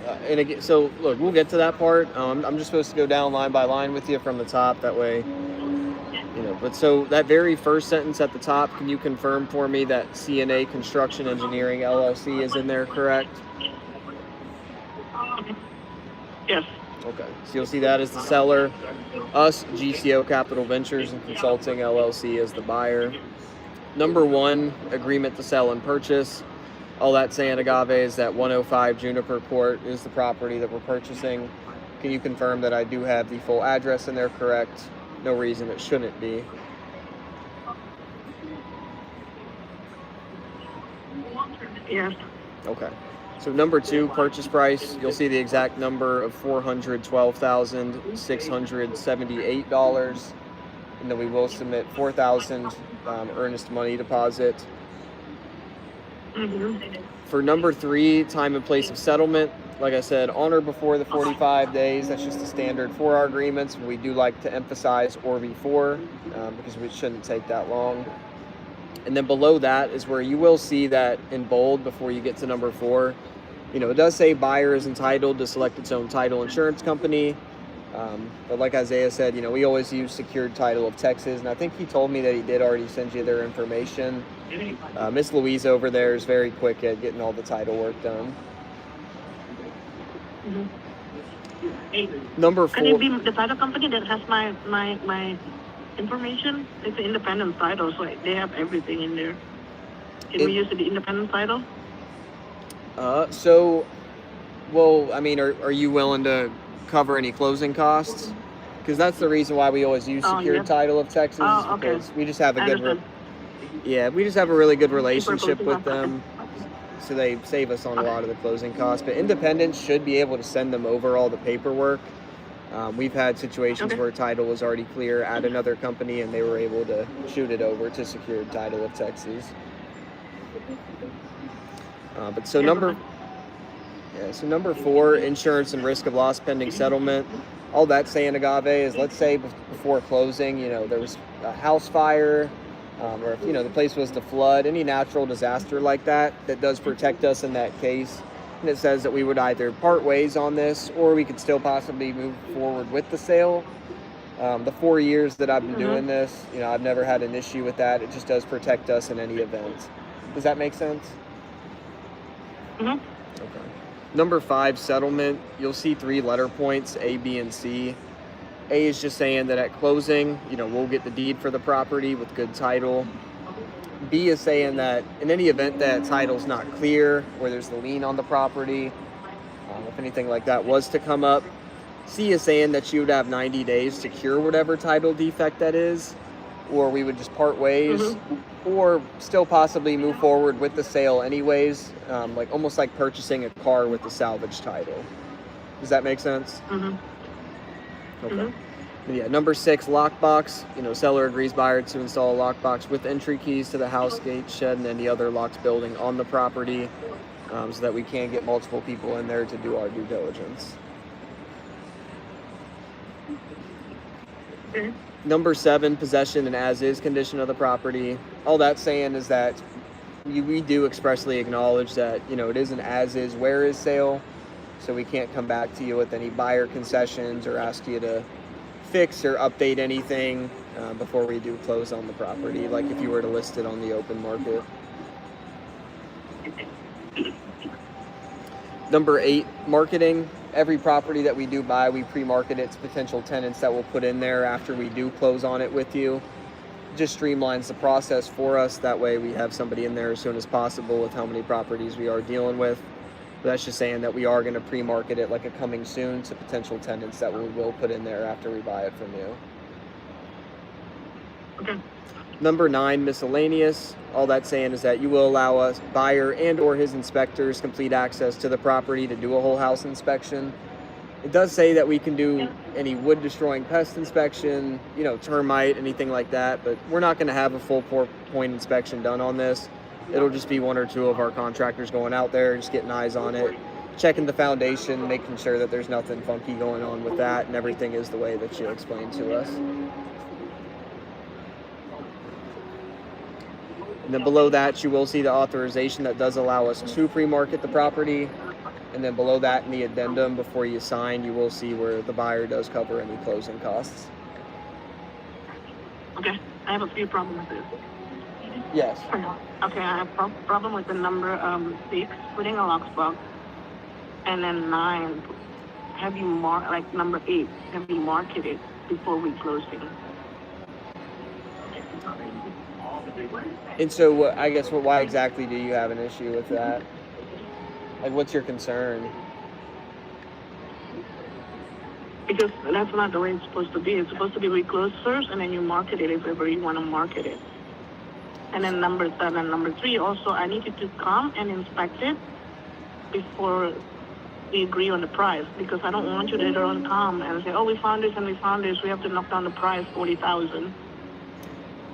[SPEAKER 7] And again, so look, we'll get to that part. I'm just supposed to go down line by line with you from the top. That way, But so that very first sentence at the top, can you confirm for me that CNA Construction Engineering LLC is in there, correct?
[SPEAKER 2] Yes.
[SPEAKER 7] Okay. So you'll see that as the seller. Us, GCO Capital Ventures and Consulting LLC, as the buyer. Number 1, agreement to sell and purchase. All that's saying, Agave, is that 105 Juniper Court is the property that we're purchasing. Can you confirm that I do have the full address in there correct? No reason it shouldn't be.
[SPEAKER 2] Yes.
[SPEAKER 7] Okay. So number 2, purchase price, you'll see the exact number of $412,678. And then we will submit $4,000 earnest money deposit. For number 3, time and place of settlement, like I said, on or before the 45 days. That's just the standard for our agreements. We do like to emphasize or before because it shouldn't take that long. And then below that is where you will see that in bold before you get to number 4. It does say buyer is entitled to select its own title insurance company. But like Isaiah said, we always use Secured Title of Texas. And I think he told me that he did already send you their information. Miss Louise over there is very quick at getting all the title work done. Number 4.
[SPEAKER 2] Can it be the title company that has my information? It's an independent title, so they have everything in there. Can we use the independent title?
[SPEAKER 7] Are you willing to cover any closing costs? Because that's the reason why we always use Secured Title of Texas. Because we just have a good, we just have a really good relationship with them. So they save us on a lot of the closing costs. But independents should be able to send them over all the paperwork. We've had situations where title was already clear at another company and they were able to shoot it over to Secured Title of Texas. Number 4, insurance and risk of loss pending settlement. All that's saying, Agave, is let's say before closing, there was a house fire, or if, the place was to flood, any natural disaster like that does protect us in that case. And it says that we would either part ways on this or we could still possibly move forward with the sale. The 4 years that I've been doing this, I've never had an issue with that. It just does protect us in any event. Does that make sense?
[SPEAKER 2] Okay.
[SPEAKER 7] Number 5, settlement. You'll see 3 letter points, A, B, and C. A is just saying that at closing, we'll get the deed for the property with good title. B is saying that in any event that title's not clear or there's the lien on the property, if anything like that was to come up. C is saying that you would have 90 days to cure whatever title defect that is, or we would just part ways, or still possibly move forward with the sale anyways, almost like purchasing a car with the salvage title. Does that make sense? Okay. Yeah, number 6, lockbox. Seller agrees buyer to install a lockbox with entry keys to the house, gate, shed, and any other locked building on the property, so that we can get multiple people in there to do our due diligence. Number 7, possession and as-is condition of the property. All that's saying is that we do expressly acknowledge that, it is an as-is, where-is sale, so we can't come back to you with any buyer concessions or ask you to fix or update anything before we do close on the property, like if you were to list it on the open market. Number 8, marketing. Every property that we do buy, we pre-market it to potential tenants that we'll put in there after we do close on it with you. Just streamlines the process for us. That way we have somebody in there as soon as possible with how many properties we are dealing with. But that's just saying that we are going to pre-market it like a coming soon to potential tenants that we will put in there after we buy it from you.
[SPEAKER 2] Okay.
[SPEAKER 7] Number 9, miscellaneous. All that's saying is that you will allow us, buyer and or his inspectors, complete access to the property to do a whole house inspection. It does say that we can do any wood destroying pest inspection, termite, anything like that, but we're not going to have a full point inspection done on this. It'll just be 1 or 2 of our contractors going out there, just getting eyes on it, checking the foundation, making sure that there's nothing funky going on with that and everything is the way that you explained to us. And then below that, you will see the authorization that does allow us to pre-market the property. And then below that in the addendum, before you sign, you will see where the buyer does cover any closing costs.
[SPEAKER 2] Okay, I have a few problems with this.
[SPEAKER 7] Yes.
[SPEAKER 2] Okay, I have problem with the number 6, putting a lockbox, and then 9, have you like number 8, have you market it before we closing?
[SPEAKER 7] And so I guess why exactly do you have an issue with that? Like, what's your concern?
[SPEAKER 2] Because that's not the way it's supposed to be. It's supposed to be we close first, and then you market it if ever you want to market it. And then number 3, also, I need you to come and inspect it before we agree on the price, because I don't want you to later on come and say, oh, we found this and we found this, we have to knock down the price $40,000.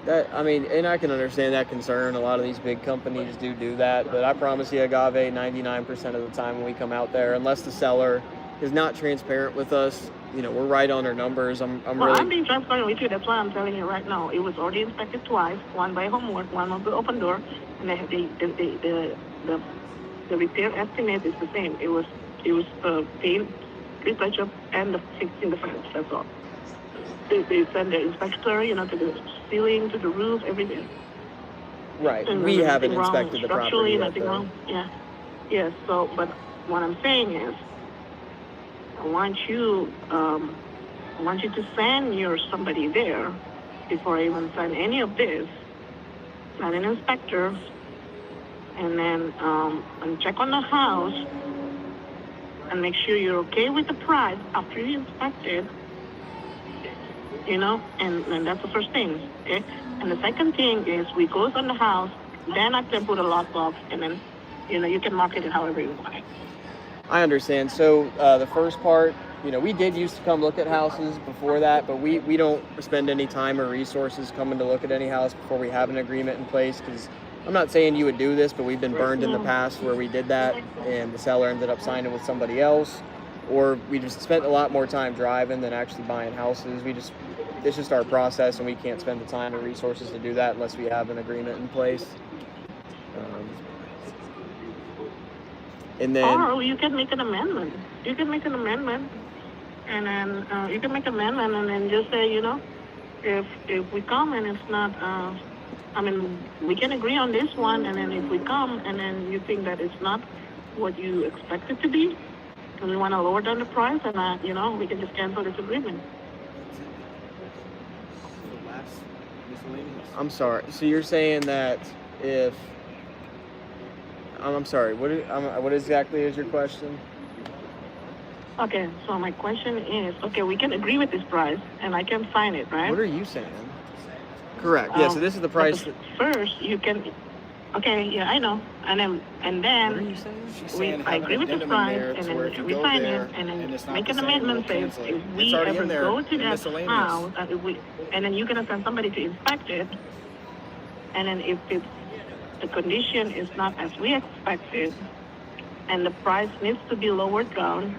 [SPEAKER 7] And I can understand that concern. A lot of these big companies do that, but I promise you, Agave, 99% of the time when we come out there, unless the seller is not transparent with us, we're right on our numbers. I'm
[SPEAKER 2] being transparent with you. That's why I'm telling you right now. It was already inspected twice, one by homework, one of the open door, and the repair estimate is the same. It was paint, retouch up, and the fixing the fence. That's all. They send the inspector, to the ceiling, to the roof, everything.
[SPEAKER 7] Right.
[SPEAKER 2] And
[SPEAKER 7] we haven't
[SPEAKER 2] wrong
[SPEAKER 7] inspected the property yet,
[SPEAKER 2] nothing wrong. Yeah. Yes. So, but what I'm saying is, I want you to send somebody there before I even sign any of this. Send an inspector, and then and check on the house, and make sure you're okay with the price after you inspect it. And that's the first thing, okay? And the second thing is we goes on the house, then I can put a lockbox, and then, you can market it however you want.
[SPEAKER 7] I understand. So the first part, we did used to come look at houses before that, but we don't spend any time or resources coming to look at any house before we have an agreement in place, because I'm not saying you would do this, but we've been burned in the past where we did that and the seller ended up signing with somebody else, or we just spent a lot more time driving than actually buying houses. It's just our process, and we can't spend the time or resources to do that unless we have an agreement in place. And then,
[SPEAKER 2] or you can make an amendment. And then you can make an amendment and then just say, if we come and it's not, we can agree on this one, and then if we come and then you think that it's not what you expect it to be, and we want to lower down the price, and we can just cancel this agreement.
[SPEAKER 7] I'm sorry. So you're saying that if I'm sorry. What exactly is your question?
[SPEAKER 2] Okay, so my question is, okay, we can agree with this price, and I can sign it, right?
[SPEAKER 7] What are you saying? Correct. Yeah. So this is the price.
[SPEAKER 2] First, you can. Okay. Yeah, I know. And then.
[SPEAKER 7] What are you saying?
[SPEAKER 2] I agree with the price, and then we sign it, and then make an amendment saying if we ever go to that house, and then you're gonna send somebody to inspect it, and then if the condition is not as we expected, and the price needs to be lowered down,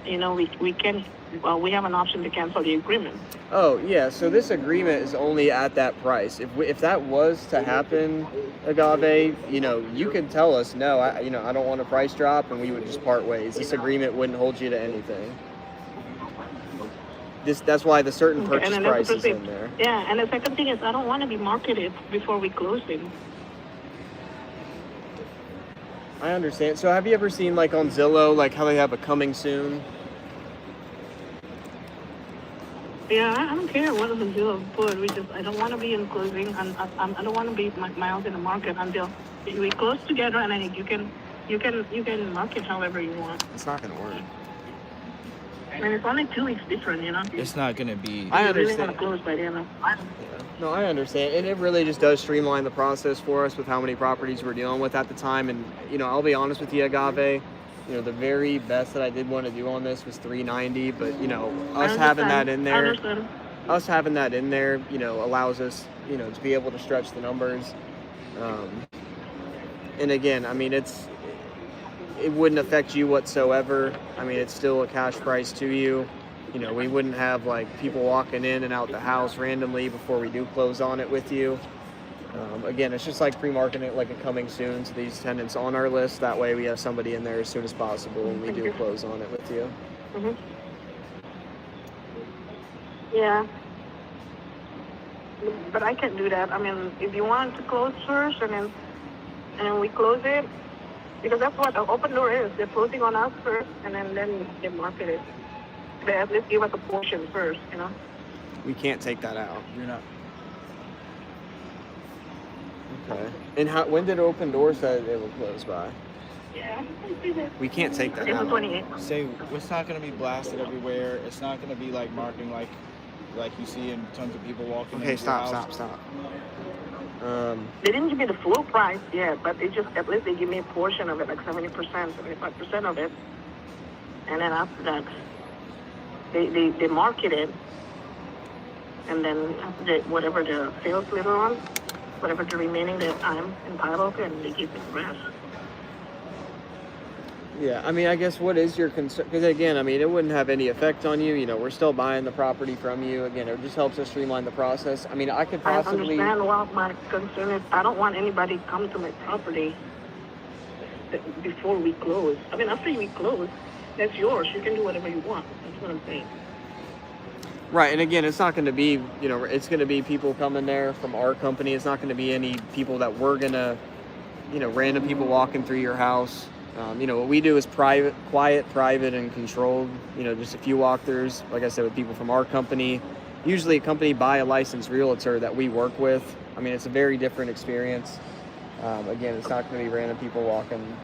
[SPEAKER 2] we can. Well, we have an option to cancel the agreement.
[SPEAKER 7] Oh, yeah. So this agreement is only at that price. If that was to happen, Agave, you could tell us, no, I don't want a price drop, and we would just part ways. This agreement wouldn't hold you to anything. That's why the certain purchase price is in there.
[SPEAKER 2] Yeah, and the second thing is I don't want to be marketed before we close it.
[SPEAKER 7] I understand. So have you ever seen, like, on Zillow, like, how they have a coming soon?
[SPEAKER 2] Yeah, I don't care what is the deal of put. I don't want to be in closing, and I don't want to be my house in the market until we close together, and then you can market however you want.
[SPEAKER 7] It's not going to work.
[SPEAKER 2] And it's only 2 weeks different,
[SPEAKER 1] It's not going to be.
[SPEAKER 7] I understand.
[SPEAKER 2] You really want to close by the end of.
[SPEAKER 7] No, I understand, and it really just does streamline the process for us with how many properties we're dealing with at the time. And I'll be honest with you, Agave. The very best that I did want to do on this was $390, but us having that in there, allows us, to be able to stretch the numbers. And again, it wouldn't affect you whatsoever. It's still a cash price to you. We wouldn't have like people walking in and out the house randomly before we do close on it with you. Again, it's just like pre-marketing it like a coming soon to these tenants on our list. That way we have somebody in there as soon as possible and we do a close on it with you.
[SPEAKER 2] Mm-hmm. Yeah. But I can't do that. I mean, if you want to close first and then we close it, because that's what an open door is. They're closing on us first and then they market it. They at least give us a portion first, you know?
[SPEAKER 7] We can't take that out.
[SPEAKER 1] You're not.
[SPEAKER 7] Okay. And when did open doors say they will close by?
[SPEAKER 2] Yeah.
[SPEAKER 7] We can't take that
[SPEAKER 2] April
[SPEAKER 7] out.
[SPEAKER 2] 28th.
[SPEAKER 1] Say it's not going to be blasted everywhere. It's not going to be like marketing like you see in tons of people walking.
[SPEAKER 7] Okay,
[SPEAKER 1] into your house.
[SPEAKER 7] stop.
[SPEAKER 2] They didn't give me the full price yet, but they just, at least they give me a portion of it, like 70%, 75% of it. And then after that, they market it. And then after whatever the sales later on, whatever the remaining that I'm entitled to, and they give me the rest.
[SPEAKER 7] Yeah, I mean, I guess what is your concern? Because again, I mean, it wouldn't have any effect on you. You know, we're still buying the property from you. Again, it just helps us streamline the process. I mean, I could possibly.
[SPEAKER 2] I understand what my concern is. I don't want anybody to come to my property before we close. I mean, after we close, that's yours. You can do whatever you want. That's what I'm saying.
[SPEAKER 7] Right, and again, it's not going to be, you know, it's going to be people coming there from our company. It's not going to be any people that we're going to, you know, random people walking through your house. You know, what we do is quiet, and controlled. You know, just a few walkthroughs, like I said, with people from our company, usually accompanied by a licensed realtor that we work with. I mean, it's a very different experience. Again, it's not going to be random people walking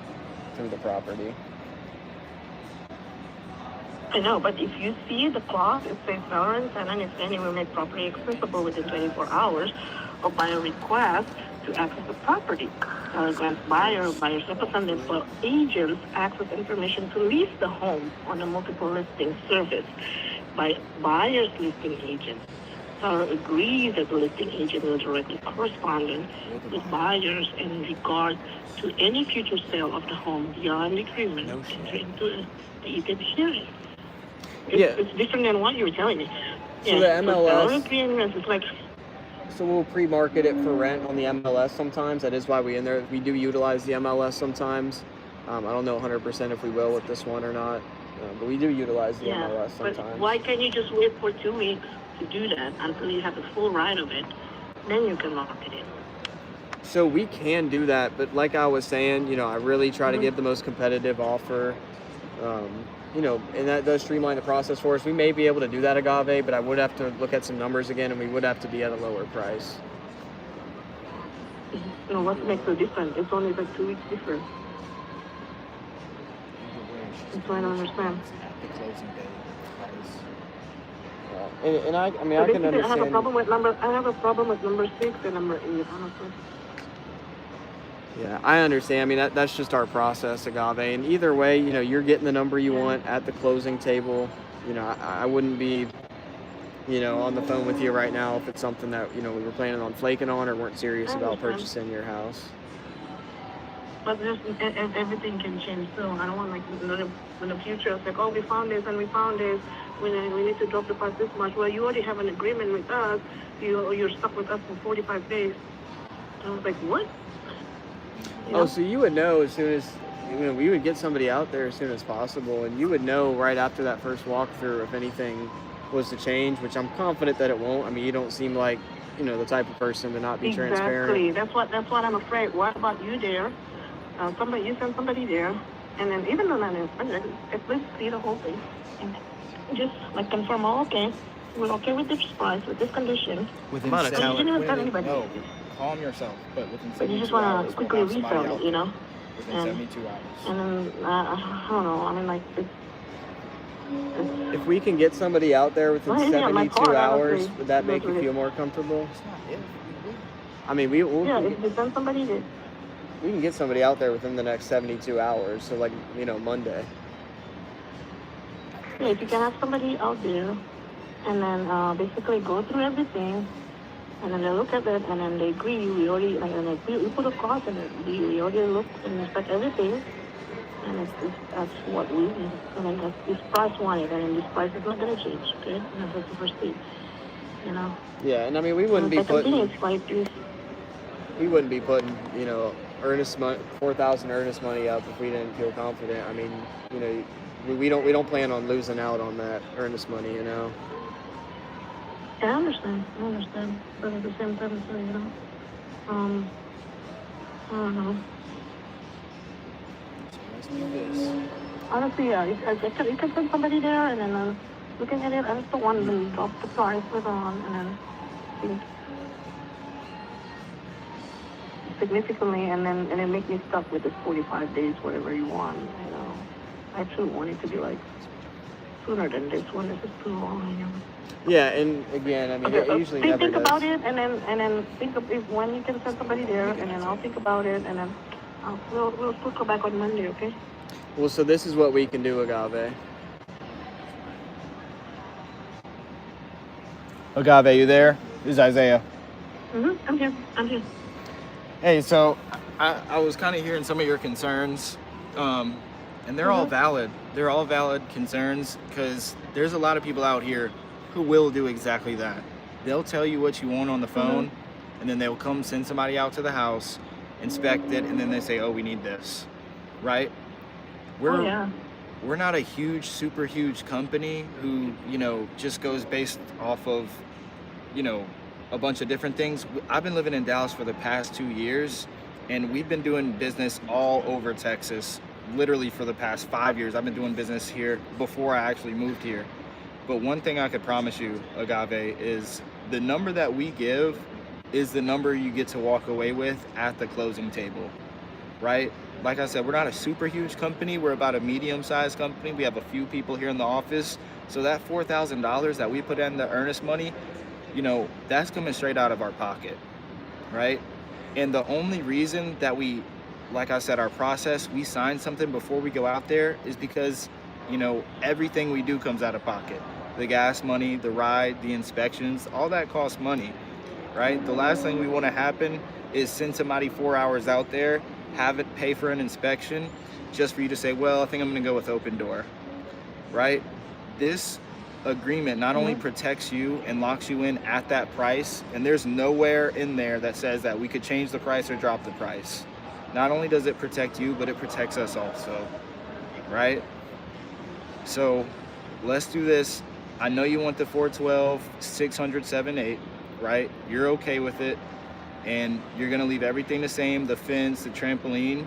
[SPEAKER 7] through the property.
[SPEAKER 2] I know, but if you see the clause, it says seller and tenant if any will make property accessible within 24 hours or by a request to access the property. Grants buyer's representative or agents access information to list the home on a multiple listing service by buyer's listing agent. Seller agrees that the listing agent will directly correspond with buyers in regard to any future sale of the home beyond the agreement entered into the ETIP hearing. It's different than what you were telling me.
[SPEAKER 7] So the MLS.
[SPEAKER 2] Agreements, it's like.
[SPEAKER 7] So we'll pre-market it for rent on the MLS sometimes. That is why we do utilize the MLS sometimes. I don't know 100% if we will with this one or not, but we do utilize the MLS sometimes.
[SPEAKER 2] But why can't you just wait for 2 weeks to do that until you have the full right of it? Then you can market it.
[SPEAKER 7] So we can do that, but like I was saying, you know, I really try to give the most competitive offer. You know, and that does streamline the process for us. We may be able to do that, Agave, but I would have to look at some numbers again, and we would have to be at a lower price.
[SPEAKER 2] You know, what makes the difference? It's only like 2 weeks difference. That's why I don't understand.
[SPEAKER 1] At the closing date.
[SPEAKER 7] And I mean, I can understand.
[SPEAKER 2] I have a problem with number 6 and number 8, honestly.
[SPEAKER 7] Yeah, I understand. I mean, that's just our process, Agave. And either way, you know, you're getting the number you want at the closing table. You know, I wouldn't be, you know, on the phone with you right now if it's something that, you know, we were planning on flaking on or weren't serious about purchasing your house.
[SPEAKER 2] But everything can change too. I don't want like in the future it's like, oh, we found this and we found this. We need to drop the price this much. Well, you already have an agreement with us. You're stuck with us for 45 days. I was like, what? You know?
[SPEAKER 7] Oh, so you would know as soon as, you know, we would get somebody out there as soon as possible, and you would know right after that first walkthrough if anything was to change, which I'm confident that it won't. I mean, you don't seem like, you know, the type of person to not be transparent.
[SPEAKER 2] Exactly. That's what I'm afraid. What about you there? You send somebody there, and then even though not at least see the whole thing, and just like confirm, oh, okay, we're okay with this price, with this condition.
[SPEAKER 1] Within
[SPEAKER 7] I'm not a talent.
[SPEAKER 2] You didn't tell anybody.
[SPEAKER 1] No, calm yourself. But within 72
[SPEAKER 2] But you just
[SPEAKER 1] hours,
[SPEAKER 2] want to quickly
[SPEAKER 1] we'll have somebody
[SPEAKER 2] resell
[SPEAKER 1] out
[SPEAKER 2] it, you know?
[SPEAKER 1] Within 72 hours.
[SPEAKER 2] And then, I don't know, I mean, like,
[SPEAKER 7] If we can get somebody out there within
[SPEAKER 2] Well, yeah, my
[SPEAKER 7] 72
[SPEAKER 2] part,
[SPEAKER 7] hours,
[SPEAKER 2] honestly,
[SPEAKER 7] would that make you
[SPEAKER 2] definitely.
[SPEAKER 7] feel more comfortable?
[SPEAKER 1] It's not if, we would.
[SPEAKER 7] I mean, we'll
[SPEAKER 2] yeah, if you send somebody there.
[SPEAKER 7] we can get somebody out there within the next 72 hours, so like, you know, Monday.
[SPEAKER 2] Yeah, if you can have somebody out there, and then basically go through everything, and then they look at it, and then they agree, we already, like, and like, we put a clause in it, we already look and inspect everything, and that's what we need. And then that's this price wanted, and this price is not going to change, okay? And that's the first thing, you know?
[SPEAKER 7] Yeah, and I mean, we wouldn't be
[SPEAKER 2] Second thing
[SPEAKER 7] putting.
[SPEAKER 2] is like this.
[SPEAKER 7] we wouldn't be putting, you know, earnest money, 4,000 earnest money up if we didn't feel confident. I mean, you know, we don't plan on losing out on that earnest money, you know.
[SPEAKER 2] Yeah, I understand. But at the same time, so, you know, I don't know.
[SPEAKER 7] So let's do this.
[SPEAKER 2] Honestly, yeah, you can send somebody there, and then we can get it. I just don't want to drop the price later on, and then think significantly, and then make me stuck with this 45 days, whatever you want. You know, I actually want it to be like sooner than this one. This is too long. You know.
[SPEAKER 7] Yeah, and again, I mean,
[SPEAKER 2] Okay,
[SPEAKER 7] it usually
[SPEAKER 2] think,
[SPEAKER 7] never
[SPEAKER 2] think
[SPEAKER 7] does.
[SPEAKER 2] about it, and then think of if when you can send somebody there, and then I'll think about it, and then we'll circle back on Monday, okay?
[SPEAKER 7] Well, so this is what we can do, Agave.
[SPEAKER 1] Agave, you there? This is Isaiah.
[SPEAKER 2] I'm here.
[SPEAKER 1] Hey, so I was kind of hearing some of your concerns, and they're all valid. They're all valid concerns because there's a lot of people out here who will do exactly that. They'll tell you what you want on the phone, and then they'll come send somebody out to the house, inspect it, and then they say, oh, we need this, right? We're not a super huge company who, you know, just goes based off of, you know, a bunch of different things. I've been living in Dallas for the past 2 years, and we've been doing business all over Texas, literally for the past 5 years. I've been doing business here before I actually moved here. But one thing I could promise you, Agave, is the number that we give is the number you get to walk away with at the closing table, right? Like I said, we're not a super huge company. We're about a medium-sized company. We have a few people here in the office. So that $4,000 that we put in the earnest money, you know, that's coming straight out of our pocket, right? And the only reason that we, like I said, our process, we sign something before we go out there is because, you know, everything we do comes out of pocket. The gas money, the ride, the inspections, all that costs money, right? The last thing we want to happen is send somebody 4 hours out there, have it pay for an inspection just for you to say, well, I think I'm going to go with open door, right? This agreement not only protects you and locks you in at that price, and there's nowhere in there that says that we could change the price or drop the price. Not only does it protect you, but it protects us also, right? So let's do this. I know you want the 412, 600, 7, 8, right? You're okay with it. And you're gonna leave everything the same, the fence, the trampoline.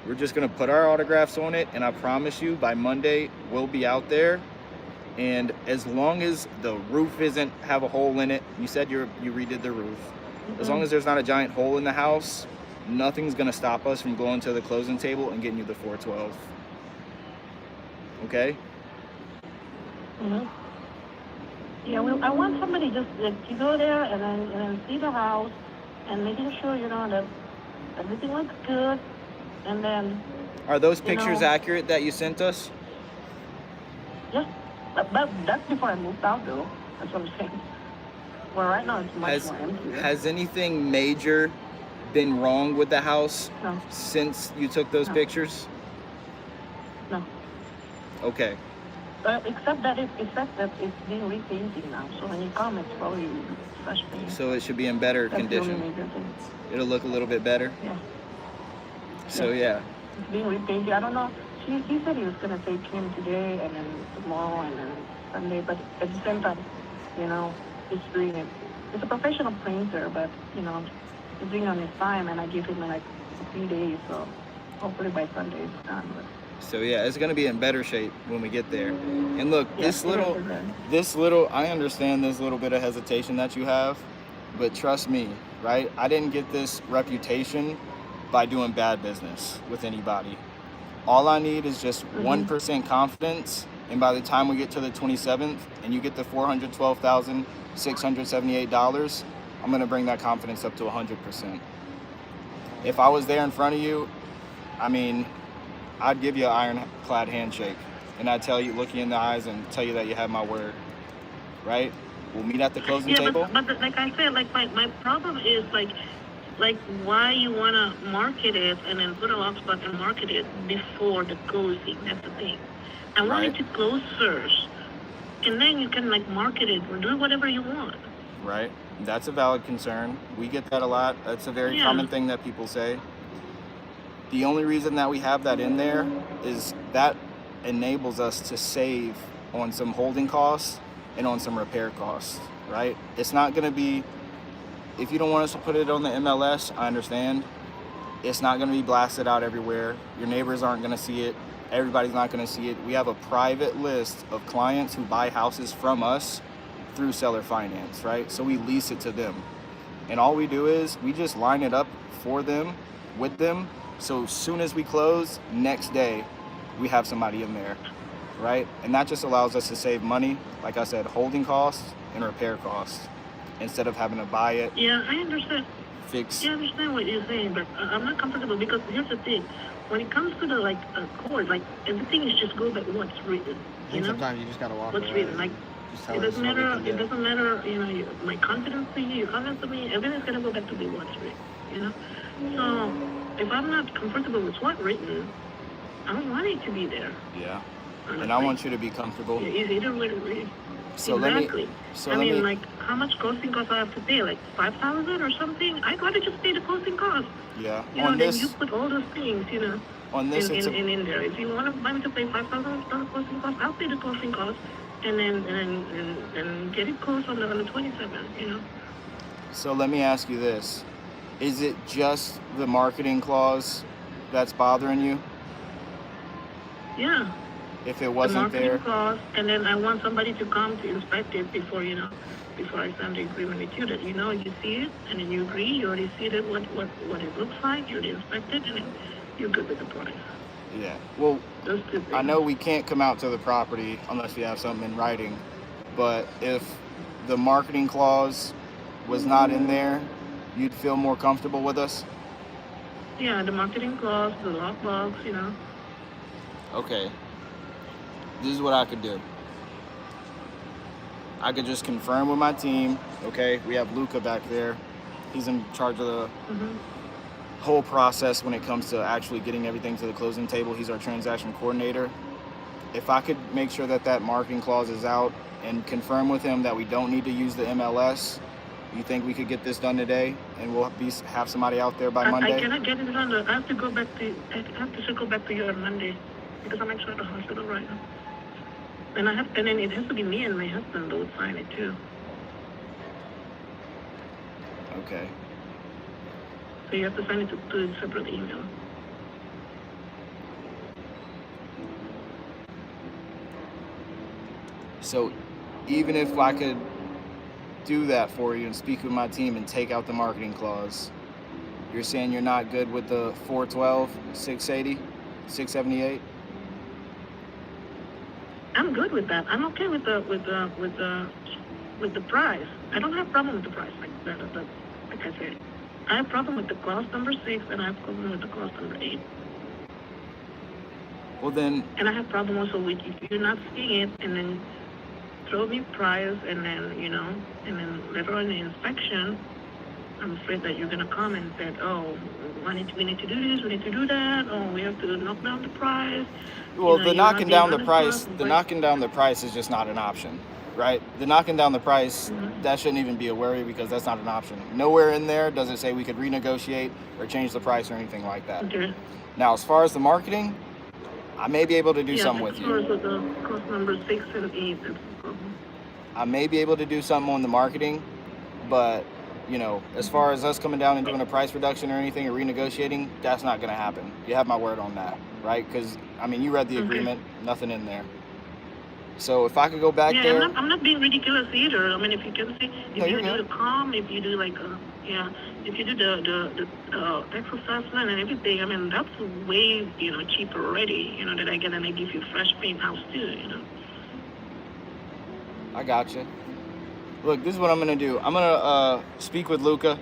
[SPEAKER 1] We're just gonna put our autographs on it, and I promise you by Monday, we'll be out there. And as long as the roof isn't have a hole in it, you said you redid the roof. As long as there's not a giant hole in the house, nothing's gonna stop us from going to the closing table and getting you the 412. Okay?
[SPEAKER 2] Yeah, I want somebody just to go there and then see the house and making sure, you know, that everything looks good. And then...
[SPEAKER 1] Are those pictures accurate that you sent us?
[SPEAKER 2] Yeah, that's before I moved out, though. That's what I'm saying. Well, right now it's much more empty.
[SPEAKER 1] Has anything major been wrong with the house since you took those pictures?
[SPEAKER 2] No.
[SPEAKER 1] Okay.
[SPEAKER 2] Except that it's being repainted now. So when you come, it's probably fresh paint.
[SPEAKER 1] So it should be in better condition. It'll look a little bit better.
[SPEAKER 2] Yeah.
[SPEAKER 1] So yeah.
[SPEAKER 2] It's being repainted. I don't know. He said he was gonna take him today and then tomorrow and then Sunday, but at the same time, you know, he's doing it. He's a professional painter, but you know, he's doing it on his time, and I give him like 3 days, so hopefully by Sunday it's done. But.
[SPEAKER 1] So yeah, it's gonna be in better shape when we get there. And look, this little, I understand this little bit of hesitation that you have, but trust me, right? I didn't get this reputation by doing bad business with anybody. All I need is just 1% confidence, and by the time we get to the 27th and you get the $412,678, I'm gonna bring that confidence up to 100%. If I was there in front of you, I mean, I'd give you an ironclad handshake, and I'd tell you, look you in the eyes and tell you that you have my word, right? We'll meet at the closing table.
[SPEAKER 2] But like I said, like my problem is like why you want to market it and then put a lot of and market it before the closing. That's the thing. I want it to close first, and then you can like market it or do whatever you want.
[SPEAKER 1] right? That's a valid concern. We get that a lot. That's a very
[SPEAKER 2] Yeah.
[SPEAKER 1] common thing that people say. The only reason that we have that in there is that enables us to save on some holding costs and on some repair costs, right? It's not going to be, if you don't want us to put it on the MLS, I understand. It's not going to be blasted out everywhere. Your neighbors aren't going to see it. Everybody's not going to see it. We have a private list of clients who buy houses from us through seller finance, right? So we lease it to them. And all we do is we just line it up for them, with them. So as soon as we close, next day, we have somebody in there, right? And that just allows us to save money, like I said, holding costs and repair costs, instead of having to buy it,
[SPEAKER 2] Yeah, I understand.
[SPEAKER 1] fix.
[SPEAKER 2] Yeah, I understand what you're saying, but I'm not comfortable because here's the thing. When it comes to the court, everything is just go by what's written.
[SPEAKER 7] I think sometimes you just gotta walk
[SPEAKER 2] What's
[SPEAKER 7] away.
[SPEAKER 2] written, like
[SPEAKER 7] Just tell
[SPEAKER 2] it
[SPEAKER 7] us
[SPEAKER 2] doesn't
[SPEAKER 7] what we
[SPEAKER 2] matter.
[SPEAKER 7] can
[SPEAKER 2] It
[SPEAKER 7] do.
[SPEAKER 2] doesn't matter. My confidence in you, your confidence in me, everything's gonna go back to be what's written. You know. So if I'm not comfortable with what's written, I don't want it to be there.
[SPEAKER 1] Yeah.
[SPEAKER 2] Honestly.
[SPEAKER 1] And I want you to be comfortable.
[SPEAKER 2] Yeah, it's either way to read.
[SPEAKER 1] So
[SPEAKER 2] Exactly.
[SPEAKER 1] let me,
[SPEAKER 2] How much closing costs I have to pay? Like 5,000 or something? I'd rather just pay the closing costs.
[SPEAKER 1] yeah.
[SPEAKER 2] Then you put all those things,
[SPEAKER 1] On this, it's
[SPEAKER 2] in there. If you want to buy me to pay $5,000 closing costs, I'll pay the closing costs, and then get it closed on the 27th.
[SPEAKER 1] So let me ask you this: is it just the marketing clause that's bothering you?
[SPEAKER 2] Yeah.
[SPEAKER 1] If it
[SPEAKER 2] The
[SPEAKER 1] wasn't
[SPEAKER 2] marketing
[SPEAKER 1] there,
[SPEAKER 2] cost, and then I want somebody to come to inspect it before I sign the agreement with you. That you see it, and then you agree. You already see that what it looks like. You already inspect it, and then you're good with the price.
[SPEAKER 1] yeah. Well,
[SPEAKER 2] Those two things.
[SPEAKER 1] I know we can't come out to the property unless we have something in writing, but if the marketing clause was not in there, you'd feel more comfortable with us?
[SPEAKER 2] Yeah, the marketing clause, the lockbox,
[SPEAKER 1] Okay. This is what I could do. I could just confirm with my team. Okay, we have Luca back there. He's in charge of the whole process when it comes to actually getting everything to the closing table. He's our transaction coordinator. If I could make sure that marketing clause is out and confirm with him that we don't need to use the MLS, you think we could get this done today and we'll have somebody out there by Monday?
[SPEAKER 2] I cannot get it done. I have to circle back to you on Monday because I'm actually at the hospital right now. And then it has to be me and my husband that would sign it too.
[SPEAKER 1] Okay.
[SPEAKER 2] So you have to sign it to a separate email.
[SPEAKER 1] So even if I could do that for you and speak with my team and take out the marketing clause, you're saying you're not good with the 412, 680, 678?
[SPEAKER 2] I'm good with that. I'm okay with the price. I don't have problem with the price like that. Like I said, I have problem with the clause number 6, and I have problem with the clause number 8.
[SPEAKER 1] Well then,
[SPEAKER 2] And I have problem also with if you're not seeing it, and then throw me price, and then and then later on the inspection, I'm afraid that you're gonna come and say, oh, we need to do this, we need to do that, oh, we have to knock down the price.
[SPEAKER 1] well, the
[SPEAKER 2] you're
[SPEAKER 1] knocking
[SPEAKER 2] not
[SPEAKER 1] down the
[SPEAKER 2] being
[SPEAKER 1] price,
[SPEAKER 2] honest
[SPEAKER 1] the
[SPEAKER 2] with-
[SPEAKER 1] knocking down the price is just not an option, right? The knocking down the price, that shouldn't even be a worry because that's not an option. Nowhere in there does it say we could renegotiate or change the price or anything like that.
[SPEAKER 2] Okay.
[SPEAKER 1] Now, as far as the marketing, I may be able to do something with
[SPEAKER 2] as far
[SPEAKER 1] you.
[SPEAKER 2] as the clause number 6 and 8, that's the problem.
[SPEAKER 1] I may be able to do something on the marketing, but as far as us coming down and doing a price reduction or anything or renegotiating, that's not going to happen. You have my word on that, right? Because you read the agreement, nothing in there. So if I could go back there,
[SPEAKER 2] I'm not being ridiculous either. I mean, if you can see,
[SPEAKER 1] No,
[SPEAKER 2] if
[SPEAKER 1] you're
[SPEAKER 2] you do
[SPEAKER 1] good.
[SPEAKER 2] the com, if you do if you do the tax assessment and everything, I mean, that's way cheaper already. That I get, and I give you fresh paint house too.
[SPEAKER 1] I got you. Look, this is what I'm going to do. I'm going to speak with Luca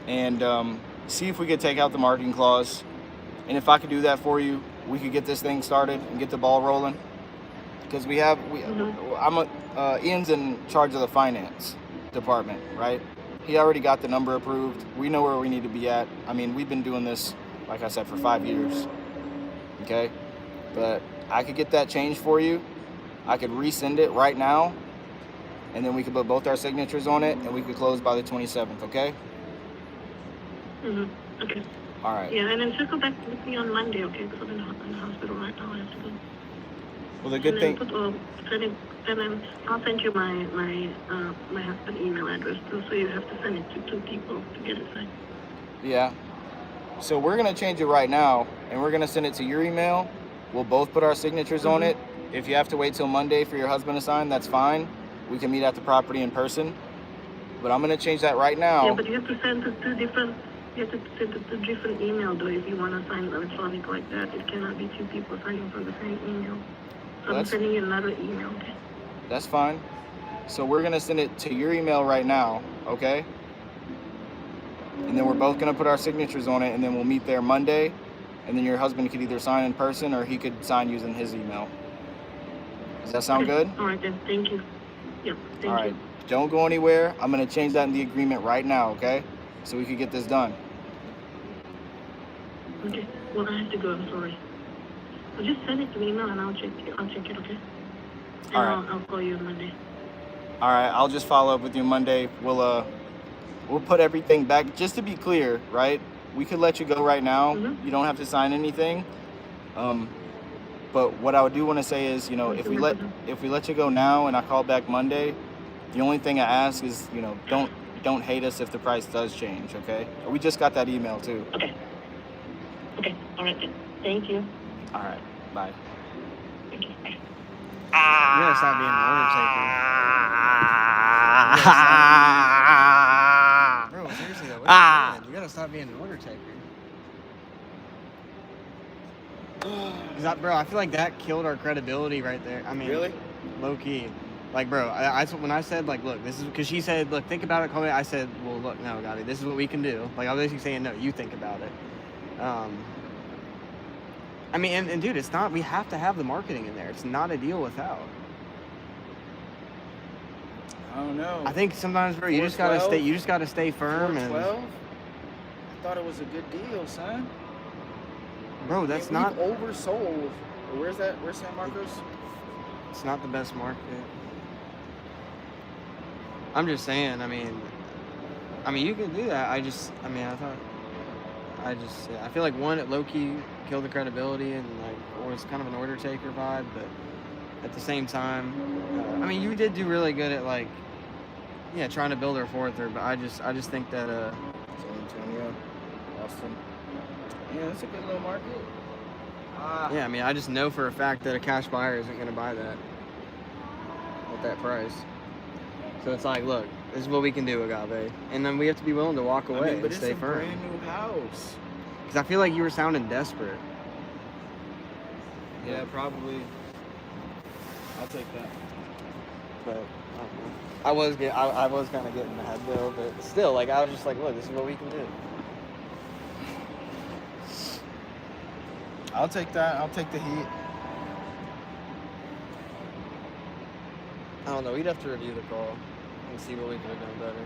[SPEAKER 1] and see if we could take out the marketing clause. And if I could do that for you, we could get this thing started and get the ball rolling. Because Ian's in charge of the finance department, right? He already got the number approved. We know where we need to be at. I mean, we've been doing this, like I said, for 5 years. Okay? But I could get that changed for you. I could resend it right now. and then we could put both our signatures on it, and we could close by the 27th. Okay?
[SPEAKER 2] Okay.
[SPEAKER 1] All right.
[SPEAKER 2] Yeah, and then circle back with me on Monday, okay? Because I'm in the hospital right now. I have to go.
[SPEAKER 1] Well, the good
[SPEAKER 2] And
[SPEAKER 1] thing.
[SPEAKER 2] then and then I'll send you my husband's email address too, so you have to send it to 2 people to get it signed.
[SPEAKER 1] Yeah. So we're gonna change it right now, and we're gonna send it to your email. We'll both put our signatures on it. If you have to wait till Monday for your husband to sign, that's fine. We can meet at the property in person. But I'm gonna change that right now.
[SPEAKER 2] Yeah, but you have to send it to different. You have to send it to different email though. If you want to sign electronic like that, it cannot be 2 people signing from the same email. So
[SPEAKER 1] Well,
[SPEAKER 2] I'm sending you another email. Okay.
[SPEAKER 1] That's fine. So we're gonna send it to your email right now, okay? And then we're both gonna put our signatures on it, and then we'll meet there Monday. And then your husband could either sign in person or he could sign using his email. Does that sound good?
[SPEAKER 2] All right then. Thank you. Yep. Thank
[SPEAKER 1] All right.
[SPEAKER 2] you.
[SPEAKER 1] Don't go anywhere. I'm gonna change that in the agreement right now, okay? So we could get this done.
[SPEAKER 2] Okay. Well, I have to go. I'm sorry. Well, just send it to me email and I'll check it. Okay. And
[SPEAKER 1] All right.
[SPEAKER 2] I'll call you on Monday.
[SPEAKER 1] All right. I'll just follow up with you Monday. We'll put everything back. Just to be clear, right? We could let you go right now. You don't have to sign anything. But what I do want to say is, if we let you go now and I call back Monday, the only thing I ask is, don't hate us if the price does change, okay? We just got that email too.
[SPEAKER 2] Okay. All right then. Thank you.
[SPEAKER 1] All right. Bye.
[SPEAKER 2] Thank you. Bye.
[SPEAKER 7] You gotta stop being an order taker. Bro, seriously though, what are you doing? You gotta stop being an order taker. Bro, I feel like that killed our credibility right there. I mean,
[SPEAKER 1] Really?
[SPEAKER 7] Low key. Like, bro, when I said, like, look, this is, because she said, look, think about it, call me, I said, well, look, no, Gotti, this is what we can do. Like, I was basically saying, no, you think about it. I mean, and dude, it's not, we have to have the marketing in there. It's not a deal without.
[SPEAKER 1] I don't know.
[SPEAKER 7] I think sometimes, bro, you just gotta stay firm. And
[SPEAKER 1] 412? I thought it was a good deal, son.
[SPEAKER 7] Bro, that's not
[SPEAKER 1] we've oversold. Where's San Marcos?
[SPEAKER 7] It's not the best market. I'm just saying. I mean, you can do that. I feel like one, it low key killed the credibility and like, or it's kind of an order taker vibe. But at the same time, you did do really good at like, yeah, trying to build her fourth. But I just think that
[SPEAKER 1] San Antonio, Austin. Yeah, that's a good little market.
[SPEAKER 7] Yeah, I just know for a fact that a cash buyer isn't going to buy that at that price. So it's like, look, this is what we can do, Agave. And then we have to be willing to walk away and stay firm.
[SPEAKER 1] But it's a brand new house.
[SPEAKER 7] Because I feel like you were sounding desperate.
[SPEAKER 1] Yeah, probably. I'll take that.
[SPEAKER 7] But I was kind of getting mad though. But still, like, I was just like, look, this is what we can do.
[SPEAKER 1] I'll take that. I'll take the heat.
[SPEAKER 7] I don't know. We'd have to review the call and see what we could have done better.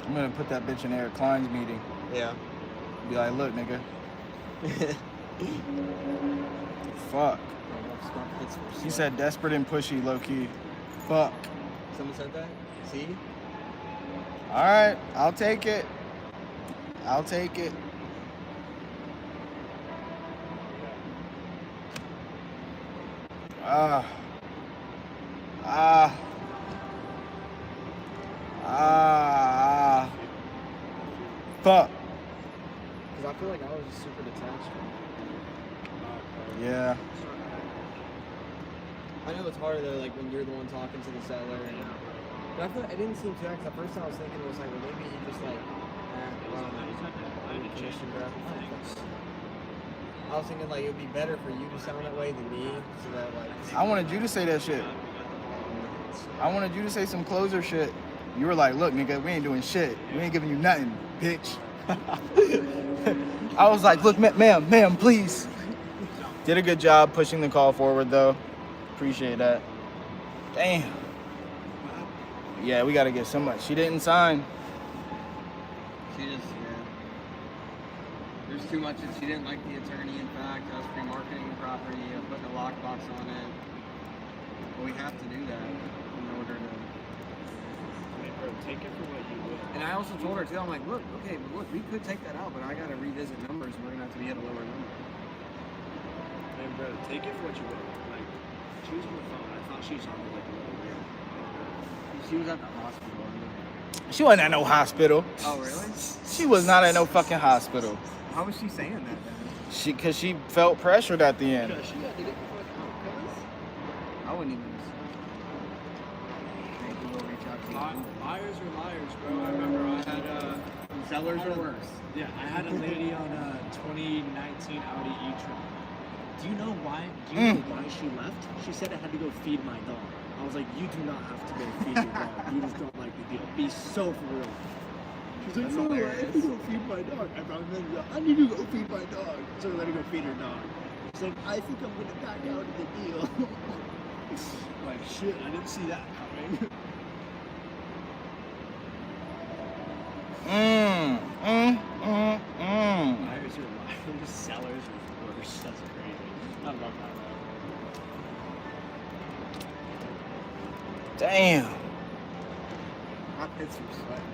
[SPEAKER 1] I'm gonna put that bitch in Eric Klein's meeting.
[SPEAKER 7] Yeah.
[SPEAKER 1] Be like, look, nigga. Fuck. He said desperate and pushy, low key. Fuck.
[SPEAKER 7] Someone said that? See?
[SPEAKER 1] All right, I'll take it. I'll take it. Fuck.
[SPEAKER 7] Because I feel like I was just super detached from it.
[SPEAKER 1] Yeah.
[SPEAKER 7] I know it's harder though, like when you're the one talking to the seller. But I feel like it didn't seem too active. At first I was thinking it was like, well, maybe he just like, commission grab. I was thinking like it would be better for you to sound that way than me, so that like.
[SPEAKER 1] I wanted you to say that shit. I wanted you to say some closer shit. You were like, look, nigga, we ain't doing shit. We ain't giving you nothing, bitch. I was like, look, ma'am, please. Did a good job pushing the call forward, though. Appreciate that. Damn. Yeah, we got to get so much. She didn't sign.
[SPEAKER 7] She just, yeah. There's too much. She didn't like the attorney, in fact. I was pre-marketing the property, putting a lockbox on it. we have to do that in order to.
[SPEAKER 6] I mean, bro, take it for what you will.
[SPEAKER 7] And I also told her too. I'm like, look, okay, but look, we could take that out, but I gotta revisit numbers. And we're gonna have to be at a lower number.
[SPEAKER 6] I mean, bro, take it for what you will. Like, she was on the phone. I thought she sounded like a little weird.
[SPEAKER 7] She was at the hospital.
[SPEAKER 1] She wasn't at no hospital.
[SPEAKER 7] Oh, really?
[SPEAKER 1] She was not at no fucking hospital.
[SPEAKER 7] How was she saying that then?
[SPEAKER 1] Cause she felt pressured at the end.
[SPEAKER 6] Because she had to get the fuck out, cuz.
[SPEAKER 7] I wouldn't even. Maybe we'll reach out to you.
[SPEAKER 6] Buyers are liars, bro. I remember I had
[SPEAKER 7] Sellers are worse.
[SPEAKER 6] Yeah, I had a lady on a 2019 Audi e-tron. Do you know why? Do you know why she left? She said I had to go feed my dog. I was like, you do not have to go feed your dog. You just don't like the deal. Be so for real. She's like, no, I have to go feed my dog. I need to go feed my dog. So let her go feed her dog. She's like, I think I'm gonna back out of the deal. Like, shit, I didn't see that coming. Buyers are liars, sellers are worse. That's crazy. I love that.
[SPEAKER 1] Damn.
[SPEAKER 7] My pits are sweating,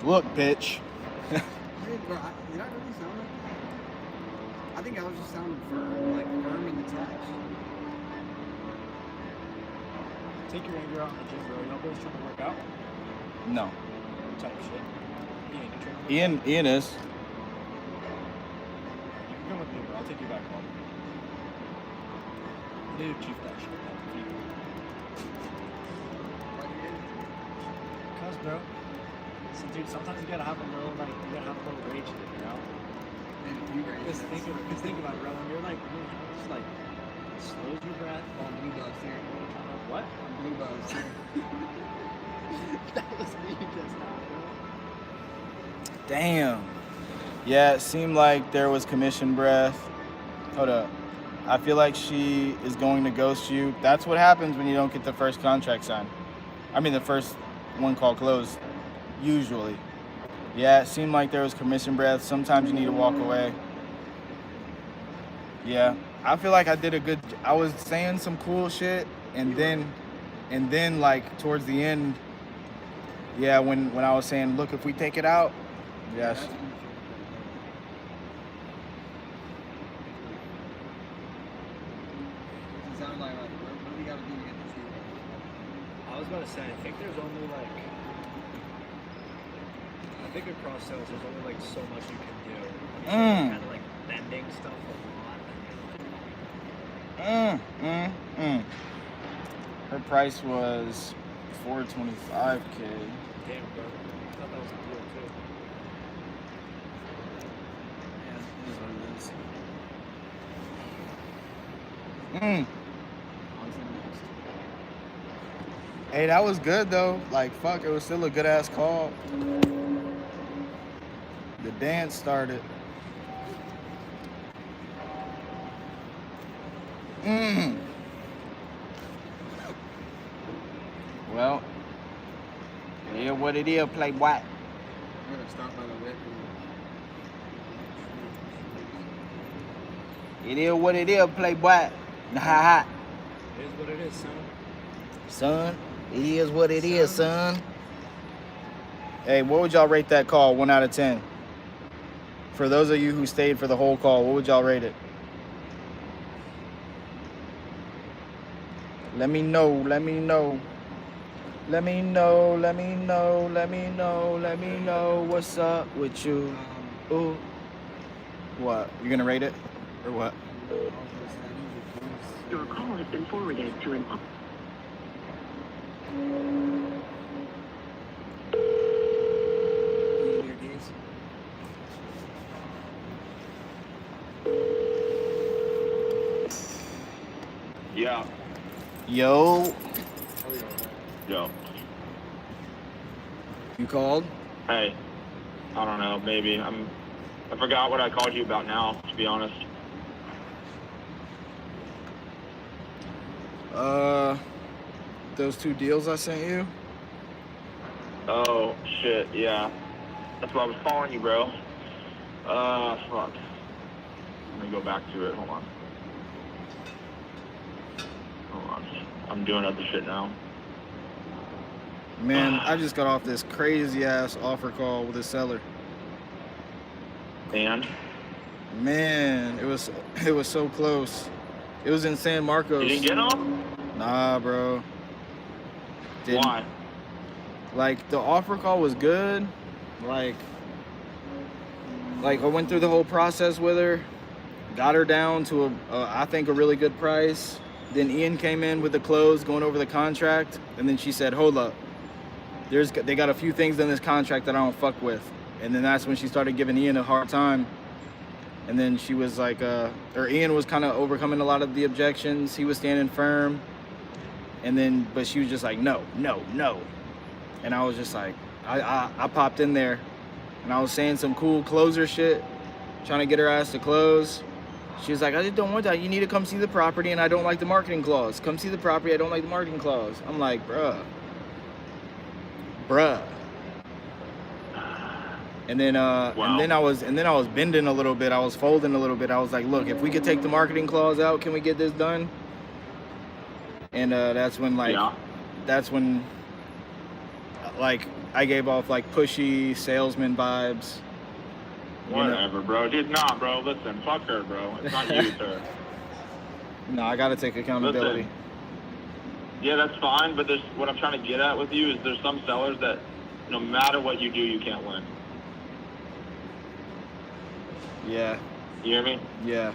[SPEAKER 7] bro.
[SPEAKER 1] Look, bitch.
[SPEAKER 7] Hey, bro, did I really sound like that? I think I was just sounding firm, like firm and detached.
[SPEAKER 6] Take your anger out in the gym, bro. Y'all boys trying to work out?
[SPEAKER 1] No.
[SPEAKER 6] Type shit. Ian, you trying to work
[SPEAKER 1] Ian is.
[SPEAKER 6] out? You can come with me, bro. I'll take you back home. Dude, chief that shit. Cause, bro. So, dude, sometimes you gotta have a little, like, you gotta have a little rage in it, you know?
[SPEAKER 7] And if you raise
[SPEAKER 6] Because
[SPEAKER 7] it,
[SPEAKER 6] think about it, bro. When you're like, just like, slows your breath.
[SPEAKER 7] on blue buzz here.
[SPEAKER 6] What?
[SPEAKER 7] On blue buzz here.
[SPEAKER 6] That was me just now, bro.
[SPEAKER 1] Damn. Yeah, it seemed like there was commission breath. Hold up. I feel like she is going to ghost you. That's what happens when you don't get the first contract signed. I mean, the first one call closed, usually. Yeah, it seemed like there was commission breath. Sometimes you need to walk away. Yeah, I feel like I did a good, I was saying some cool shit, and then like towards the end, yeah, when I was saying, look, if we take it out, yes.
[SPEAKER 7] That's when you feel good. It sounded like, what do we gotta do to get this deal?
[SPEAKER 6] I was about to say, I think there's only like, I think across sales, there's only like so much you can do. Kind of like bending stuff a lot.
[SPEAKER 1] Her price was $425K.
[SPEAKER 6] Damn, bro. I thought that was a deal too.
[SPEAKER 7] Yeah, it is what it is.
[SPEAKER 1] Mm.
[SPEAKER 7] On to the next.
[SPEAKER 1] Hey, that was good though. Like, fuck, it was still a good ass call. The dance started. Well, it is what it is, playboy.
[SPEAKER 7] I'm gonna stop by the whip.
[SPEAKER 1] It is what it is, playboy. Ha ha.
[SPEAKER 6] It is what it is, son.
[SPEAKER 1] Son, it is what it is, son. Hey, what would y'all rate that call, 1 out of 10? For those of you who stayed for the whole call, what would y'all rate it? Let me know, let me know. Let me know, let me know, let me know, let me know what's up with you. Ooh. What? You gonna rate it? Or what?
[SPEAKER 2] Your call has been forwarded to an.
[SPEAKER 4] Yeah.
[SPEAKER 1] Yo,
[SPEAKER 4] Yo.
[SPEAKER 1] you called?
[SPEAKER 4] Hey. I don't know. Maybe. I forgot what I called you about now, to be honest.
[SPEAKER 1] Those 2 deals I sent you?
[SPEAKER 4] Oh, shit. Yeah. That's why I was calling you, bro. Fuck. Let me go back to it. Hold on. I'm doing other shit now.
[SPEAKER 1] Man, I just got off this crazy ass offer call with a seller.
[SPEAKER 4] And
[SPEAKER 1] Man, it was so close. It was in San Marcos.
[SPEAKER 4] you didn't get them?
[SPEAKER 1] Nah, bro. Didn't.
[SPEAKER 4] Why?
[SPEAKER 1] Like, the offer call was good. Like I went through the whole process with her, got her down to I think a really good price. Then Ian came in with the close, going over the contract, and then she said, "Hold up, they got a few things in this contract that I don't fuck with." And then that's when she started giving Ian a hard time. And then she was like, or Ian was kind of overcoming a lot of the objections. He was standing firm. And then, but she was just like, no. And I was just like, I popped in there and I was saying some cool closer shit, trying to get her ass to close. She was like, I just don't want that. You need to come see the property and I don't like the marketing clause. Come see the property, I don't like the marketing clause. I'm like, bruh. And then,
[SPEAKER 4] Wow.
[SPEAKER 1] and then I was bending a little bit. I was folding a little bit. I was like, look, if we could take the marketing clause out, can we get this done? And that's when I gave off like pushy salesman vibes.
[SPEAKER 4] Whatever, bro. Dude, nah, bro. Listen, fuck her, bro. It's not you, sir.
[SPEAKER 1] No, I gotta take accountability.
[SPEAKER 4] Listen, yeah, that's fine, but what I'm trying to get at with you is there's some sellers that no matter what you do, you can't win.
[SPEAKER 1] Yeah.
[SPEAKER 4] You hear me?
[SPEAKER 1] Yeah.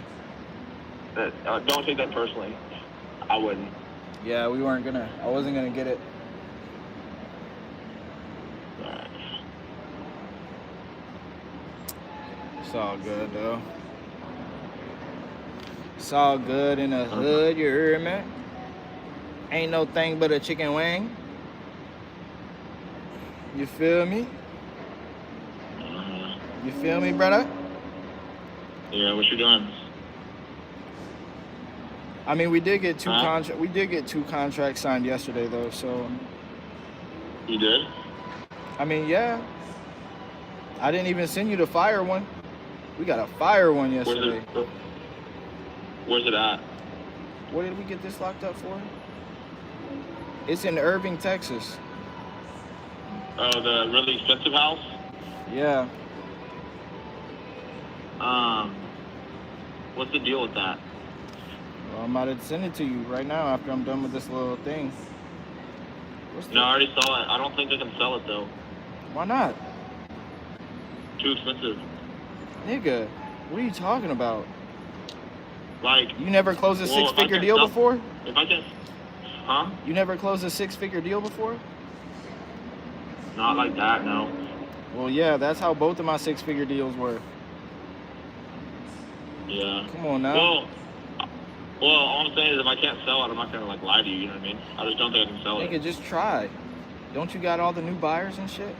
[SPEAKER 4] Don't take that personally. I wouldn't.
[SPEAKER 1] Yeah, I wasn't gonna get it.
[SPEAKER 4] Alright.
[SPEAKER 1] It's all good though. It's all good in the hood, you hear me? Ain't no thing but a chicken wing. You feel me? You feel me, brother?
[SPEAKER 4] Yeah, what you doing?
[SPEAKER 1] I mean, we did get two contracts signed yesterday though, so.
[SPEAKER 4] You did?
[SPEAKER 1] I mean, yeah. I didn't even send you the fire one. We got a fire one yesterday.
[SPEAKER 4] Where's it at?
[SPEAKER 1] What did we get this locked up for? It's in Irving, Texas.
[SPEAKER 4] Oh, the really expensive house?
[SPEAKER 1] Yeah.
[SPEAKER 4] What's the deal with that?
[SPEAKER 1] Well, I'm about to send it to you right now after I'm done with this little thing.
[SPEAKER 4] No, I already saw it. I don't think they can sell it though.
[SPEAKER 1] Why not?
[SPEAKER 4] Too expensive.
[SPEAKER 1] Nigga, what are you talking about?
[SPEAKER 4] Like,
[SPEAKER 1] You never closed a six-figure deal before?
[SPEAKER 4] If I can, huh?
[SPEAKER 1] You never closed a six-figure deal before?
[SPEAKER 4] Not like that, no.
[SPEAKER 1] Well, yeah, that's how both of my six-figure deals were.
[SPEAKER 4] Yeah.
[SPEAKER 1] Come on now.
[SPEAKER 4] Well, all I'm saying is if I can't sell it, I'm not gonna like lie to you. You know what I mean? I just don't think I can sell it.
[SPEAKER 1] Nigga, just try. Don't you got all the new buyers and shit?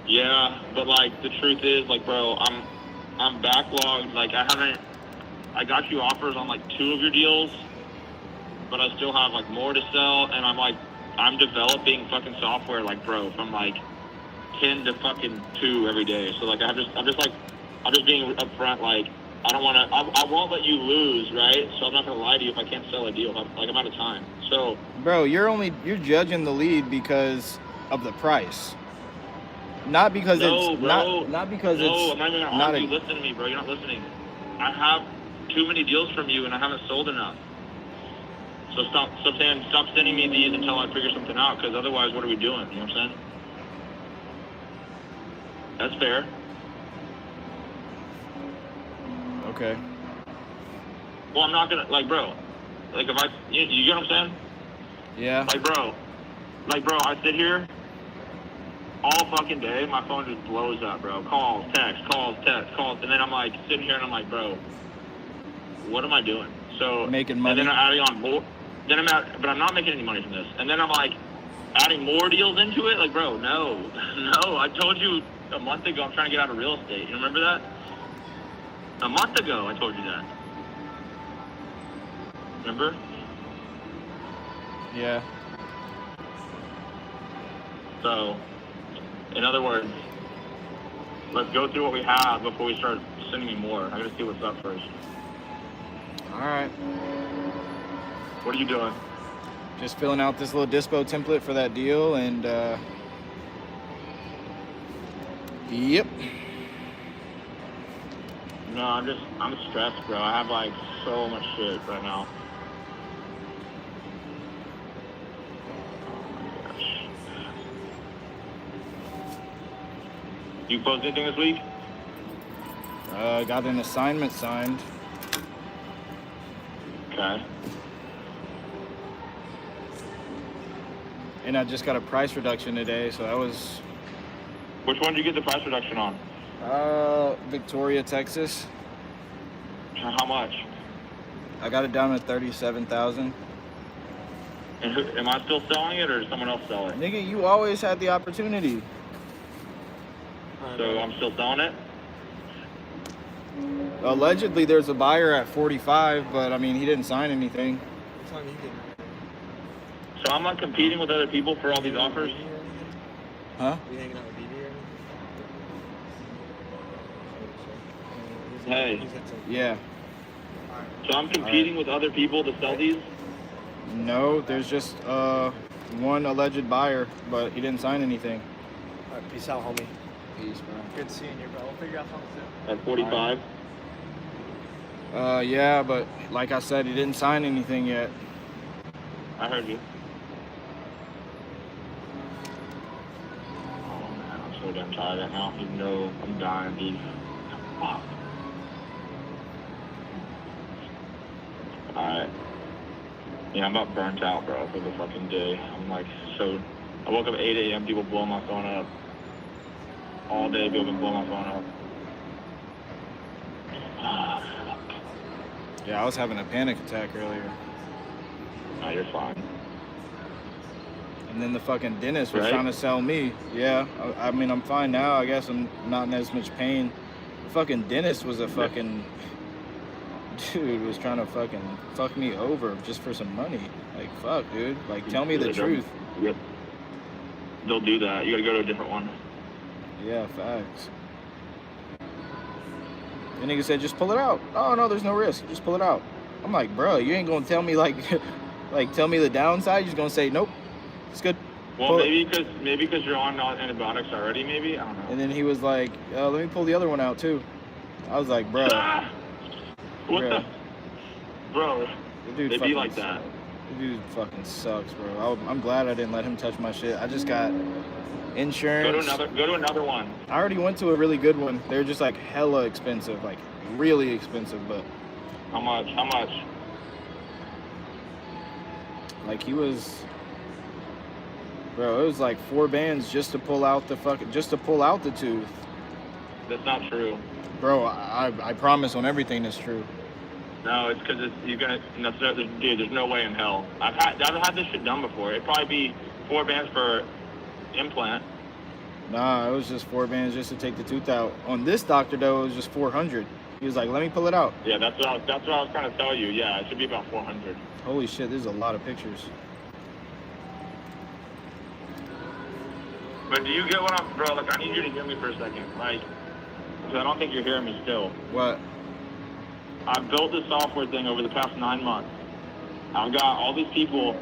[SPEAKER 4] Yeah, but like the truth is, like, bro, I'm backlogged. Like, I got you offers on like 2 of your deals, but I still have like more to sell, and I'm developing fucking software, like, bro, from like 10 to fucking 2 every day. So like I'm just being upfront. Like, I won't let you lose, right? So I'm not gonna lie to you if I can't sell a deal. I'm out of time. So,
[SPEAKER 1] bro, you're judging the lead because of the price, not because it's not because it's
[SPEAKER 4] I'm not even gonna argue. Listen to me, bro. You're not listening. I have too many deals from you, and I haven't sold enough. So stop sending me these until I figure something out. Because otherwise, what are we doing? You know what I'm saying? That's fair.
[SPEAKER 1] Okay.
[SPEAKER 4] Well, I'm not gonna, like, bro. Like, if you get what I'm saying?
[SPEAKER 1] Yeah.
[SPEAKER 4] Like, bro, I sit here all fucking day. My phone just blows up, bro. Calls, text, and then I'm like sitting here and I'm like, bro, what am I doing? So
[SPEAKER 1] making money.
[SPEAKER 4] And then I'm adding on more. But I'm not making any money from this. And then I'm like adding more deals into it. Like, bro, no. I told you a month ago I'm trying to get out of real estate. You remember that? A month ago, I told you that. Remember?
[SPEAKER 1] Yeah.
[SPEAKER 4] So, in other words, let's go through what we have before we start sending me more. I gotta see what's up first.
[SPEAKER 1] All right.
[SPEAKER 4] What are you doing?
[SPEAKER 1] Just filling out this little dispo template for that deal, and yep.
[SPEAKER 4] No, I'm stressed, bro. I have like so much shit right now. You closed anything this week?
[SPEAKER 1] Got an assignment signed.
[SPEAKER 4] Okay.
[SPEAKER 1] And I just got a price reduction today, so that was
[SPEAKER 4] Which one did you get the price reduction on?
[SPEAKER 1] Victoria, Texas.
[SPEAKER 4] How much?
[SPEAKER 1] I got it down to 37,000.
[SPEAKER 4] And am I still selling it, or does someone else sell it?
[SPEAKER 1] Nigga, you always had the opportunity.
[SPEAKER 4] So I'm still selling it?
[SPEAKER 1] Allegedly, there's a buyer at 45, but I mean, he didn't sign anything.
[SPEAKER 6] What time are you getting?
[SPEAKER 4] So I'm not competing with other people for all these offers?
[SPEAKER 1] Huh?
[SPEAKER 6] Are you hanging out with BD or anything?
[SPEAKER 4] Hey.
[SPEAKER 1] Yeah.
[SPEAKER 4] So I'm competing with other people to sell these?
[SPEAKER 1] No, there's just one alleged buyer, but he didn't sign anything.
[SPEAKER 6] Alright, peace out, homie.
[SPEAKER 1] Peace, bro.
[SPEAKER 6] Good seeing you, bro. We'll figure out something soon.
[SPEAKER 4] At 45?
[SPEAKER 1] Yeah, but like I said, he didn't sign anything yet.
[SPEAKER 4] I heard you. Oh man, I'm so damn tired right now. You know, I'm dying, dude. Fuck. Alright. Yeah, I'm about burnt out, bro, for the fucking day. I'm like, so... I woke up at 8 a.m., people blowing my phone up. All day, people been blowing my phone up.
[SPEAKER 1] Yeah, I was having a panic attack earlier.
[SPEAKER 4] No, you're fine.
[SPEAKER 1] And then the fucking dentist was
[SPEAKER 4] Right?
[SPEAKER 1] trying to sell me. Yeah, I mean, I'm fine now. I guess I'm not in as much pain. The fucking dentist was a fucking... Dude, was trying to fucking fuck me over just for some money. Like, fuck, dude. Like, tell me the truth.
[SPEAKER 4] Yep. They'll do that. You gotta go to a different one.
[SPEAKER 1] Yeah, facts. The nigga said, just pull it out. Oh, no, there's no risk. Just pull it out. I'm like, bro, you ain't gonna tell me, like, like, tell me the downside. You're just gonna say, nope, it's good.
[SPEAKER 4] Well, maybe because you're on antibiotics already, maybe? I don't know.
[SPEAKER 1] And then he was like, let me pull the other one out, too. I was like, bro.
[SPEAKER 4] What
[SPEAKER 1] Bruh.
[SPEAKER 4] the? Bro,
[SPEAKER 1] The dude
[SPEAKER 4] they be
[SPEAKER 1] fucking
[SPEAKER 4] like that.
[SPEAKER 1] sucks. The dude fucking sucks, bro. I'm glad I didn't let him touch my shit. I just got insurance.
[SPEAKER 4] Go to another one.
[SPEAKER 1] I already went to a really good one. They're just like hella expensive, like really expensive, but
[SPEAKER 4] How much?
[SPEAKER 1] like he was, bro, it was like 4 bands just to pull out the tooth.
[SPEAKER 4] That's not true.
[SPEAKER 1] Bro, I promise on everything that's true.
[SPEAKER 4] No, it's because dude, there's no way in hell. I've had this shit done before. It'd probably be 4 bands per implant.
[SPEAKER 1] Nah, it was just 4 bands just to take the tooth out. On this doctor though, it was just 400. He was like, let me pull it out.
[SPEAKER 4] Yeah, that's what I was trying to tell you. Yeah, it should be about 400.
[SPEAKER 1] Holy shit, there's a lot of pictures.
[SPEAKER 4] But do you get what I'm, bro? Like, I need you to hear me for a second. Like, because I don't think you're hearing me still.
[SPEAKER 1] What?
[SPEAKER 4] I've built this software thing over the past 9 months. I've got all these people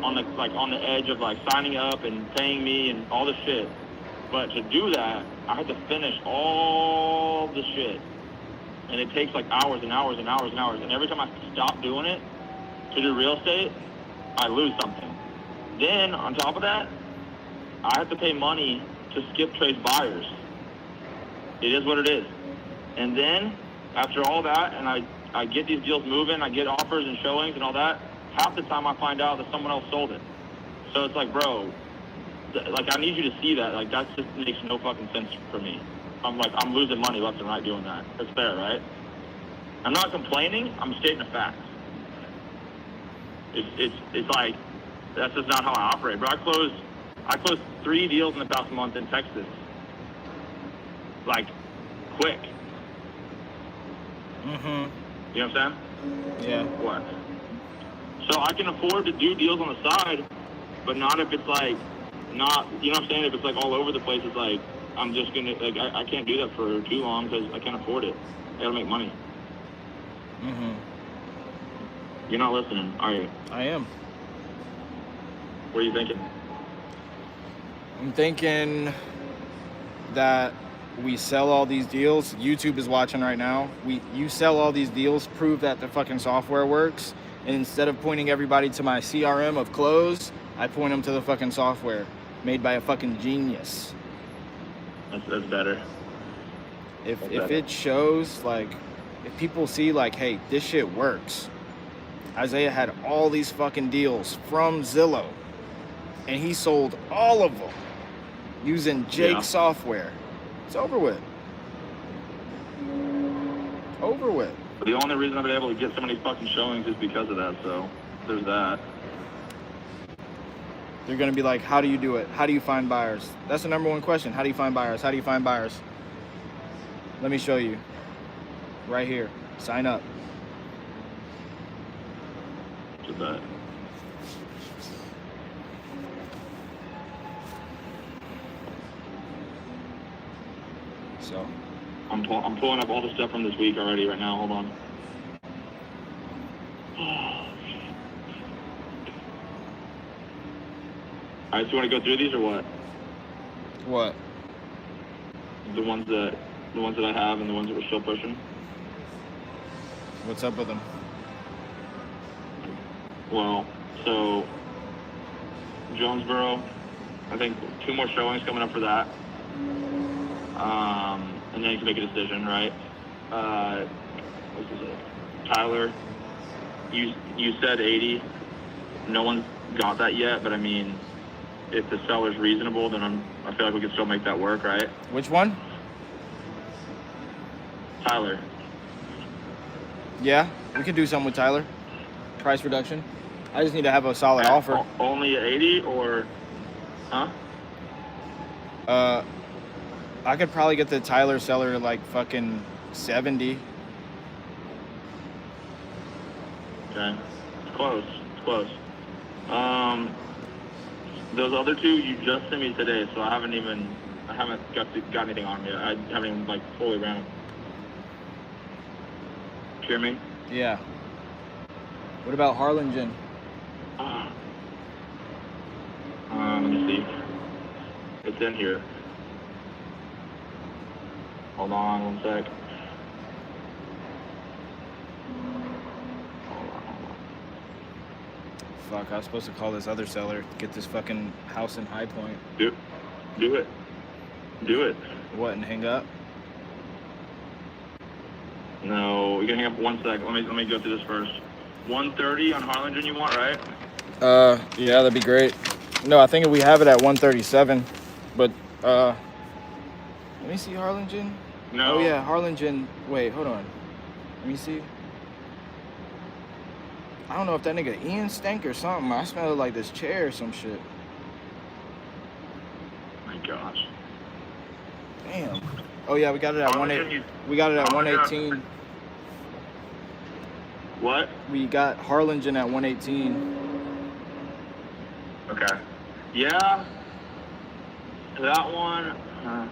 [SPEAKER 4] on the edge of like signing up and paying me and all this shit. But to do that, I had to finish all the shit. And it takes like hours and hours and hours and hours. And every time I stop doing it to do real estate, I lose something. Then on top of that, I have to pay money to skip trace buyers. It is what it is. And then after all that, and I get these deals moving, I get offers and showings and all that, half the time I find out that someone else sold it. So it's like, bro, like I need you to see that. Like that just makes no fucking sense for me. I'm losing money left and right doing that. That's fair, right? I'm not complaining. I'm stating a fact. It's like that's just not how I operate. But I closed 3 deals in the past month in Texas. Like quick.
[SPEAKER 1] Mm-hmm.
[SPEAKER 4] You know what I'm saying?
[SPEAKER 1] Yeah.
[SPEAKER 4] What? So I can afford to do deals on the side, but not if it's like not. You know what I'm saying? If it's like all over the place, it's like I'm just gonna like I can't do that for too long because I can't afford it. I gotta make money.
[SPEAKER 1] Mm-hmm.
[SPEAKER 4] You're not listening, are you?
[SPEAKER 1] I am.
[SPEAKER 4] What are you thinking?
[SPEAKER 1] I'm thinking that we sell all these deals. YouTube is watching right now. You sell all these deals, prove that the fucking software works, and instead of pointing everybody to my CRM of close, I point them to the fucking software made by a fucking genius.
[SPEAKER 4] That's better.
[SPEAKER 1] If it shows, like, if people see, like, hey, this shit works. Isaiah had all these fucking deals from Zillow, and he sold all of them using Jake's software. It's over with. Over with.
[SPEAKER 4] The only reason I've been able to get so many fucking showings is because of that, so there's that.
[SPEAKER 1] They're gonna be like, how do you do it? How do you find buyers? That's the number one question. How do you find buyers? How do you find buyers? Let me show you. Right here. Sign up.
[SPEAKER 4] To that.
[SPEAKER 1] So
[SPEAKER 4] I'm pulling up all the stuff from this week already right now. Hold on. All right, so you want to go through these or what?
[SPEAKER 1] what?
[SPEAKER 4] The ones that I have and the ones that we're still pushing.
[SPEAKER 1] What's up with them?
[SPEAKER 4] Well, so Jonesboro, I think 2 more showings coming up for that. And then you can make a decision, right? What's this? Tyler, you said 80. No one's got that yet, but I mean, if the seller's reasonable, then I feel like we can still make that work, right?
[SPEAKER 1] Which one?
[SPEAKER 4] Tyler.
[SPEAKER 1] Yeah, we can do something with Tyler. Price reduction. I just need to have a solid offer.
[SPEAKER 4] Only 80 or, huh?
[SPEAKER 1] I could probably get the Tyler seller like fucking 70.
[SPEAKER 4] Okay, it's close. It's close. Those other 2 you just sent me today, so I haven't got anything on them yet. I haven't even like fully ran them. Hear me?
[SPEAKER 1] Yeah. What about Harlingen?
[SPEAKER 4] Let me see. It's in here. Hold on 1 sec.
[SPEAKER 1] Fuck, I was supposed to call this other seller to get this fucking house in High Point.
[SPEAKER 4] Do it. Do it.
[SPEAKER 1] What, and hang up?
[SPEAKER 4] No, you can hang up 1 sec. Let me go through this first. 130 on Harlingen you want, right?
[SPEAKER 1] Yeah, that'd be great. No, I think we have it at 137, but, let me see Harlingen.
[SPEAKER 4] No.
[SPEAKER 1] Oh, yeah, Harlingen. Wait, hold on. Let me see. I don't know if that nigga Ian stank or something. I smell like this chair or some shit.
[SPEAKER 4] My gosh.
[SPEAKER 1] Damn. Oh, yeah, we got it at 118. We got it at 118.
[SPEAKER 4] What?
[SPEAKER 1] We got Harlingen at 118.
[SPEAKER 4] Okay. Yeah. That one. I'm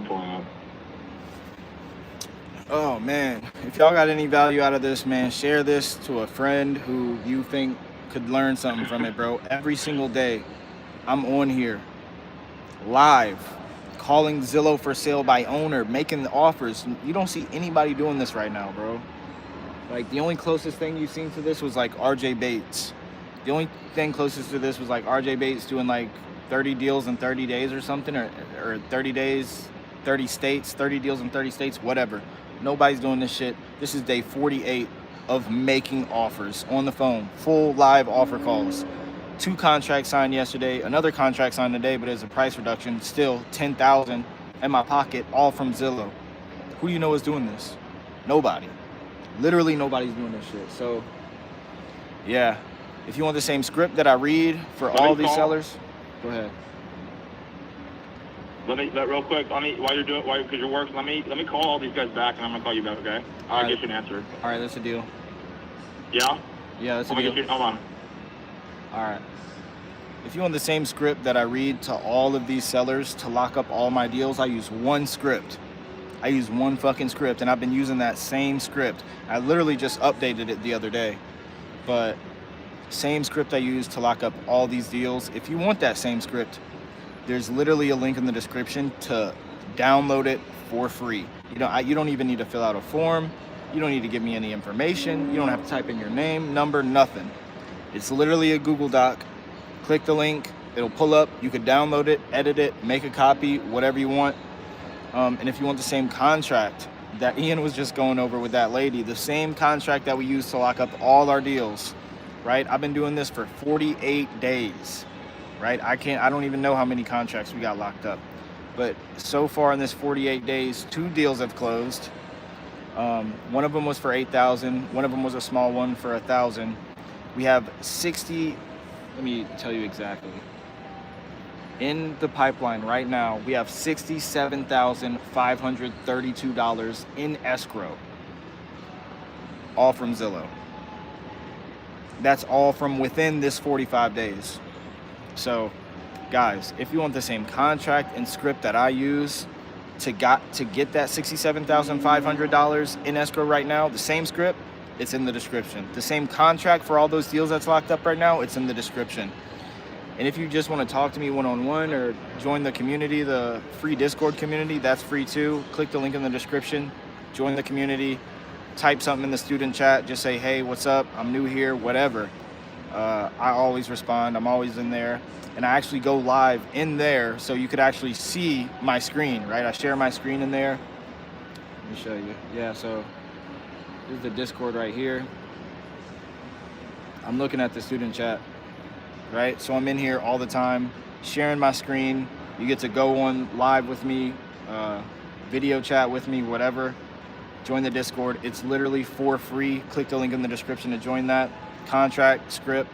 [SPEAKER 4] pulling up.
[SPEAKER 1] Oh, man. If y'all got any value out of this, man, share this to a friend who you think could learn something from it, bro. Every single day, I'm on here, live, calling Zillow for sale by owner, making the offers. You don't see anybody doing this right now, bro. Like, the only closest thing you've seen to this was, like, RJ Bates. The only thing closest to this was, like, RJ Bates doing, like, 30 deals in 30 days or something, or 30 days, 30 states, 30 deals in 30 states, whatever. Nobody's doing this shit. This is day 48 of making offers on the phone, full live offer calls. 2 contracts signed yesterday, another contract signed today, but there's a price reduction, still $10,000 in my pocket, all from Zillow. Who do you know is doing this? Nobody. Literally nobody's doing this shit. So, yeah. If you want the same script that I read for all these sellers, go ahead.
[SPEAKER 4] real quick. Because you're working. Let me call all these guys back, and I'm gonna call you back. Okay? I'll get you an answer.
[SPEAKER 1] All right, that's a deal.
[SPEAKER 4] Yeah.
[SPEAKER 1] Yeah, that's a deal.
[SPEAKER 4] Hold on.
[SPEAKER 1] All right. If you want the same script that I read to all of these sellers to lock up all my deals, I use one script. I use one fucking script, and I've been using that same script. I literally just updated it the other day, but same script I use to lock up all these deals. If you want that same script, there's literally a link in the description to download it for free. You don't even need to fill out a form. You don't need to give me any information. You don't have to type in your name, number, nothing. It's literally a Google Doc. Click the link, it'll pull up. You could download it, edit it, make a copy, whatever you want. And if you want the same contract that Ian was just going over with that lady, the same contract that we use to lock up all our deals, right? I've been doing this for 48 days, right? I don't even know how many contracts we got locked up. But so far in this 48 days, 2 deals have closed. One of them was for $8,000. One of them was a small one for $1,000. We have 60, let me tell you exactly. In the pipeline right now, we have $67,532 in escrow, all from Zillow. That's all from within this 45 days. So, guys, if you want the same contract and script that I use to get that $67,500 in escrow right now, the same script, it's in the description. The same contract for all those deals that's locked up right now, it's in the description. And if you just want to talk to me one-on-one or join the community, the free Discord community, that's free too. Click the link in the description, join the community, type something in the student chat, just say, hey, what's up? I'm new here, whatever. I always respond, I'm always in there. And I actually go live in there so you could actually see my screen, right? I share my screen in there. Let me show you. Yeah, so here's the Discord right here. I'm looking at the student chat. Right? So I'm in here all the time, sharing my screen. You get to go on live with me, video chat with me, whatever. Join the Discord. It's literally for free. Click the link in the description to join that. Contract, script,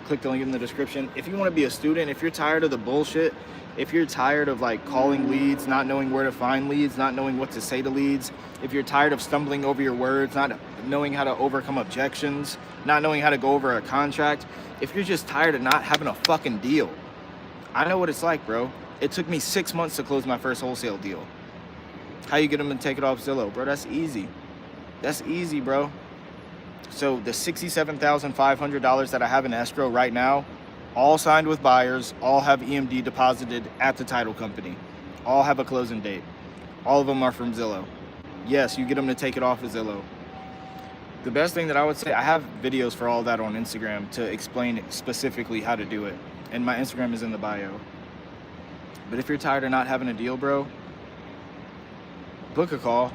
[SPEAKER 1] click the link in the description. If you want to be a student, if you're tired of the bullshit, if you're tired of like calling leads, not knowing where to find leads, not knowing what to say to leads, if you're tired of stumbling over your words, not knowing how to overcome objections, not knowing how to go over a contract, if you're just tired of not having a fucking deal, I know what it's like, bro. It took me 6 months to close my first wholesale deal. How you get them to take it off Zillow, bro? That's easy. That's easy, bro. So the $67,500 that I have in escrow right now, all signed with buyers, all have EMD deposited at the title company, all have a closing date. All of them are from Zillow. Yes, you get them to take it off of Zillow. The best thing that I would say, I have videos for all that on Instagram to explain specifically how to do it. And my Instagram is in the bio. But if you're tired of not having a deal, bro, book a call.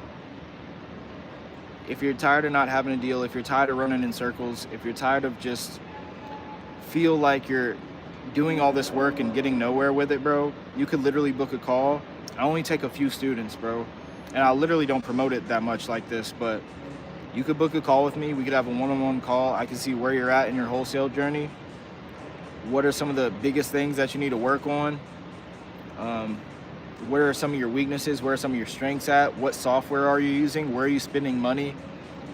[SPEAKER 1] If you're tired of not having a deal, if you're tired of running in circles, if you're tired of just feel like you're doing all this work and getting nowhere with it, bro, you could literally book a call. I only take a few students, bro. And I literally don't promote it that much like this, but you could book a call with me. We could have a one-on-one call. I can see where you're at in your wholesale journey. What are some of the biggest things that you need to work on? Where are some of your weaknesses? Where are some of your strengths at? What software are you using? Where are you spending money?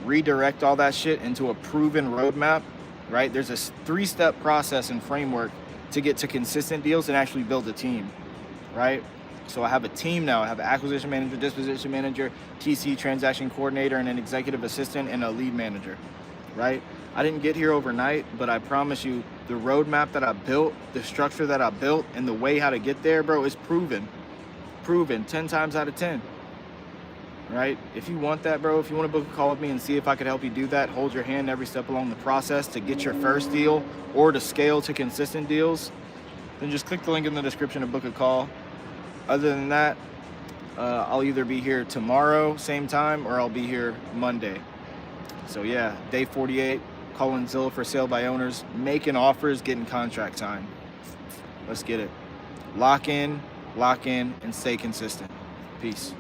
[SPEAKER 1] Redirect all that shit into a proven roadmap, right? There's a 3-step process and framework to get to consistent deals and actually build a team, right? So I have a team now. I have an acquisition manager, disposition manager, TC, transaction coordinator, and an executive assistant, and a lead manager, right? I didn't get here overnight, but I promise you the roadmap that I built, the structure that I built, and the way how to get there, bro, is proven 10 times out of 10, right? If you want that, bro, if you want to book a call with me and see if I could help you do that, hold your hand every step along the process to get your first deal or to scale to consistent deals, then just click the link in the description to book a call. Other than that, I'll either be here tomorrow, same time, or I'll be here Monday. So yeah, day 48, calling Zillow for sale by owners, making offers, getting contract signed. Let's get it. Lock in, and stay consistent. Peace.